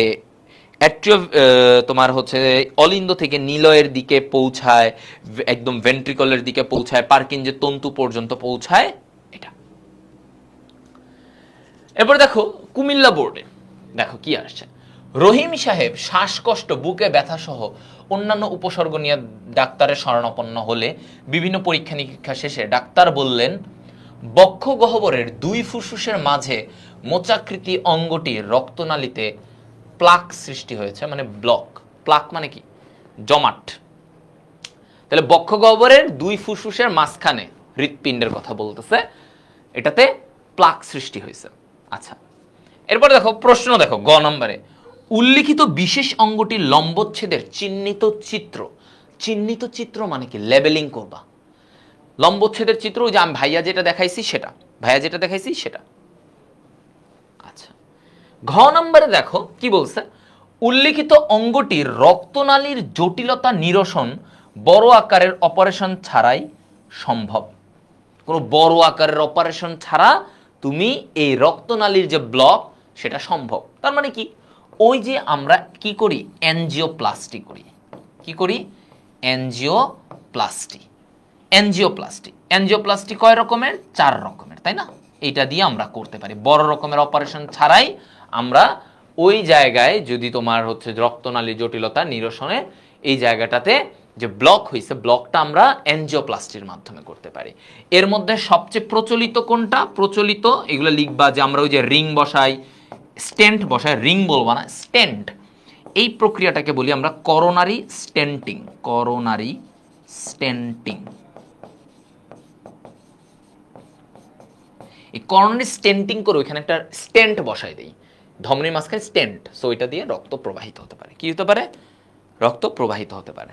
তোমার হচ্ছে অলিন্দ থেকে নিলয়ের দিকে পৌঁছায়, একদম ভেন্ট্রিকলের দিকে পৌঁছায়, পারকিনজের তন্তু পর্যন্ত পৌঁছায়, এটা। এরপর দেখো কুমিল্লা বোর্ডে দেখো কি আসছে। রহিম সাহেব শ্বাসকষ্ট, বুকে ব্যথা সহ অন্যান্য উপসর্গ নিয়ে ডাক্তারের শরণাপন্ন হলে বিভিন্ন পরীক্ষা নিরীক্ষা শেষে ডাক্তার বললেন বক্ষ গহ্বরের দুই ফুসফুসের মাঝে মোচাকৃতি অঙ্গটির রক্তনালীতে প্লাক সৃষ্টি হয়েছে, মানে ব্লক। প্লাক মানে কি? জমাট। তাহলে বক্ষ গহ্বরের দুই ফুসফুসের মাঝখানে, হৃৎপিণ্ডের কথা বলতেছে, এটাতে প্লাক সৃষ্টি হয়েছে। আচ্ছা, এরপর দেখো প্রশ্ন, দেখো গ নম্বরে উল্লিখিত বিশেষ অঙ্গটির লম্বচ্ছেদের চিহ্নিত চিত্র। চিহ্নিত চিত্র মানে কি? লেবেলিং করবা। লম্বচ্ছেদের চিত্র, ওই যে আমি ভাইয়া যেটা দেখাইছি সেটা, ভাইয়া যেটা দেখাইছি সেটা। আচ্ছা, ঘ নম্বরে দেখো কি বলছে। উল্লিখিত অঙ্গটির রক্তনালীর জটিলতা নিরসন বড় আকারের অপারেশন ছাড়াই সম্ভব। কোনো বড় আকারের অপারেশন ছাড়া তুমি এই রক্তনালীর যে ব্লক সেটা সম্ভব। তার মানে কি? ওই যে আমরা কি করি, এনজিওপ্লাস্টি করি। কি করি? এনজিওপ্লাস্টি। এনজিওপ্লাস্টি, এনজিওপ্লাস্টি কয় রকমের? 4 রকমের, তাই না? এইটা দিয়ে আমরা করতে পারি। বড় রকমের অপারেশন ছাড়াই আমরা ওই জায়গায়, যদি তোমার হচ্ছে রক্তনালী জটিলতা নিরসনে এই জায়গাটাতে যে ব্লক হয়েছে, ব্লকটা আমরা এনজিওপ্লাস্টির মাধ্যমে করতে পারি। এর মধ্যে সবচেয়ে প্রচলিত কোনটা? প্রচলিত এগুলো লিখবা, যে আমরা ওই যে রিং বসাই, স্টেন্ট বসাই, রিং বলবা না, স্টেন্ট। এই প্রক্রিয়াটাকে বলি আমরা করোনারি স্টেন্টিং। Coronary stenting. এই করোনারি স্টেন্টিং করে ওইখানে একটা স্টেন্ট বসাই দেই, ধমনির মাঝখানে স্টেন্ট, সো এটা দিয়ে রক্ত প্রবাহিত হতে পারে। কি হতে পারে? রক্ত প্রবাহিত হতে পারে।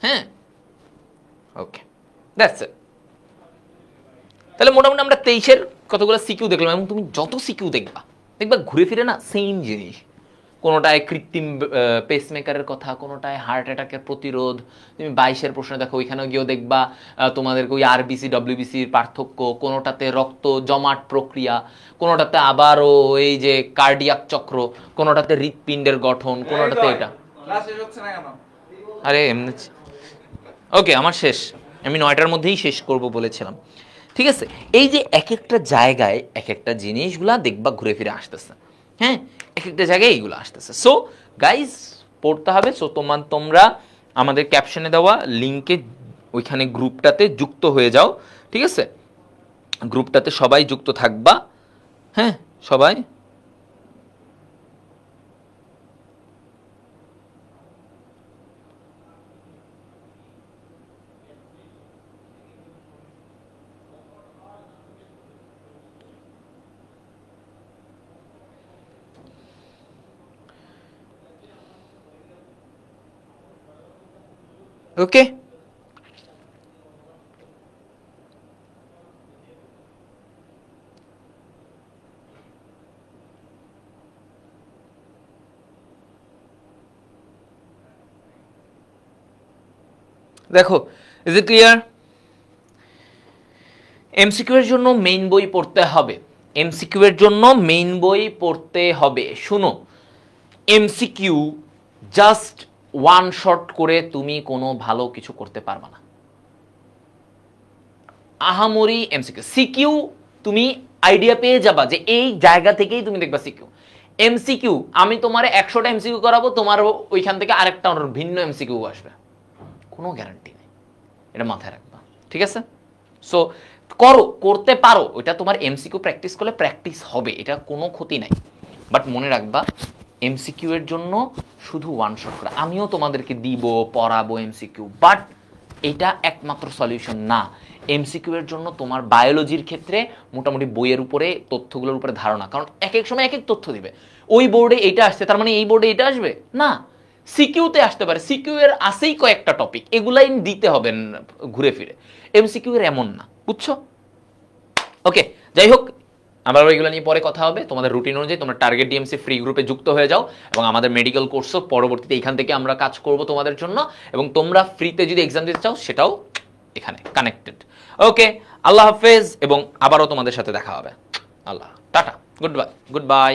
হ্যাঁ, ওকে, দ্যাটস ইট। তাহলে মোটামুটি আমরা 23-এর কতগুলো সিকিউ দেখলাম, এবং তুমি যত সিকিউ দেখবা ঘুরে ফিরে না সেম জিনিস। কোনোটায় কৃত্রিম পেসমেকারের কথা, কোনোটায় হার্ট অ্যাটাকের প্রতিরোধ। তুমি 22-এর প্রশ্ন দেখো, ওইখানেও গিয়েও দেখবা তোমাদেরকে ওই আরবিসি ডব্লিউবিসির পার্থক্য, কোনোটাতে রক্ত জমাট প্রক্রিয়া, কোনোটাতে আবারও এই যে কার্ডিয়াক চক্র, কোনোটাতে হৃৎপিণ্ডের গঠন, কোনোটাতে এটা। আরে এমনি ওকে, আমার শেষ, আমি 9টার মধ্যেই শেষ করব বলেছিলাম। ঠিক আছে, এই যে এক একটা জায়গায় এক একটা জিনিসগুলা দেখবা ঘুরে ফিরে আসতেছে। হ্যাঁ, এক একটা জায়গায় এইগুলো আসতেছে। সো গাইজ, পড়তে হবে। সো তোমরা আমাদের ক্যাপশনে দেওয়া লিঙ্কে ওইখানে গ্রুপটাতে যুক্ত হয়ে যাও। ঠিক আছে, গ্রুপটাতে সবাই যুক্ত থাকবা। হ্যাঁ, সবাই ওকে, দেখো ইজ ইট ক্লিয়ার? এমসিকিউ এর জন্য মেইন বই পড়তে হবে, এমসিকিউ এর জন্য মেইন বই পড়তে হবে। শুনো, এমসিকিউ জাস্ট ওয়ান শট করে তুমি কোনো ভালো কিছু করতে পারবা না। আহামরি এমসিকিউ, সিকিউ তুমি আইডিয়া পেয়ে যাবা যে এই জায়গা থেকেই তুমি দেখবা সিকিউ। এমসিকিউ আমি তোমার 100টা এমসিকিউ করাবো, তোমার ওইখান থেকে আরেকটা ভিন্ন এমসিকিউ আসবে, কোনো গ্যারান্টি নেই, এটা মাথায় রাখবা, ঠিক আছে? সো করো, করতে পারো, ওইটা তোমার এমসিকিউ প্র্যাকটিস করলে প্র্যাকটিস হবে, এটা কোনো ক্ষতি নাই। বাট মনে রাখবা এমসিকিউ এর জন্য শুধু ওয়ান শট করা, আমিও তোমাদেরকে দিব, পড়াবো এমসিকিউ, বাট এটা একমাত্র সলিউশন না। এমসিকিউ এর জন্য তোমার বায়োলজির ক্ষেত্রে মোটামুটি বইয়ের উপরে তথ্যগুলোর উপরে ধারণা, কারণ এক এক সময় এক এক তথ্য দিবে। ওই বোর্ডে এটা আসছে তার মানে এই বোর্ডে এটা আসবে না, সিকিউতে আসতে পারে, সিকিউ এর আসেই কয়েকটা টপিক, এগুলাই দিতে হবে ঘুরে ফিরে। এমসিকিউ এর এমন না, বুঝছো? ওকে, যাই হোক, আবার ওইগুলো নিয়ে পরে কথা হবে। তোমাদের রুটিন অনুযায়ী তোমরা টার্গেট ডিএমসি ফ্রি গ্রুপে যুক্ত হয়ে যাও, এবং আমাদের মেডিকেল কোর্সও পরবর্তীতে এখান থেকে আমরা কাজ করব তোমাদের জন্য, এবং তোমরা ফ্রিতে যদি এক্সাম দিতে চাও সেটাও এখানে কানেক্টেড। ওকে, আল্লাহ হাফেজ, এবং আবারও তোমাদের সাথে দেখা হবে। আল্লাহ, tata, goodbye, good bye.